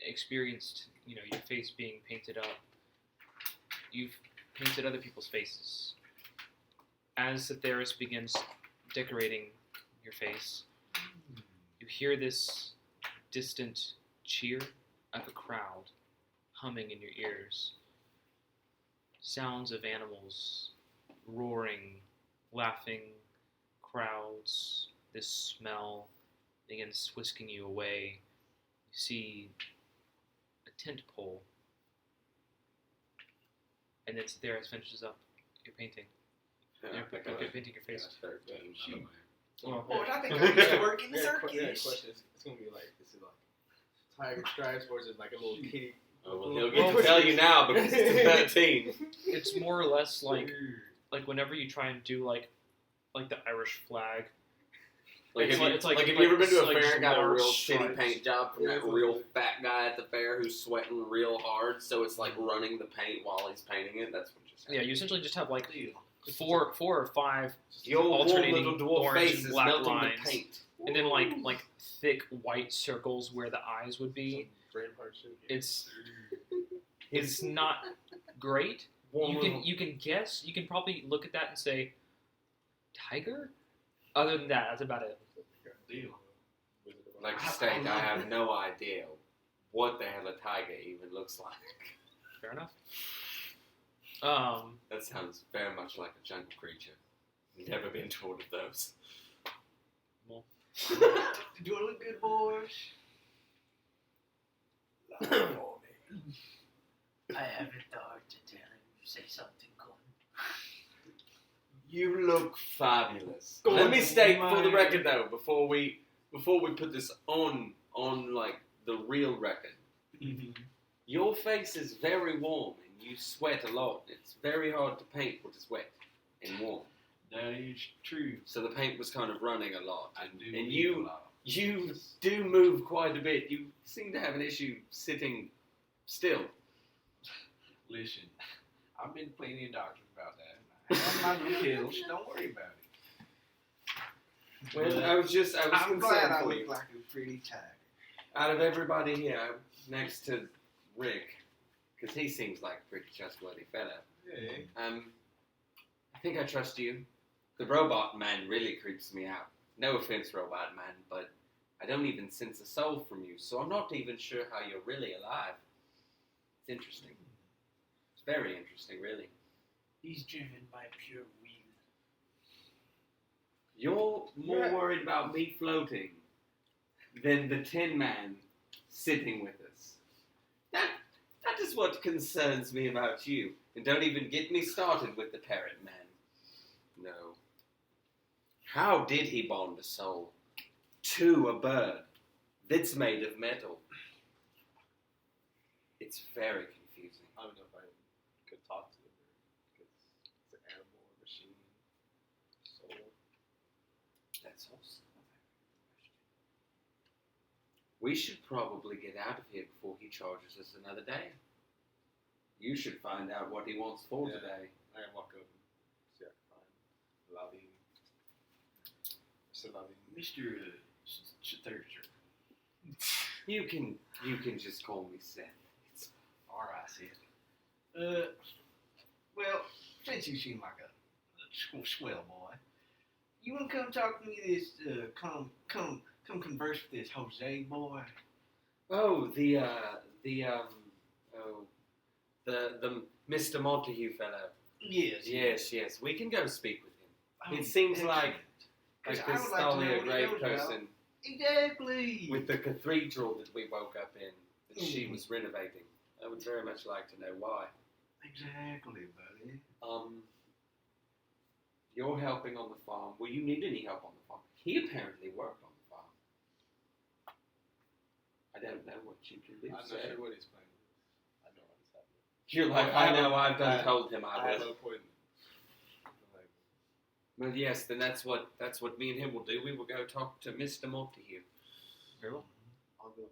experienced, your face being painted up, you've painted other people's faces. As the therapist begins decorating your face, you hear this distant cheer of a crowd humming in your ears. Sounds of animals roaring, laughing, crowds, this smell begins whisking you away. You see a tent pole. And then Theris finishes up your painting. You're painting your face. Oh, I think I used to work in the circus. Question. It's gonna be like, is it like tiger stripes or is it like a little kitty? Oh, well, he'll get to tell you now because it's 13. It's more or less like whenever you try and do like the Irish flag. Like, It's have like- you ever been to a like fair and got a large real shitty stripes. paint job from Yeah, that it's real like- fat guy at the fair who's sweating real hard, so it's like running the paint while he's painting it? That's what just Yeah, happened. you essentially just have like four or five, The old warm alternating little dwarf orange face and is black melting lines. the paint. and then like thick white circles where the eyes would be. Braveheart shit. It's not great. Warm You little- can guess. You can probably look at that and say, tiger. Other than that, that's about it. Deal. Like to state, I have no idea what the hell a tiger even looks like. Fair enough. That sounds very much like a jungle creature. Never been to one of those. Do I look good, boys? I haven't the heart to tell him. Say something, Colin. You look fabulous. Go Let on, me state for the man. record though, before we put this on like the real record, your face is very warm and you sweat a lot. It's very hard to paint what is wet and warm. That is true. So the paint was kind of running a lot. I do. And believe you a lot. you do move quite a bit. You seem to have an issue sitting still. Listen, I've been plenty of doctors about that. I have my pills. Don't worry about it. Well, I was I'm glad concerned I for look you. like a pretty tiger. Out of everybody here, next to Rick, because he seems like a pretty trustworthy fellow. Yeah. I think I trust you. The robot man really creeps me out. No offense, robot man, but I don't even sense a soul from you, so I'm not even sure how you're really alive. It's interesting. It's very interesting, really. He's driven by pure will. You're more worried about me floating than the Tin Man sitting with us. That is what concerns me about you. And don't even get me started with the Parrot Man. No. How did he bond a soul to a bird that's made of metal? It's very confusing. I don't know if I could talk to the bird because it's an animal or machine. Soul. That's also a very good question. We should probably get out of here before he charges us another day. You should find out what he wants for Yeah. today. I can walk over and see if I can find Lavine. Mr. Lavine. Mr. Thurger. You can just call me Seth. It's Alright, Seth. Well, since you seem like a swell boy, you wanna come talk to me this, come converse with this Jose boy? oh the Mr. Montague fellow. Yes. Yes. We can go speak with him. Oh, It seems excellent. like 'Cause this I would is like to only know a what he great knows about. person Exactly. with the cathedral that we woke up in that she Mm. was renovating. I would very much like to know why. Exactly, buddy. You're helping on the farm. Will you need any help on the farm? He apparently worked on the farm. I don't know what you can do. I'm not sir. sure what he's playing with. I know what he's happening. You're like, I I know, have- I've done I- told him I I have will. an appointment. Like, Well, yes, then that's what me and him will do. We will go talk to Mr. Montague. very well. I'll go.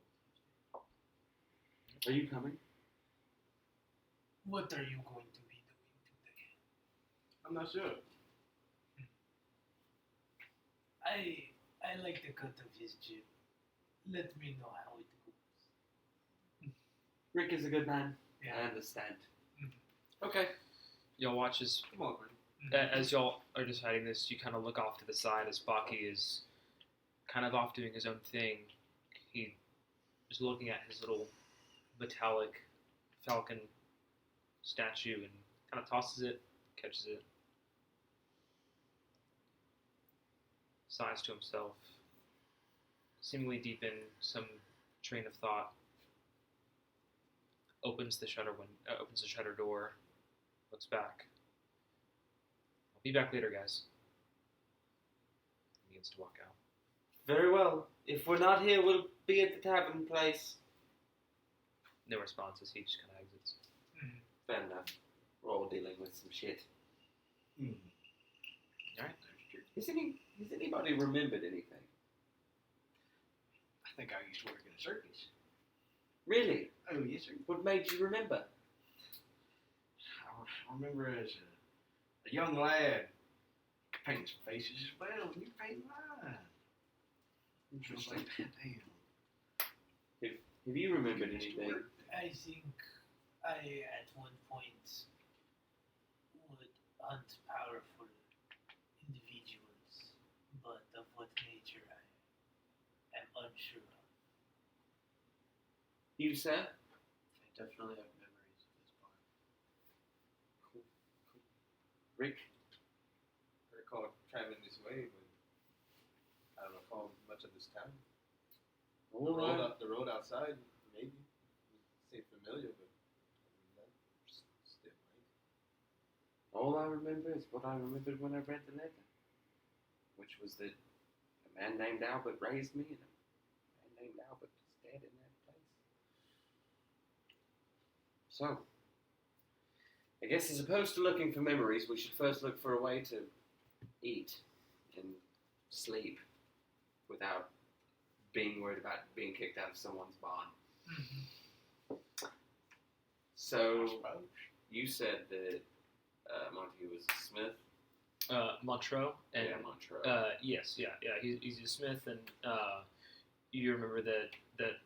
Are you coming? What are you going to be doing today? I'm not sure. I like the cut of his jib. Let me know how it goes. Rick is a good man. I Yeah. understand. Okay. Y'all watch as Come on, man. as y'all are deciding this, you kind of look off to the side as Baki is kind of off doing his own thing. He is looking at his little metallic falcon statue and kind of tosses it, catches it, sighs to himself, seemingly deep in some train of thought. Opens the shutter door, looks back. I'll be back later, guys. He begins to walk out. Very well. If we're not here, we'll be at the tavern place. No responses. He just kind of exits. Fair enough. We're all dealing with some shit. All right. Has anybody remembered anything? I think I used to work in a circus. Really? Oh, yes, sir. What made you remember? I remember as a young lad painting some faces as well, and you painted mine. Just like, damn. Have you remembered anything? I think I, at one point, would hunt powerful individuals, but of what nature I am unsure of. You, sir? I definitely have memories of this bar. Rick? I recall traveling this way, but I don't recall much of this town. The road outside, maybe. Seemed familiar, but other than that, just stay blank. All I remember is what I remembered when I read the letter, which was that a man named Albert raised me, and a man named Albert is dead in that place. So, I guess as opposed to looking for memories, we should first look for a way to eat and sleep without being worried about being kicked out of someone's barn. So, you said that Montague was a smith? Montreux. And, Yeah, Montreux. Yes, yeah. He's a smith, and you remember that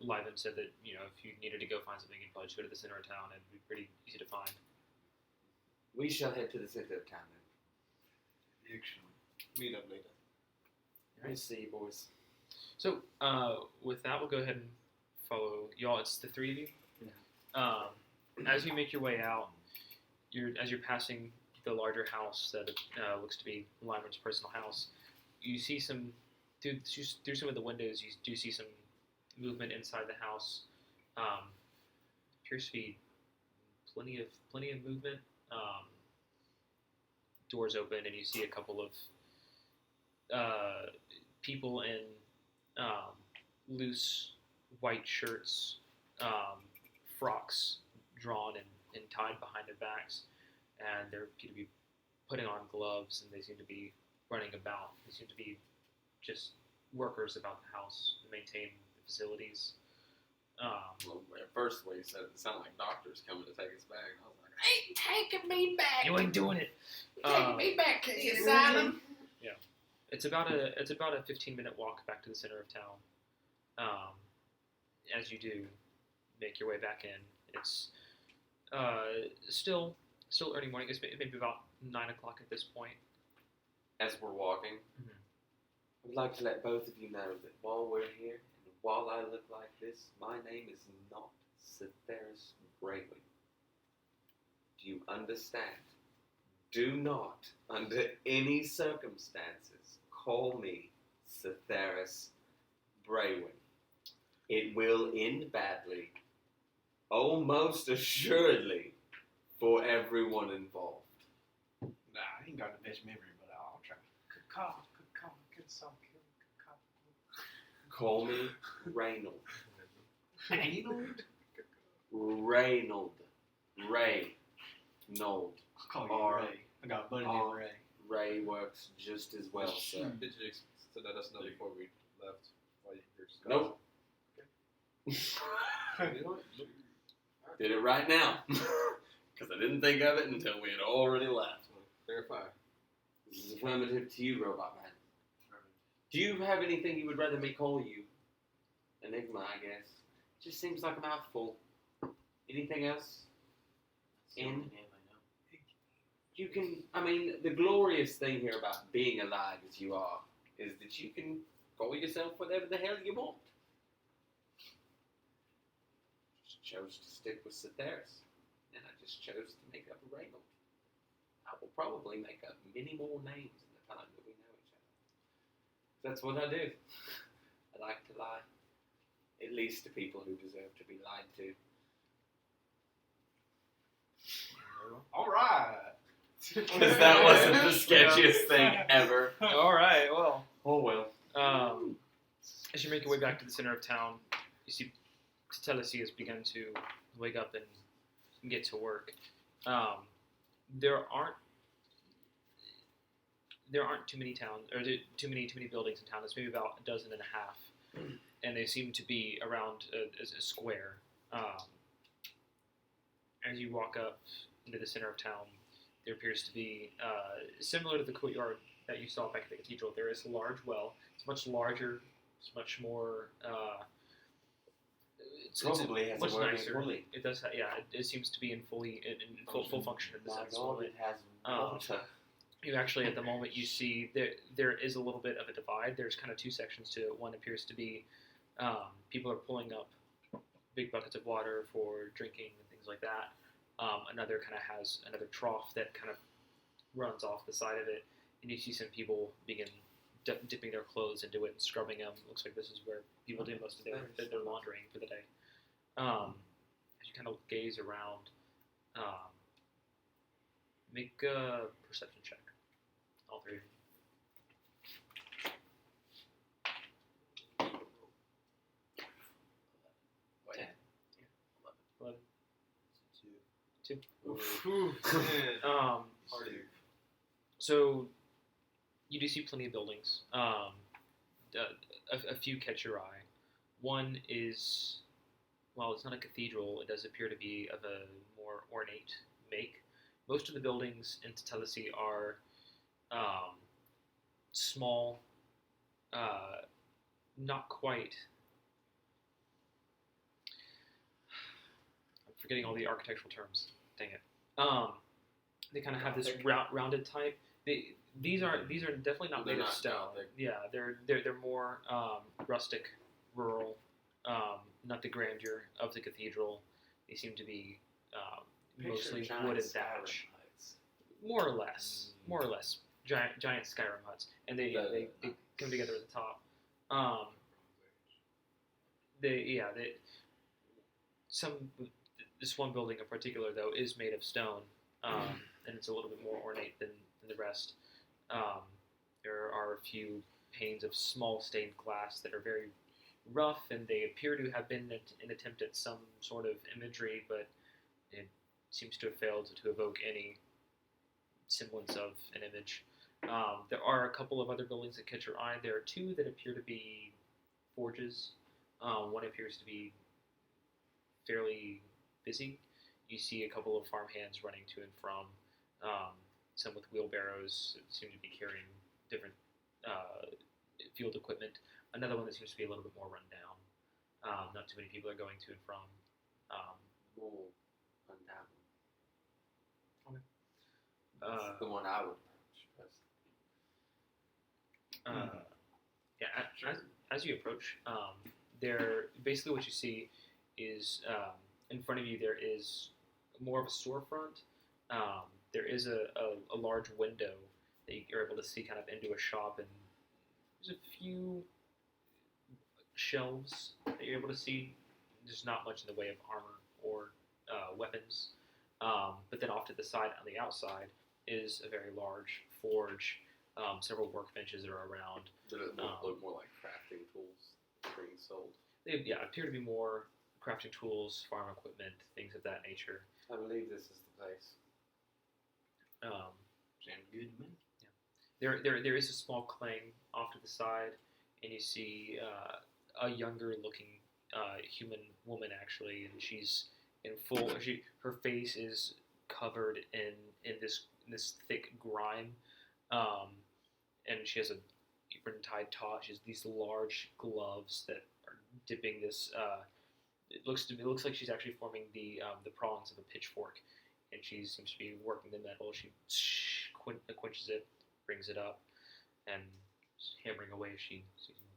Lyman said that, if you needed to go find something, you'd probably just go to the center of town, and it'd be pretty easy to find. We shall head to the center of town then. Excellent. Meet up later. We'll see you, boys. So, with that, we'll go ahead and follow y'all. It's the three of you. Yeah. As you make your way out, as you're passing the larger house that looks to be Lyman's personal house, you see some through some of the windows. You do see some movement inside the house. Appears to be plenty of movement. Doors open, and you see a couple of people in loose white shirts, frocks drawn and tied behind their backs, and they appear to be putting on gloves, and they seem to be running about. They seem to be just workers about the house to maintain the facilities. Well, at first, the way you said it sounded like doctors coming to take us back. And I was like, Ain't taking me back. You ain't doing it. Taking me back to the asylum. It's about a 15-minute walk back to the center of town. As you do make your way back in, it's still early morning. It's maybe about 9 o'clock at this point. as we're walking, I'd like to let both of you know that while we're here, and while I look like this, my name is not Cytheris Brayley. Do you understand? Do not, under any circumstances, call me Cytheris Brayley. It will end badly, almost assuredly, for everyone involved. Nah, I ain't got the best memory, but I'll try. Good call. Good song. Good call. Call me Reynold. Reynold? Reynold. Reynold. I'll call you R- Ray. I got a buddy R- named Ray. Ray works just as well, sir. Did you let us know before we left? Why you're just Nope. You know what? Did it right now. Because I didn't think of it until we had already left. Verify. This is affirmative to you, Robot Man. Do you have anything you would rather me call you? Enigma, I guess. Just seems like a mouthful. Anything else? You can, the glorious thing here about being alive as you are is that you can call yourself whatever the hell you want. Just chose to stick with Cytheris, and I just chose to make up a Reynold. I will probably make up many more names in the time that we know each other. That's what I do. I like to lie. At least to people who deserve to be lied to. All right. Because that wasn't the sketchiest thing ever. All right, well. Oh well. As you make your way back to the center of town, you see Tatellecy has begun to wake up and get to work. There aren't too many too many buildings in town. There's maybe about a dozen and a half, and they seem to be around a square. As you walk up into the center of town, there appears to be, similar to the courtyard that you saw back at the cathedral, there is a large well. It's much larger. It's much more. It's Probably has much a working nicer. pulley. It does. It seems to be in full function at this My this God, moment. it has water. You actually, at the moment, you see there is a little bit of a divide. There's kind of two sections to it. One appears to be people are pulling up big buckets of water for drinking and things like that. Another kind of has another trough that kind of runs off the side of it, and you see some people begin dipping their clothes into it and scrubbing them. Looks like this is where people do most of their laundering for the day. As you kind of gaze around, Make a perception check. All three of you. Wait. 11. Two. So you do see plenty of buildings. A few catch your eye. One is, while it's not a cathedral, it does appear to be of a more ornate make. Most of the buildings in Tatellecy are small, not quite. I'm forgetting all the architectural terms. Dang it. They kind of have this rounded type. These are definitely not They're made of not stone. Gothic. Yeah, they're more rustic, rural. Not the grandeur of the cathedral. They seem to be mostly wood and thatch. More or less. Giant Skyrim huts, and they come together at the top. This one building in particular though is made of stone, and it's a little bit more ornate than the rest. There are a few panes of small stained glass that are very rough, and they appear to have been an attempt at some sort of imagery, but it seems to have failed to evoke any semblance of an image. There are a couple of other buildings that catch your eye. There are two that appear to be forges. One appears to be fairly busy. You see a couple of farmhands running to and from, some with wheelbarrows that seem to be carrying different field equipment. Another one that seems to be a little bit more run down. Not too many people are going to and from. More run down. Okay. That's the one I would approach. As you approach, there basically what you see is in front of you there is more of a storefront. There is a large window that you're able to see kind of into a shop, and there's a few shelves that you're able to see. There's not much in the way of armor or weapons. But then off to the side, on the outside, is a very large forge. Several workbenches that are around. Did it look more like crafting tools being sold? They appear to be more crafting tools, farm equipment, things of that nature. I believe this is the place. Sounds good to me. There is a small clang off to the side, and you see a younger looking human woman actually, and she's in full. Her face is covered in this thick grime, and she has a apron tied taut. She has these large gloves that are dipping this. It looks like she's actually forming the prongs of a pitchfork, and she seems to be working the metal. She quenches it, brings it up, and hammering away. She sees me.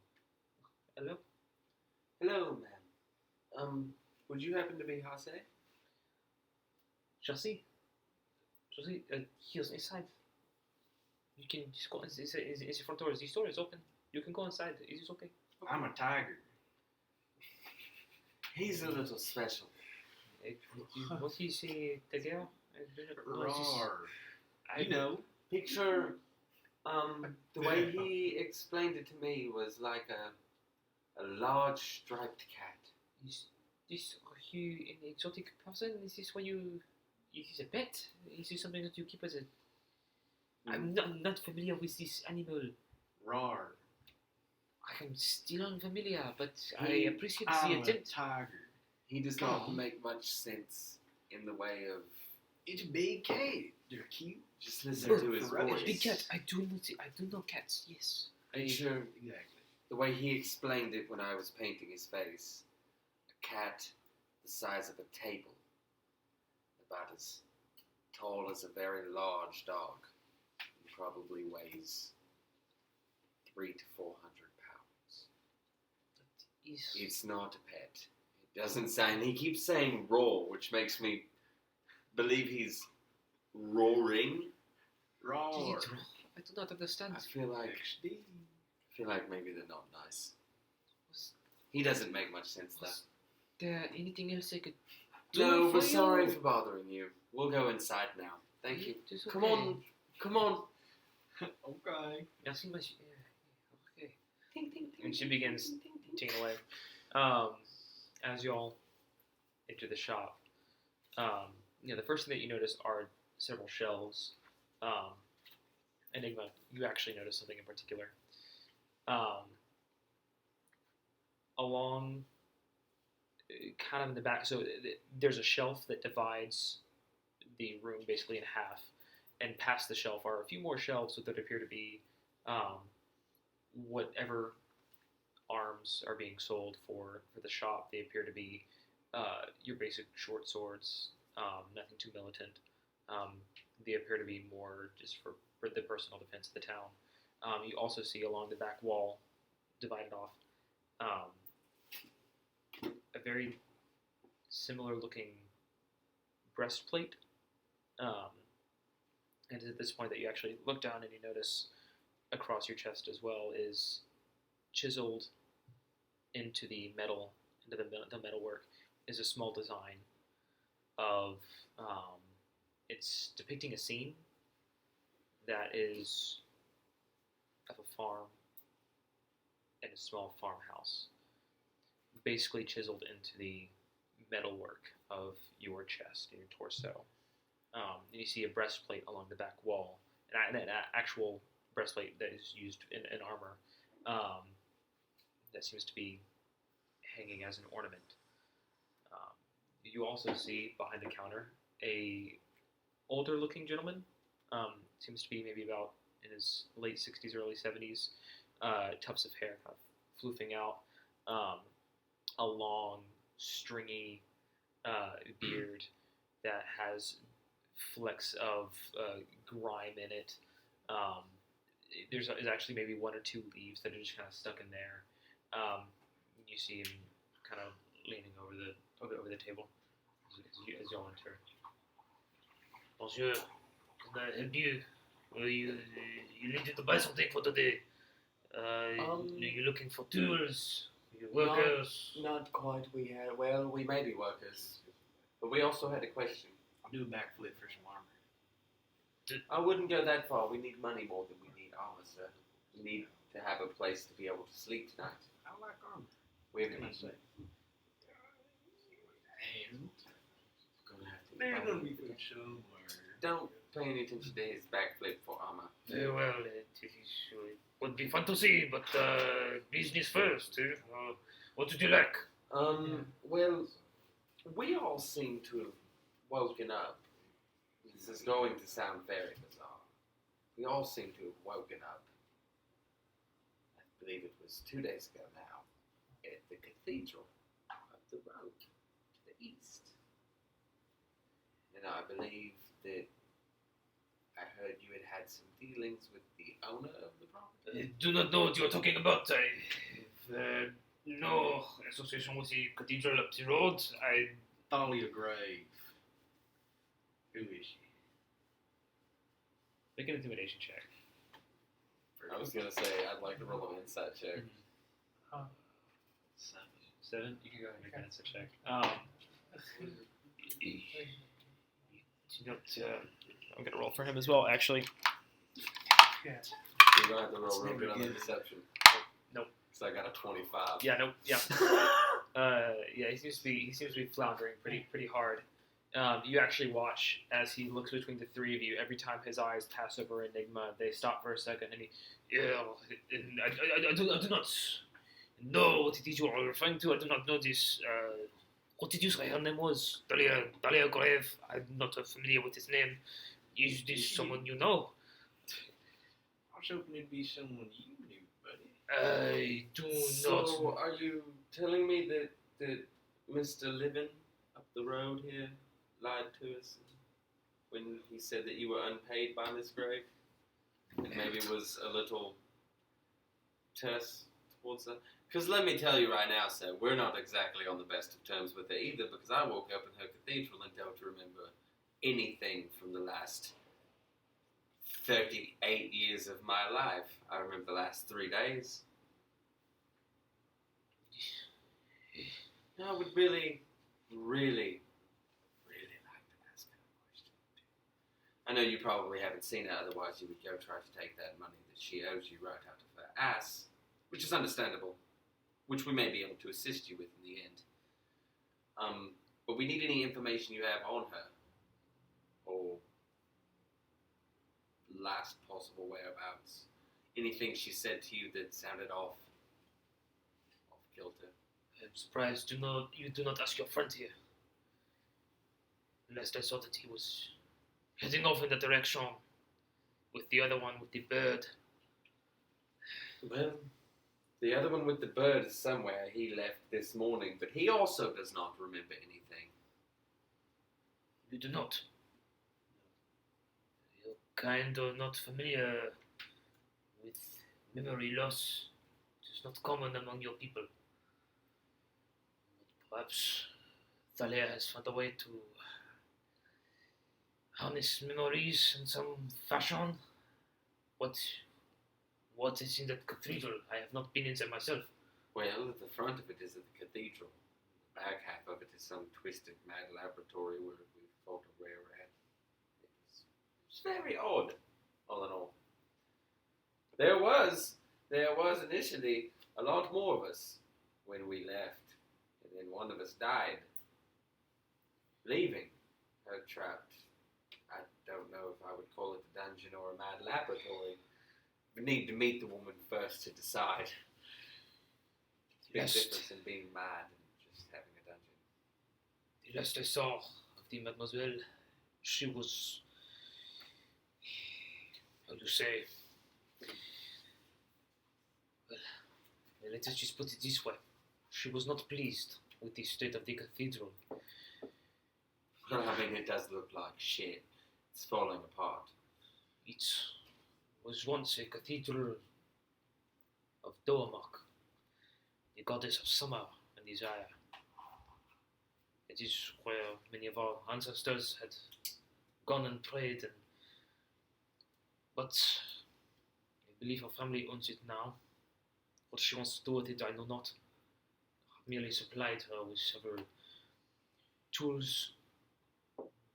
Hello. Hello, ma'am. Would you happen to be Hase? Chelsea, here's inside. You can just go. It's the front door. The store is open. You can go inside. Is it okay? I'm a tiger. He's a little special. What he say, the girl? Roar. You know, picture. The way he explained it to me was like a large striped cat. Is this you an exotic person? Is this why you? Is this a pet? Is this something that you keep as a? I'm not familiar with this animal. Roar. I am still unfamiliar, but I He- appreciate the I'm a attempt. tiger. He does Come not on. make much sense in the way of. It's a big cat. They're cute. Just listen to his Ferocious. voice. Big cat. I do know cats. Yes. Picture Exactly. the way he explained it when I was painting his face. A cat the size of a table, about as tall as a very large dog, and probably weighs 300 to 400 pounds. It's not a pet. It doesn't sound. He keeps saying roar, which makes me believe he's roaring. Roar. I do not understand. I feel like maybe they're not nice. He doesn't make much sense though. Was there anything else I could do No, for we're you? sorry for bothering you. We'll go inside now. Thank you. It's Come okay. on. Come on. Okay. Merci, monsieur. Okay. Ting, ting, ting, And she ting, begins ting, ting, ting. taking away. As you all enter the shop, the first thing that you notice are several shelves. Enigma, you actually notice something in particular. Along, kind of in the back, so there's a shelf that divides the room basically in half, and past the shelf are a few more shelves that appear to be whatever arms are being sold for the shop. They appear to be your basic short swords, nothing too militant. They appear to be more just for the personal defense of the town. You also see along the back wall, divided off, a very similar looking breastplate. And at this point that you actually look down and you notice across your chest as well is chiseled into the metal, into the metalwork, is a small design of, it's depicting a scene that is of a farm and a small farmhouse, basically chiseled into the metalwork of your chest and your torso. And you see a breastplate along the back wall, and an actual breastplate that is used in armor, that seems to be hanging as an ornament. You also see behind the counter a older looking gentleman, seems to be maybe about in his late 60s, early 70s, tufts of hair kind of floofing out, a long, stringy beard that has flecks of grime in it. There's actually maybe one or two leaves that are just kind of stuck in there. You see him kind of leaning over the table as y'all enter. Bonjour, can I help you? You needed to buy something for today. You're looking for tools, workers. Not quite. We may be workers, but we also had a question. I'll do a backflip for some armor. I wouldn't go that far. We need money more than we need armor, sir. We need to have a place to be able to sleep tonight. I like armor. We What have can I say? And there's gonna gonna be food somewhere. Don't pay any attention to his backflip for armor. Very well, it would be fun to see, but business first. What would you like? Well, we all seem to have woken up. This is going to sound very bizarre. We all seem to have woken up. I believe it was 2 days ago now, at the cathedral up the road to the east. And I believe that I heard you had some dealings with the owner of the property. I do not know what you are talking about. I have no association with the cathedral up the road. Thalia Grave. Who is she? Make an intimidation check. I was gonna say I'd like to roll an insight check. 7. You can go ahead and make an insight check. I'm gonna roll for him as well, actually. Yeah. You're gonna have to roll real good on the deception. Nope. So I got a 25. Yeah, nope. Yeah. He seems to be floundering pretty hard. You actually watch as he looks between the three of you. Every time his eyes pass over Enigma, they stop for a second, and I do not know what it is you are referring to. I do not know this. What did you say her name was? Talia Grave. I'm not familiar with his name. Is this someone you know? I was hoping it'd be someone you knew, buddy. I do not. So, are you telling me that Mr. Livin up the road here lied to us when he said that you were unpaid by Miss Grave? And maybe was a little terse towards her? Because let me tell you right now, sir, we're not exactly on the best of terms with her either, because I woke up in her cathedral and don't remember anything from the last 38 years of my life. I remember the last 3 days. I would really, really, really like to ask her a question. I know you probably haven't seen it, otherwise you would go try to take that money that she owes you right out of her ass, which is understandable, which we may be able to assist you with in the end. But we need any information you have on her, or last possible whereabouts. Anything she said to you that sounded off kilter. I'm surprised you do not ask your friend here. Last I saw that he was heading off in that direction with the other one with the bird. Well, the other one with the bird is somewhere. He left this morning, but he also does not remember anything. You do not. You're kind of not familiar with memory loss. It is not common among your people. But perhaps Thalia has found a way to harness memories in some fashion. What is in that cathedral? I have not been inside myself. Well, the front of it is at the cathedral. The back half of it is some twisted mad laboratory where we fought a rare rat. It's very odd, all in all. There was initially a lot more of us when we left, and then one of us died, leaving her trapped. I don't know if I would call it a dungeon or a mad laboratory. We need to meet the woman first to decide. It's a big difference in being mad and just having a dungeon. The last I saw of the mademoiselle, she was, how do you say, well, let us just put it this way. She was not pleased with the state of the cathedral. Well, I mean, it does look like shit. It's falling apart. It was once a cathedral of Doamak, the goddess of summer and desire. It is where many of our ancestors had gone and prayed, but I believe our family owns it now. What she wants to do with it, I know not. I merely supplied her with several tools.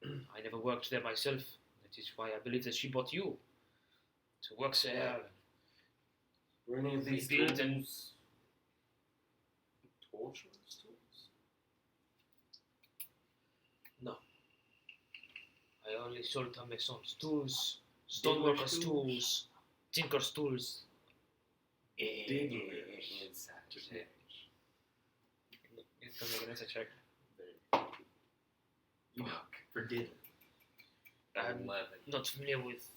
I never worked there myself. That is why I believe that she brought you to work there. Were any of these Rebuild tools and- torturous tools? I only sold her masons' tools, stoneworkers' tools, tinkers' tools. Inside. Don't make an insight check. For dinner. I'm 11. not familiar with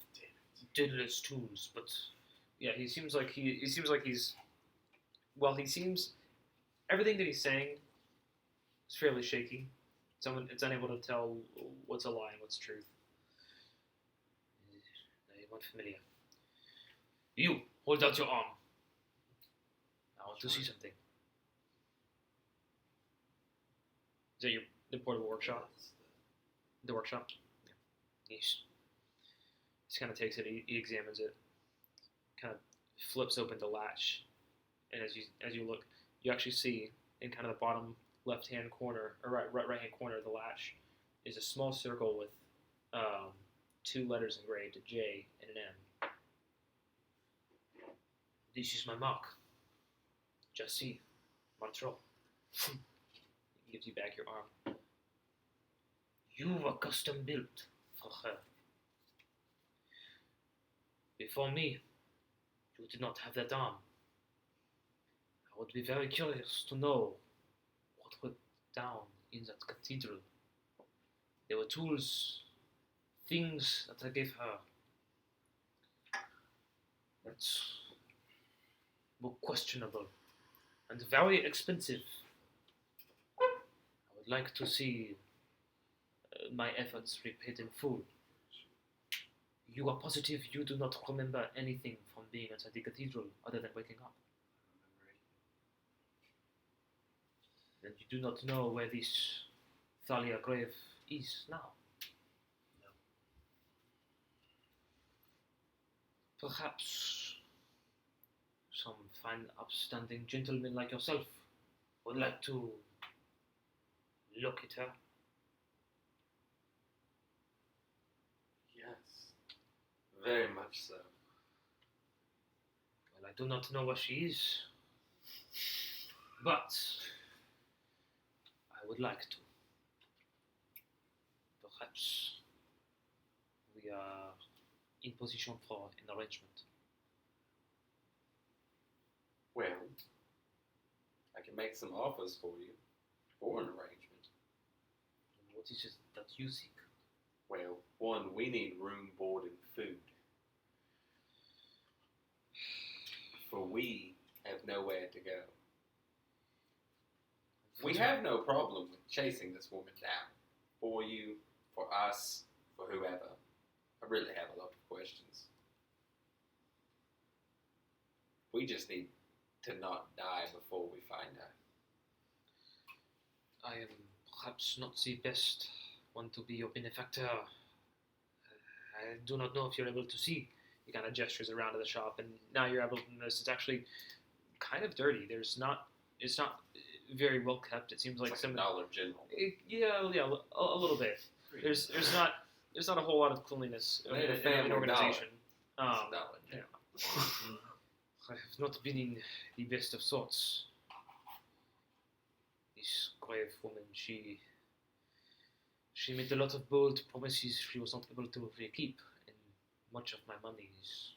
Tatellecy's tools, but Yeah, he seems like he's. Well, he seems. Everything that he's saying is fairly shaky. It's unable to tell what's a lie and what's truth. I am unfamiliar. You, hold out your arm. I want to see something. Is that the portable workshop? The workshop? Yes. He kind of takes it, he examines it, kind of flips open the latch, and as you look, you actually see in kind of the bottom left-hand corner, or right-hand corner of the latch, is a small circle with 2 letters engraved, a J and an M. This is my mark. Just see. Mantro. He gives you back your arm. You were custom built for her. Before me, you did not have that arm. I would be very curious to know what went down in that cathedral. There were tools, things that I gave her that were questionable and very expensive. I would like to see my efforts repaid in full. You are positive you do not remember anything from being inside the cathedral other than waking up? And you do not know where this Thalia grave is now? No. Perhaps some fine upstanding gentleman like yourself would like to look at her. Yes. Very much so. Well, I do not know what she is, but I would like to. Perhaps we are in position for an arrangement. Well, I can make some offers for you for an arrangement. What is it that you seek? Well, one, we need room, board, and food. For we have nowhere to go. We have no problem with chasing this woman down. For you, for us, for whoever. I really have a lot of questions. We just need to not die before we find her. I am perhaps not the best one to be your benefactor. I do not know if you're able to see. He kind of gestures around to the shop, and now you're able to notice it's actually kind of dirty. It's not very well kept. It seems like It's some Dollar General. yeah, a little bit. There's not a whole lot of cleanliness in Made a an family organization. It's Dollar yeah. General. I have not been in the best of sorts. This grave woman, she made a lot of bold promises she was not able to keep, and much of my money is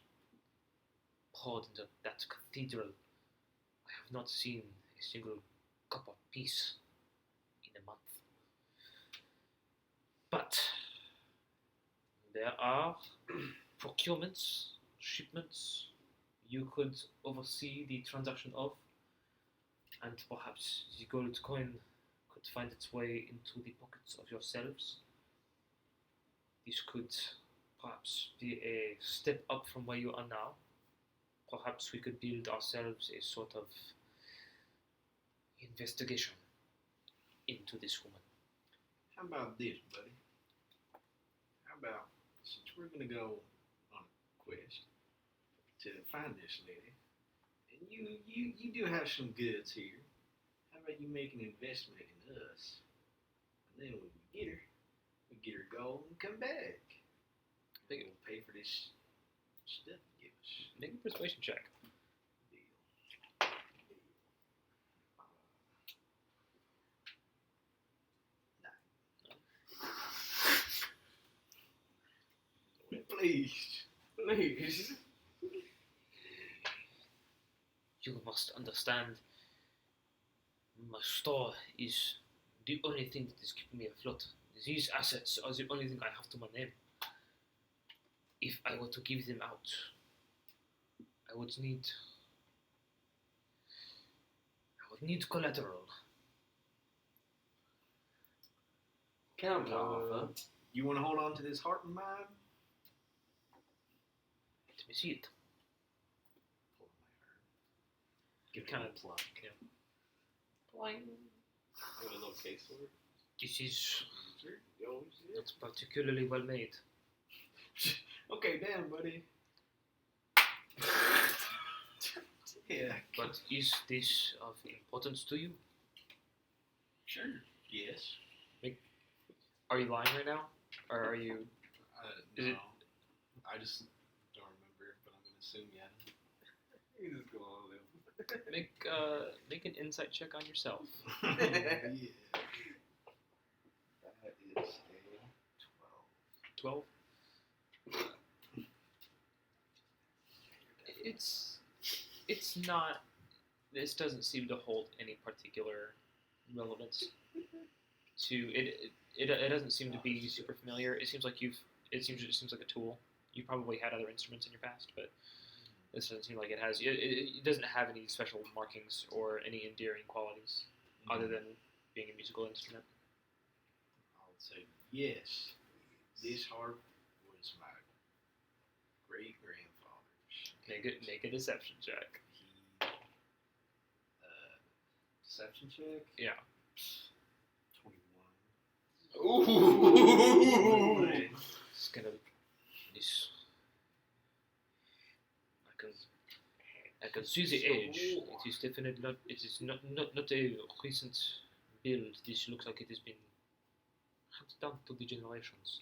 poured into that cathedral. I have not seen a single cup of peace in a month. But there are procurements, shipments you could oversee the transaction of, and perhaps the gold coin could find its way into the pockets of yourselves. This could perhaps be a step up from where you are now. Perhaps we could build ourselves a sort of investigation into this woman. How about this, buddy? How about, since we're going to go on a quest to find this lady, and you do have some goods here, how about you make an investment in us? And then when we get her gold and come back. And we'll pay for this stuff you give us. Make a persuasion check. Please. Please. You must understand, my store is the only thing that is keeping me afloat. These assets are the only thing I have to my name. If I were to give them out, I would need collateral. Counter offer. You want to hold on to this heart of mine? Let me see it. Give it Kind a of plug. Boing. Have a little case for it. This is Oh, not particularly well made. okay, damn, buddy. Yeah. But is this of importance to you? Sure. Yes. Are you lying right now? Or are you... Is No. it- I just don't remember, but I'm gonna assume yeah. You just go on with Make an insight check on yourself. yeah. That is a 12? It's not... This doesn't seem to hold any particular relevance to it. It doesn't seem to be super familiar. It seems like it seems like a tool. You probably had other instruments in your past, but this doesn't seem like it has. It doesn't have any special markings or any endearing qualities other than being a musical instrument. I would say yes. This harp was my great grandfather's. Make a deception check. He deception check. Yeah. 21. Ooh. It's gonna this. I can see the age. It is definitely not. It is not a recent build. This looks like it has been handed down to the generations.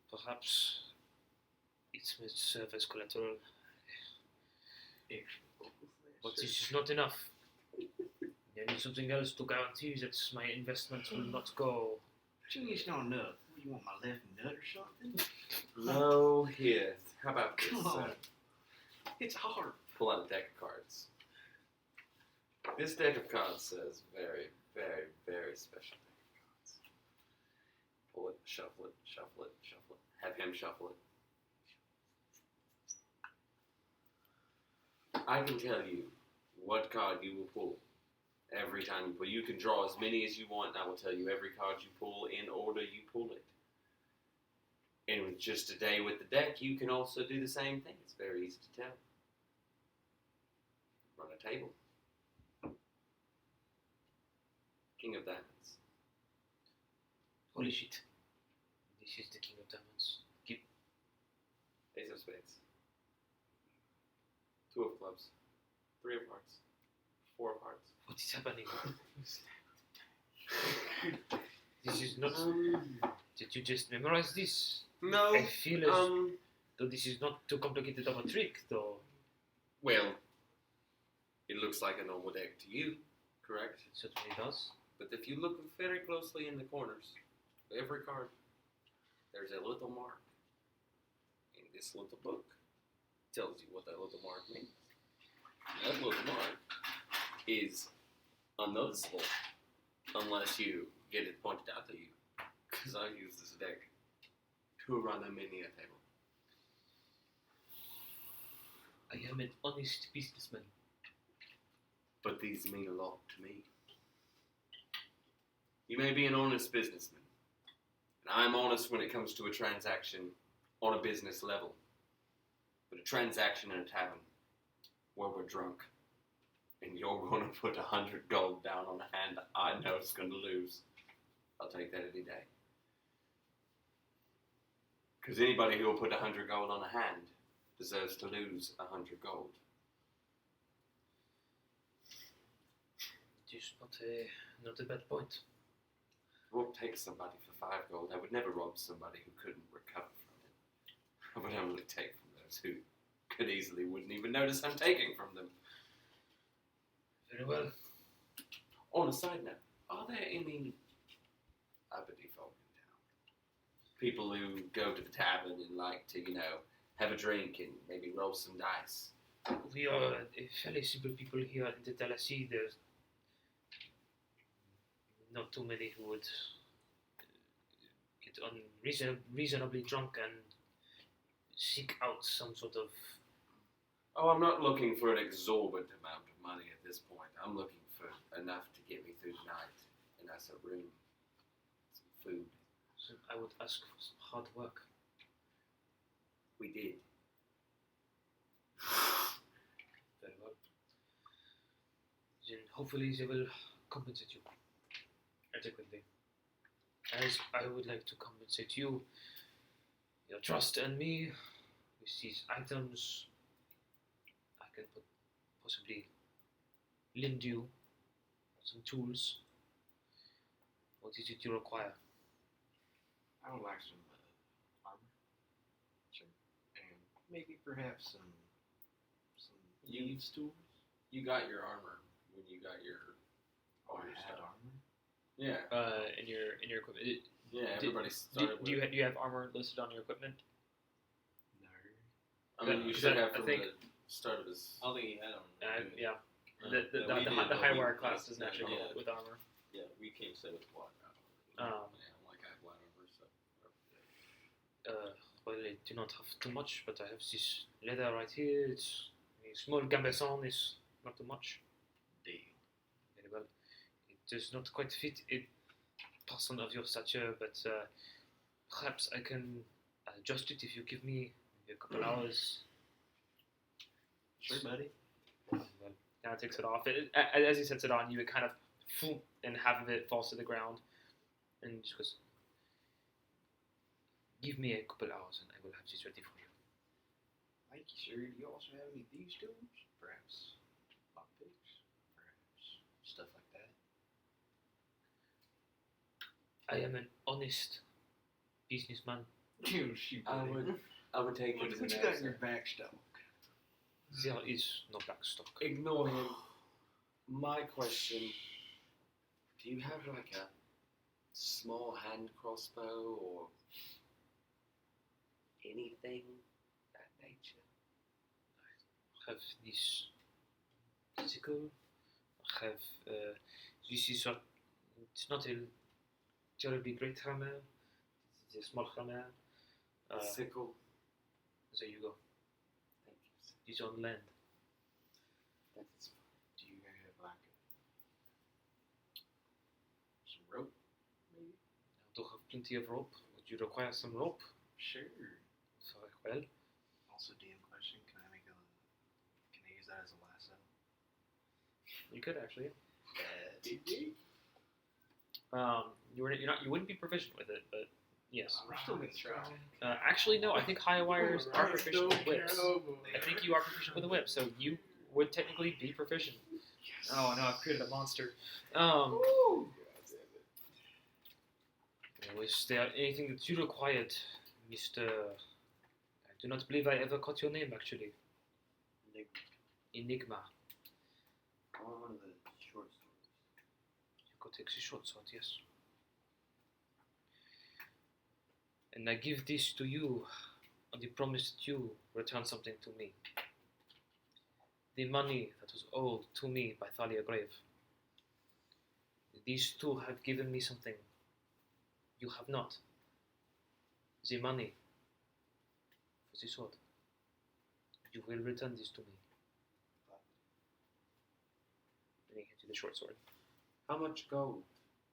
Perhaps It may serve as collateral, Extra vocal but flash. this is not enough. I need something else to guarantee that my investment will not go. Genius not enough. What, you want my left nut or something? No, here. How about this? Come on. It's hard. Pull out a deck of cards. This deck of cards says very, very, very special deck of cards. Pull it, shuffle it, shuffle it, shuffle it. Have him shuffle it. I can tell you what card you will pull every time you pull. You can draw as many as you want, and I will tell you every card you pull in order you pull it. And with just a day with the deck, you can also do the same thing. It's very easy to tell. Run a table. King of Diamonds. Holy shit. This is the King of Diamonds. Ace of Spades. 2 of Clubs. 3 of Hearts. 4 of Hearts. What is happening? This is not... Did you just memorize this? No. I feel as though this is not too complicated of a trick, though. Well, it looks like a normal deck to you, correct? It certainly does. But if you look very closely in the corners, every card, there's a little mark. And this little book tells you what that little mark means. That little mark is unnoticeable unless you get it pointed out to you. Because I use this deck to run a mini table. I am an honest businessman. But these mean a lot to me. You may be an honest businessman, and I'm honest when it comes to a transaction on a business level. But a transaction in a tavern where we're drunk, and you're going to put 100 gold down on a hand I know is going to lose, I'll take that any day. Because anybody who will put 100 gold on a hand deserves to lose 100 gold. It is not a bad point. I won't take somebody for 5 gold. I would never rob somebody who couldn't recover from it. I would only take from those who could easily wouldn't even notice I'm taking from them. Very well. On a side note, are there any uppity folk in town? People who go to the tavern and like to, have a drink and maybe roll some dice? We are a fairly simple people here in Tatellecy. There's not too many who would get reasonably drunk and seek out some sort of... Oh, I'm not looking for an exorbitant amount of money at this point. I'm looking for enough to get me through the night. And that's a room, some food. So I would ask for some hard work. We did. Very well. Then hopefully they will compensate you adequately. As I would like to compensate you, your trust in me, with these items, I can possibly lend you some tools. What is it you require? I would like some armor. Sure. And maybe perhaps some thieves tools. You got your armor when you got your Oh, I your had stuff. armor. Yeah. In your equipment. Yeah, everybody started Do you have armor listed on your equipment? No. I mean, you Is should that- have I from think- the start of his... I don't think he had on. Yeah. We The did, high but wire we- class doesn't actually yeah. go with armor. Yeah, we came set with black armor. Yeah, I'm like, I have light armor, so... Well, I do not have too much, but I have this leather right here. It's a small gambeson, is not too much. Deal. Very well. It does not quite fit a person of your stature, but perhaps I can adjust it if you give me maybe a couple hours. Sure, buddy. Well, kind of takes it off. As he sets it on, you would kind of foom, and half of it falls to the ground, and just goes, "Give me a couple hours, and I will have this ready for you." Thank you, sir. Do you also have any thieves tools? Perhaps lockpicks? Perhaps stuff like that? I am an honest businessman. You shoot, I buddy. would I'm gonna take What, it as what an you got in your answer. backstock? There is no backstock. Ignore him. My question: do you have like a small hand crossbow or anything that nature? Have this sickle. Have this is what it's not a terribly great hammer. It's a small hammer. Sickle. There you go. Thank you. Sir. It's on land. That is fine. Do you have like some rope, maybe? I do have plenty of rope. Would you require some rope? Sure. Very well. Also, DM question: Can I use that as a lasso? You could actually. Uh, You wouldn't be proficient with it, but yes. We're still gonna try. Actually, no. I think high wires are proficient with whips. I think you are proficient with a whip, so you would technically be proficient. Oh no, I've created a monster. Was there anything that you required, Mr. I do not believe I ever caught your name actually. Enigma. One of the short stories. You could take the short sword, yes. And I give this to you on the promise that you return something to me. The money that was owed to me by Thalia Grave. These two have given me something you have not. The money for the sword. You will return this to me. And he hands you the short sword. How much gold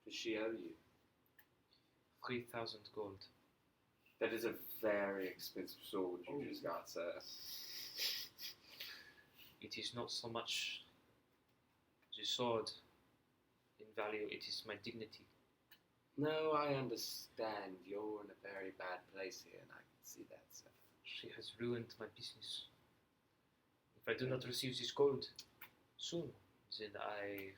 does she owe you? 3,000 gold. That is a very expensive sword you just got, sir. It is not so much the sword in value, it is my dignity. No, I understand. You're in a very bad place here, and I can see that, sir. She has ruined my business. If I do not receive this gold soon, then I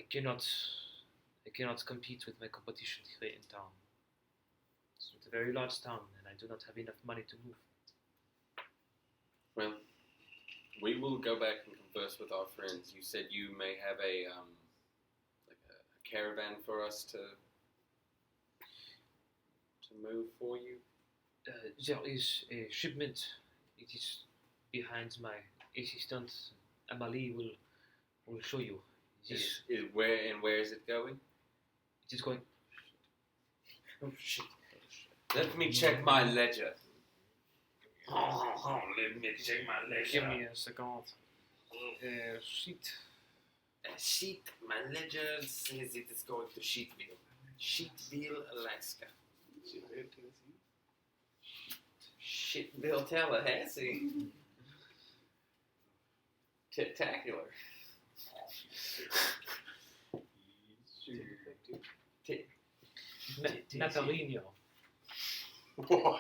cannot compete with my competition here in town. It's a very large town, and I do not have enough money to move. Well, we will go back and converse with our friends. You said you may have a caravan for us to move for you. There is a shipment. It is behind my assistant. Amalie will show you. This Where is it going? it is going. Oh shit. Let me check my ledger. Let me check my ledger. Give me a second. Sheet. Sheet. My ledger says it is going to Sheetville. Sheetville, Alaska. Sheetville, Tallahassee. Tentacular. Natalino. Boy.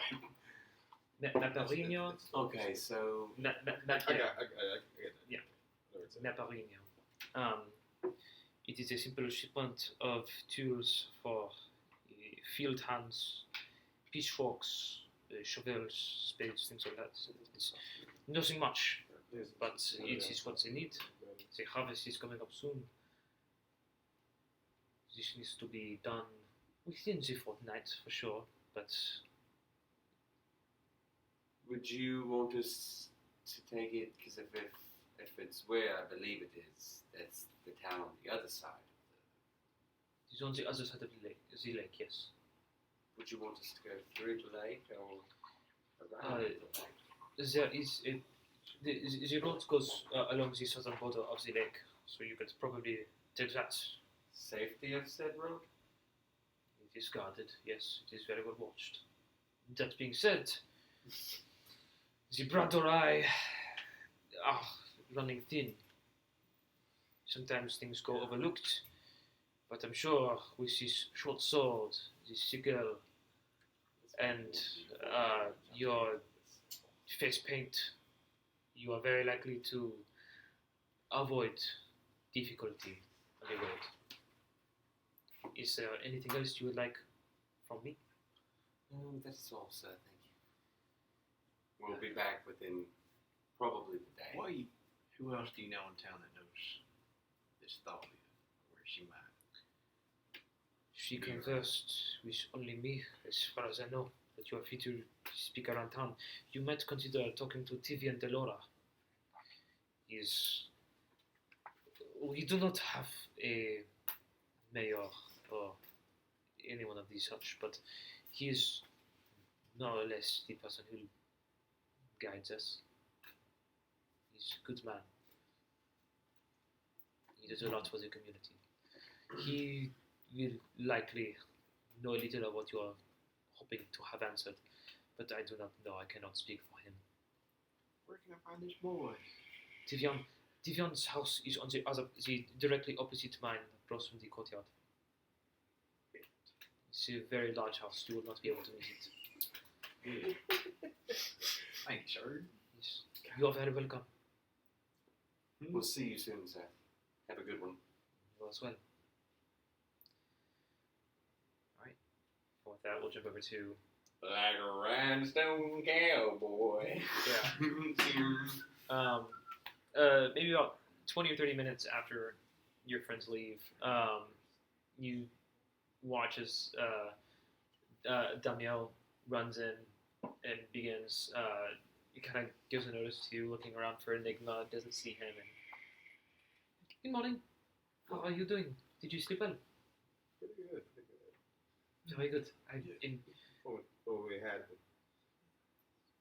Natalino. Okay, so I got Yeah. Whatever it's in. Natalino. It is a simple shipment of tools for field hands, pitchforks, shovels, spades, things like that. It's nothing much, but it is what they need. The harvest is coming up soon. This needs to be done within the fortnight for sure, but would you want us to take it? Because if it's where I believe it is, that's the town on the other side. it is on the other side of the lake, yes. Would you want us to go through the lake or around the lake? There is the road goes along the southern border of the lake, so you could probably take that. Safety of said road? It is guarded, yes, it is very well watched. That being said, the blood or I are running thin. Sometimes things go overlooked, but I'm sure with this short sword, this sickle, and your face paint, you are very likely to avoid difficulty on the road. Is there anything else you would like from me? No, that's all, sir. Thank you. We'll be back within probably the day. Who else do you know in town that knows this Thalia? Where she might? She conversed with only me, as far as I know. But you are free to speak around town. You might consider talking to Tivian Delora. We do not have a mayor or anyone of these such, but he is more or less the person who guides us. He's a good man. He does a lot for the community. He will likely know a little of what you are hoping to have answered, but I do not know. I cannot speak for him. Where can I find this boy? Tivian's house is on the directly opposite mine, across from the courtyard. It's a very large house. You will not be able to miss it. Thanks, sir. Yes. You are very welcome. We'll see you soon, sir. Have a good one. You as well. Alright. With that, we'll jump over to... Like a rhinestone cowboy. Yeah. Maybe about 20 or 30 minutes after your friends leave, you watch as Damiel runs in and begins, he kind of gives a notice to you, looking around for Enigma, doesn't see him, and good morning, how are you doing? Did you sleep well? Pretty good. Very good. Before we had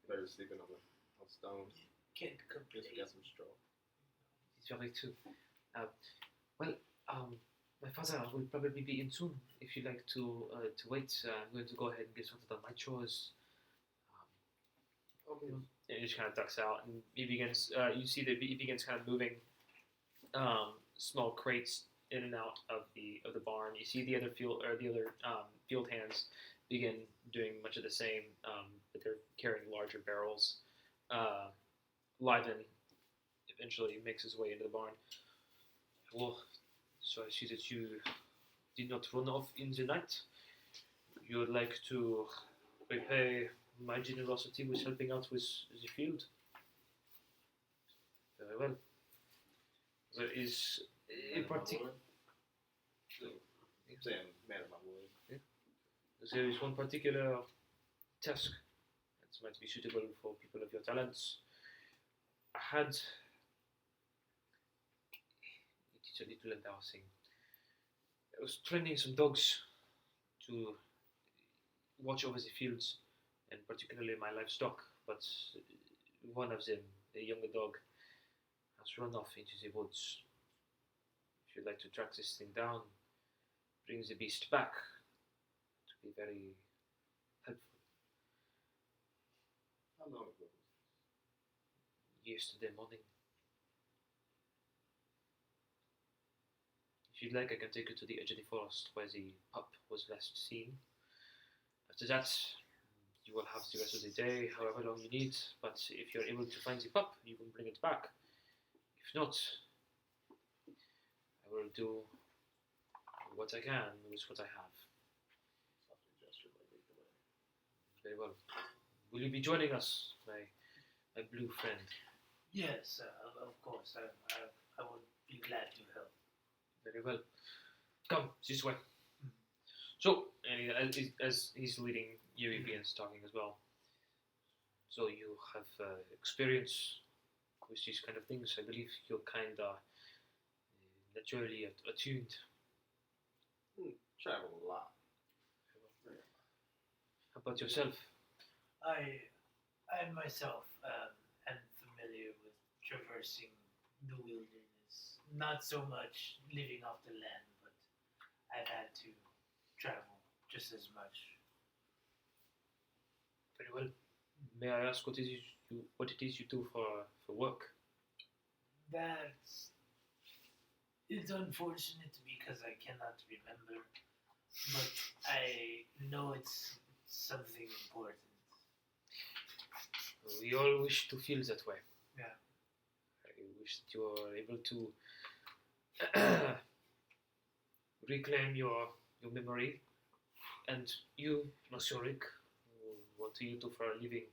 they were sleeping on stones. Can't Just complain. got some straw. It's very too. My father will probably be in soon. If you'd like to wait, I'm going to go ahead and get started on my chores. Okay. And he just kind of ducks out, and he begins. You see that he begins kind of moving small crates in and out of the barn. You see the other field hands begin doing much of the same, but they're carrying larger barrels. Lyven eventually makes his way into the barn. Well, so I see that you did not run off in the night. You would like to repay my generosity with helping out with the field? Very well. There is a particular... Saying man of my word. There is one particular task that might be suitable for people of your talents. I had... It's a little embarrassing. I was training some dogs to watch over the fields, and particularly my livestock, but one of them, a younger dog, has run off into the woods. If you'd like to track this thing down, bring the beast back, it would be very helpful. How long ago? Yesterday morning. If you'd like, I can take you to the edge of the forest where the pup was last seen. After that, you will have the rest of the day, however long you need, but if you're able to find the pup, you can bring it back. If not, I will do what I can with what I have. Very well. Will you be joining us, my blue friend? Yes, of course. I would be glad to help. Very well. Come, this way. So, and as he's leading you, he begins talking as well. So you have experience with these kind of things. I believe you're kind of naturally attuned. Travel a lot. How about yourself? I myself am familiar with traversing the wilderness. Not so much living off the land, but I've had to travel just as much. Very well. May I ask what it is you do for work? It's unfortunate because I cannot remember, but I know it's something important. We all wish to feel that way. Yeah. I wish that you are able to reclaim your memory, and you, Monsieur Rick, do you do for a living,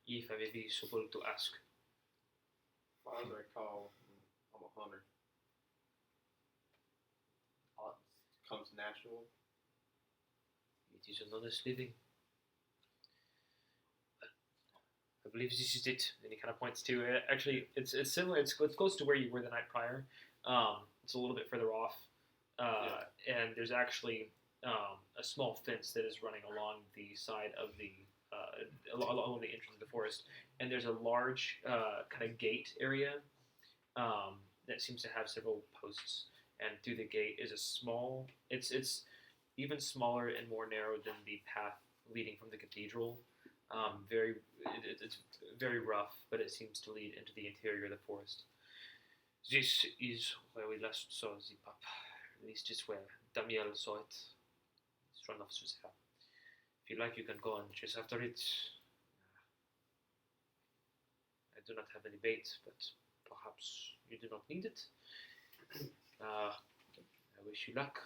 if I may be so bold to ask? As far as I recall, I'm a hunter. Comes natural. It is an honest living. I believe this is it. And he kind of points to it. Actually, it's similar. It's close to where you were the night prior. It's a little bit further off. And there's actually a small fence that is running along the side of the along the entrance of the forest. And there's a large kind of gate area that seems to have several posts. And through the gate is a small. It's even smaller and more narrow than the path leading from the cathedral. It's very rough, but it seems to lead into the interior of the forest. This is where we last saw the pup. At least it's where Damiel saw it. It's run off through there. If you like, you can go and chase after it. I do not have any bait, but perhaps you do not need it. I wish you luck.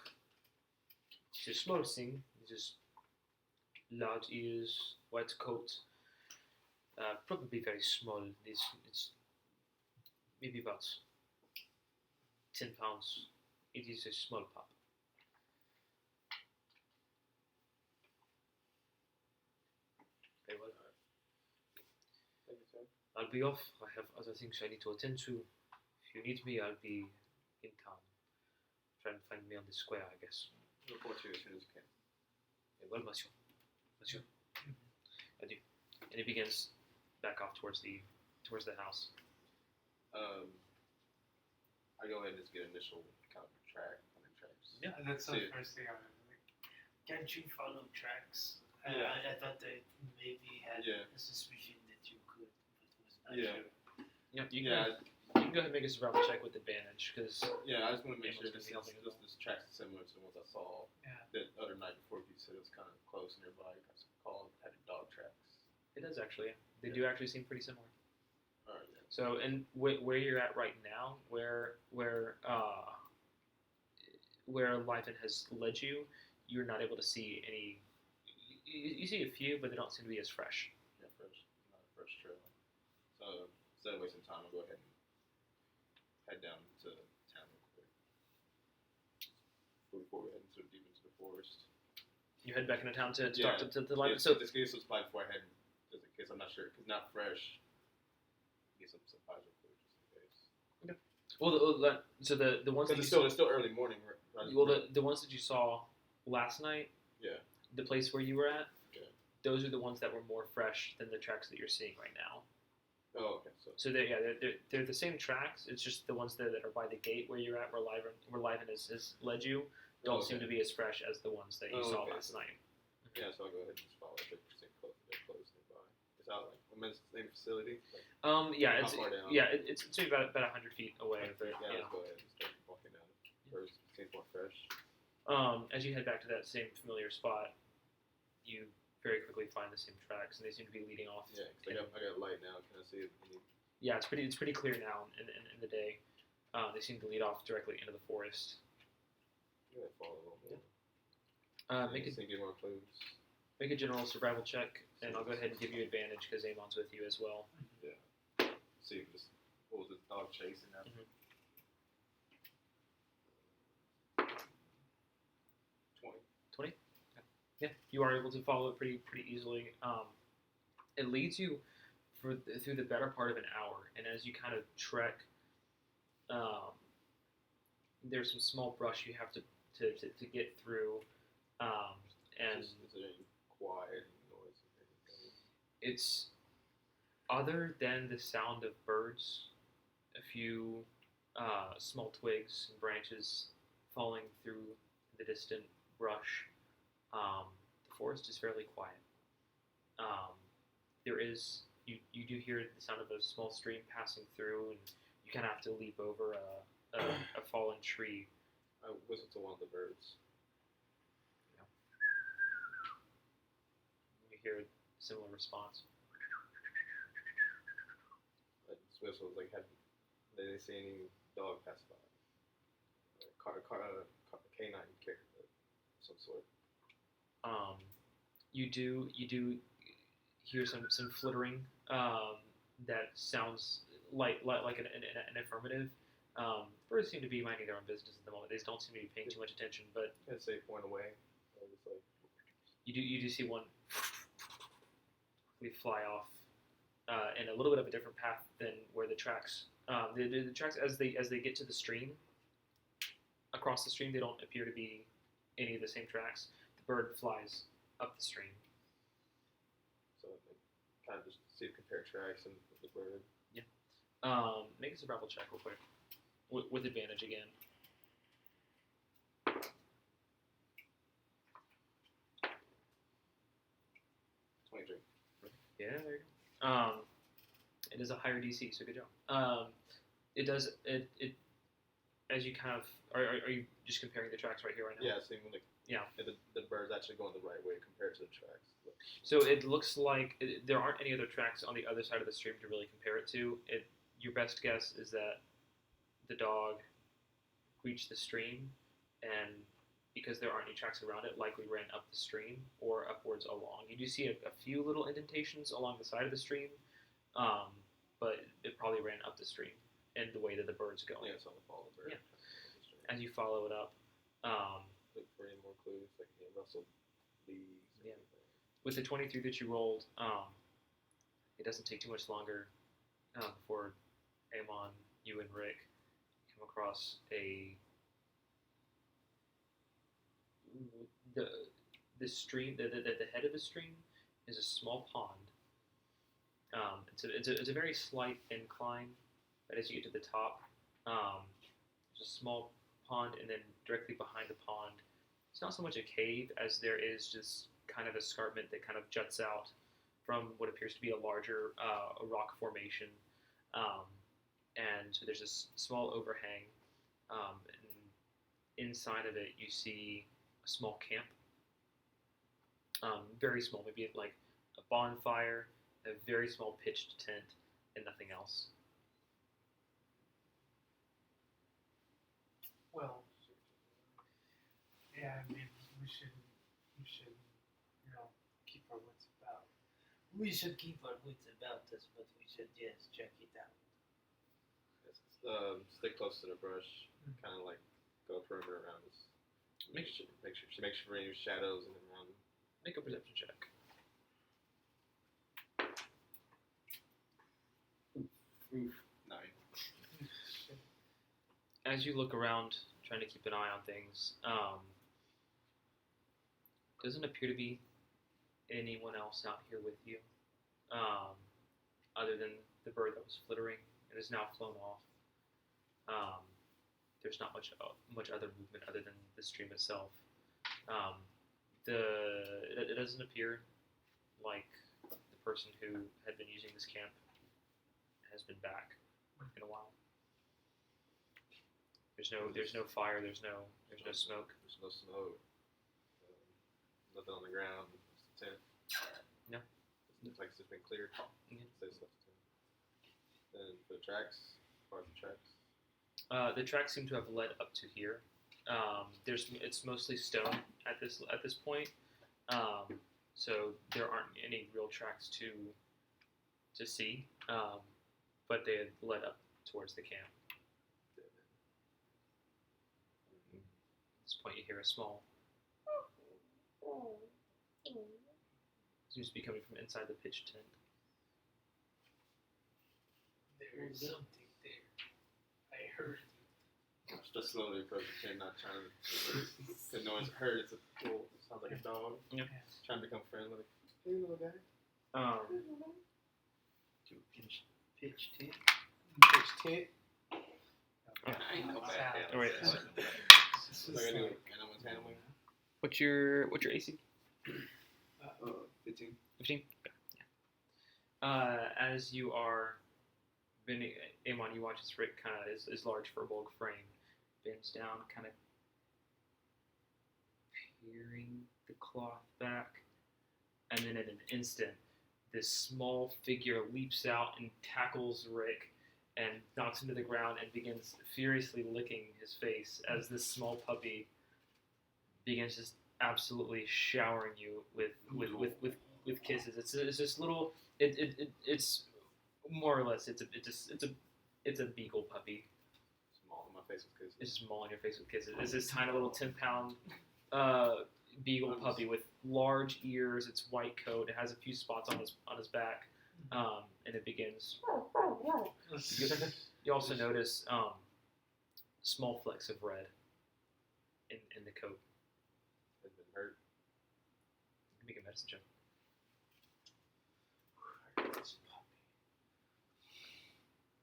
It's a small thing. It's just large ears, white coat. Probably very small. It's maybe about 10 pounds. It is a small pup. Very well. Thank you, sir. I'll be off. I have other things I need to attend to. If you need me, I'll be in town. Try and find me on the square, I guess. Report to you as soon as you can. Very well, monsieur. Monsieur. Adieu. And he begins back off towards the house. I go ahead and just get initial kind of hunting tracks. Yeah. That's See the it. first thing I was like, can't you follow tracks? Yeah. I thought they maybe had Yeah. a suspicion that you could, but was not Yeah. sure. Yeah, you Yeah, can go ahead and make a survival check with advantage, because yeah. I just want to make Everyone's sure gonna this be helping as well. this tracks is similar to the ones I saw Yeah. that other night before. You said it was kind of close nearby. I called had dog tracks. it does actually. They Yeah. do actually seem pretty similar. All right. Yeah. So, and where you're at right now, where Liven has led you, you're not able to see any. You see a few, but they don't seem to be as fresh. Yeah, not a fresh trail. So instead of wasting time, I'll go ahead and head down to town real quick before we head deep into the forest. You head back into town to Yeah. talk to Liven. Yeah, So just get some supplies before I head, just in case I'm not sure, because not fresh. Get some supplies real quick, just in case. so the ones that Because you it's still early morning. Right? well the ones that you saw last night, Yeah. the place where you were at, Yeah. those are the ones that were more fresh than the tracks that you're seeing right now. Oh, okay. So they're the same tracks. It's just the ones that are by the gate where you're at, where Liven has led you, don't seem to be as fresh as the ones that you saw last night. Yeah, so I'll go ahead and just follow. They're close nearby. It's out like I'm in the same facility. Like, Yeah, how far down? it's maybe about 100 feet away. But yeah, you let's go ahead and start walking down. First, seems more fresh. as you head back to that same familiar spot, you very quickly find the same tracks, and they seem to be leading off. Yeah, because I got light now. Can I see it? Yeah, it's pretty clear now in the day. They seem to lead off directly into the forest. Yeah, follow a little more. Make get more clues. a general survival check, and I'll go ahead and give you advantage because Amon's with you as well. Yeah. See if this what was this dog chasing after. Mhm. 20. Yeah, you are able to follow it pretty easily. It leads you through the better part of an hour, and as you kind of trek, there's some small brush you have to get through, and Is there any quiet noise or anything? it's other than the sound of birds, a few small twigs and branches falling through the distant brush. The forest is fairly quiet. There is you do hear the sound of a small stream passing through, and you kind of have to leap over a fallen tree. I whistled to one of the birds. You hear a similar response. I just whistled like, did they see any dog pass by? Canine character of some sort. You do hear some flittering that sounds like an affirmative. Birds seem to be minding their own business at the moment. They don't seem to be paying too much attention, but I'd say point away. Or just like, you do see one quickly fly off in a little bit of a different path than where the tracks. The tracks as they get to the stream, across the stream, they don't appear to be any of the same tracks. The bird flies up the stream. so like, kind of just see if compare tracks and with the bird. Make a survival check real quick with advantage again. 23. Yeah, there you go. It is a higher DC, so good job. It does it as you kind of are you just comparing the tracks right here right now? Yeah, seeing like Yeah. the bird's actually going the right way compared to the tracks. So it looks like there aren't any other tracks on the other side of the stream to really compare it to. Your best guess is that the dog reached the stream, and because there aren't any tracks around it, likely ran up the stream or upwards along. You do see a few little indentations along the side of the stream, but it probably ran up the stream in the way that the bird's going. Yeah, it's on the follow bird. Yeah. As you follow it up, Look for any more clues, like rustled leaves. or Yeah. anything. with the 23 that you rolled, it doesn't take too much longer before Amon, you and Rick come across the stream. The head of the stream is a small pond. It's a very slight incline, but as you get to the top, there's a small pond, and then directly behind the pond, it's not so much a cave as there is just kind of escarpment that kind of juts out from what appears to be a larger rock formation. And so there's this small overhang, and inside of it you see a small camp, very small, maybe like a bonfire, a very small pitched tent, and nothing else. Well, yeah, I mean, we should, keep our wits about. We should keep our wits about us, but we should just check it out. Stay close to the brush, kind of like go perimeter around us. Make sure any shadows and around. Make a perception check. Oof. 9. As you look around, trying to keep an eye on things, doesn't appear to be anyone else out here with you, other than the bird that was flittering and is now flown off. There's not much other movement other than the stream itself. It doesn't appear like the person who had been using this camp has been back in a while. There's no fire. There's no smoke. There's no smoke. Nothing on the ground. Just a tent. No. It's like it's just been cleared. Yeah. Says left tent. And for the tracks, as far as the tracks. The tracks seem to have led up to here. It's mostly stone at this point, so there aren't any real tracks to see, but they had led up towards the camp. At this point, you hear a small. Seems to be coming from inside the pitched tent. There's something there. I heard it. Just slowly approach the tent, not trying to. The noise I heard. It's a cool. Sounds like a dog. Yeah. Trying to become friendly. Like, hey, little guy. To pitch tent. Pitch tent. I ain't no bad Oh, wait. Like I do anyone's handling. What's your AC? 15. 15? Yeah. As you are bending, Amon, you watch as Rick kind of is large for a bulk frame, bends down, kind of peering the cloth back, and then in an instant, this small figure leaps out and tackles Rick and knocks him to the ground and begins furiously licking his face as this small puppy begins just absolutely showering you with with kisses. It's this little. It's more or less. It's a beagle puppy. Small in my face with kisses. It's just small on your face with kisses. It's this tiny little 10-pound beagle puppy with large ears. It's white coat. It has a few spots on his back, and it begins. You also notice small flecks of red in the coat. Has been hurt. You can make a medicine check.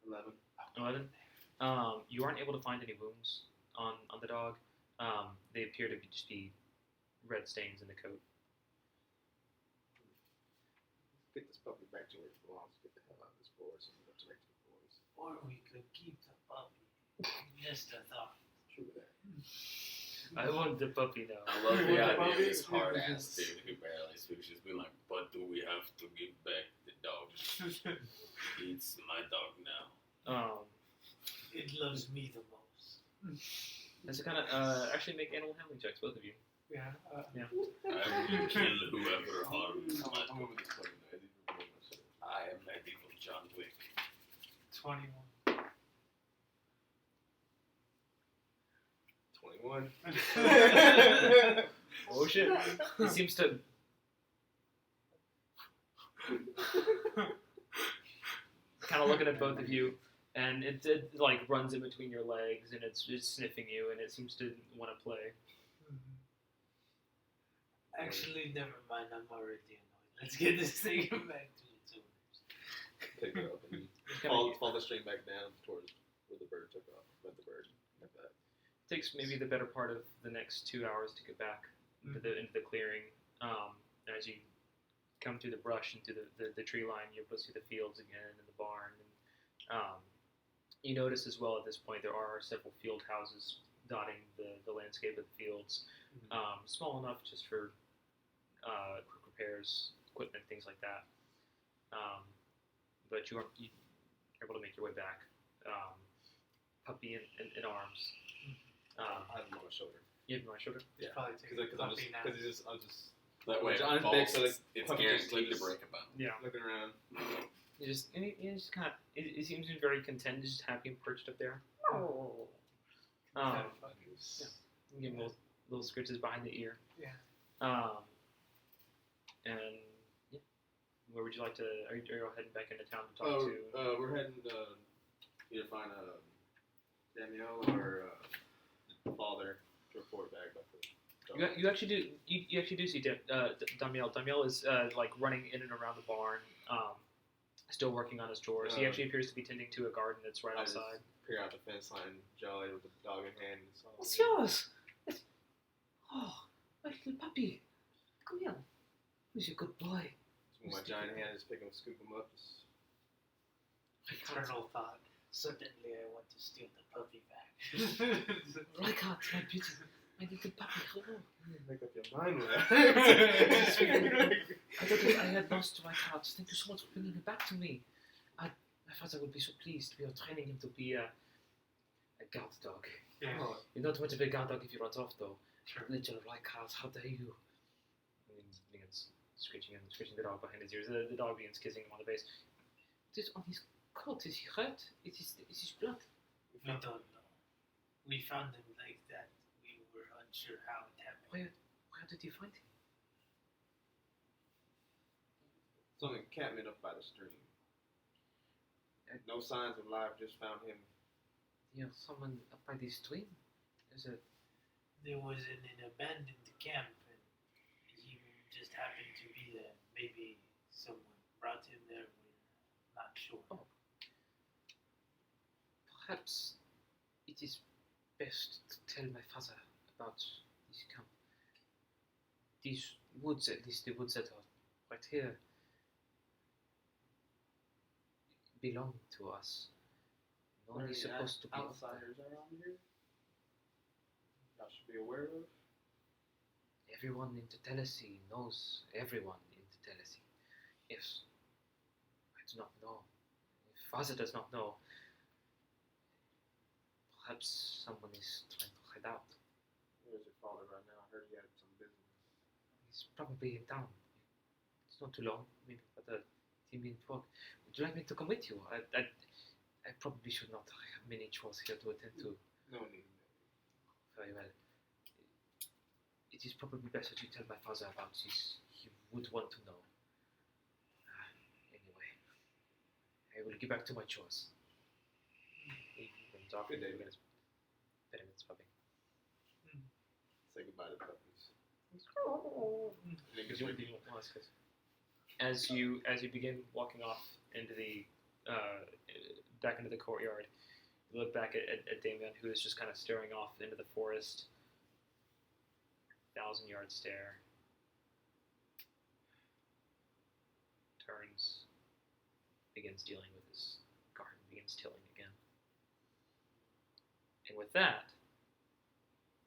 11. 11. You aren't able to find any wounds on the dog. They appear to just be red stains in the coat. Get this puppy back to where it belongs. Get the hell out of this forest and go direct to the boys. Or we could keep the puppy. Just a thought. True that. I want the puppy now. I love the With the idea of puppy? this hard ass dude who barely speaks. Just being like, but do we have to give back the dog? It's my dog now. It loves me the most. And so kind of actually make animal handling checks, both of you. Yeah. I will kill whoever harms my I'm dog. over this puppy now. I didn't even remove my shit. I am ready for John Wick. 21. 21. Oh shit! He seems to. Kind of looking at both of you, and it like runs in between your legs, and it's just sniffing you, and it seems to want to play. Actually, never mind. I'm already annoyed. Let's get this thing back to its owners. Pick it up and It's kinda- fall the string back down towards where the bird took off. Let the bird like that. takes maybe the better part of the next 2 hours to get back into the clearing. As you come through the brush and through the tree line, you're able to see the fields again and the barn. And you notice as well at this point there are several field houses dotting the landscape of the fields, small enough just for quick repairs, equipment, things like that. But you're able to make your way back. Puppy in arms. I have him on my shoulder. You have my shoulder? Yeah. Probably take Because the puppy now. I'm just That way, John's if it big, falls, so it's puppy just guaranteed to sleeps. break a bone. Yeah. looking around. You just kind of. It seems to be very content, just happy and perched up there. You give him little scritches behind the ear. Yeah. And yeah, where would you like to? Are you all heading back into town to talk to? We're heading either find Danielle or the father to report back about the dog. You actually do see Damiel. Damiel is like running in and around the barn, still working on his chores. He actually appears to be tending to a garden that's right I just outside. peer out the fence line, jolly with the dog in hand. And so What's yours? Oh, my little puppy. Come here. Who's your good boy? with my giant hand, just pick him, scoop him up. Just, Eternal thought. Suddenly I want to steal the puppy back. Reichardt, my beauty, my little puppy, hello. make up your mind with I thought that I had lost Reichardt. Thank you so much for bringing him back to me. My father would be so pleased. We are training him to be a guard dog. Yeah. You're not much of a guard dog if you run off, though. Sure. Little Reichardt, how dare you? And he begins scratching the dog behind his ears. The dog begins kissing him on the face. It is on his coat. Is he hurt? It is blood. We don't know. We found him like that. We were unsure how it happened. Where did you find him? It's on an encampment up by the stream. No signs of life, just found him. Yeah, someone up by this stream. There was an abandoned camp, and he just happened to be there. Maybe someone brought him there. We're not sure. Oh. Perhaps it is best to tell my father about this camp. These woods, at least the woods that are right here, belong to us. No one is supposed to be outsiders around here. Y'all should be aware of. Everyone in Tatellecy knows everyone in Tatellecy. If I do not know, if father does not know, perhaps someone is trying to hide out. Where's your father right now? I heard he had some business. He's probably in town. It's not too long. Maybe about the team being talk. Would you like me to come with you? I probably should not. I have many chores here to attend to. No need. Very well. It is probably best that you tell my father about this. He would want to know. Anyway, I will get back to my chores. He runs off. Good day, man. Petting his puppy. Say goodbye to the puppies. As you begin walking off into the back into the courtyard, you look back at Damien, who is just kind of staring off into the forest. 1,000-yard stare. Turns. Begins dealing with his garden. Begins tilling again. And with that,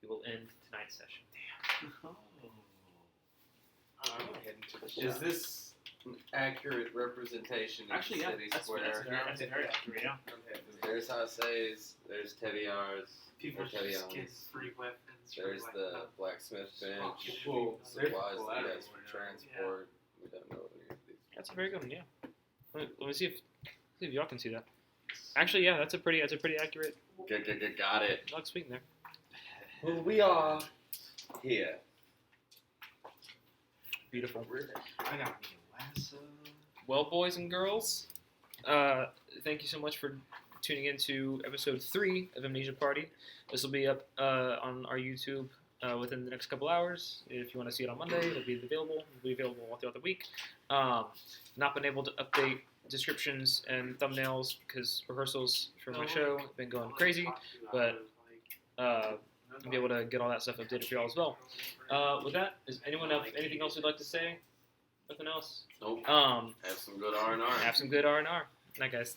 we will end tonight's session. I'm heading to the Is shop. this an accurate representation of Actually, the yeah, city that's square? very accurate. Yeah. There's Hase's, there's Teddy R's, People or Teddy just get R's. free weapons. There's free the like, blacksmith bench, Well, supplies well, that I he don't has for know. transport. We don't know any of these. That's a very good one. Yeah. Let me see if y'all can see that. Actually, yeah, that's a pretty accurate. Got it. Looks sweet in there. Well, we are here. Beautiful. I got me a lasso. Well, boys and girls, thank you so much for tuning in to episode 3 of Amnesia Party. This will be up on our YouTube within the next couple hours. If you want to see it on Monday, it'll be available. It'll be available all throughout the week. Not been able to update descriptions and thumbnails because rehearsals for my show have been going crazy, but I'll be able to get all that stuff updated for y'all as well. With that, is anyone have anything else you'd like to say? Nothing else? Nope. Have Have some good R&R. some good R&R. Night, guys.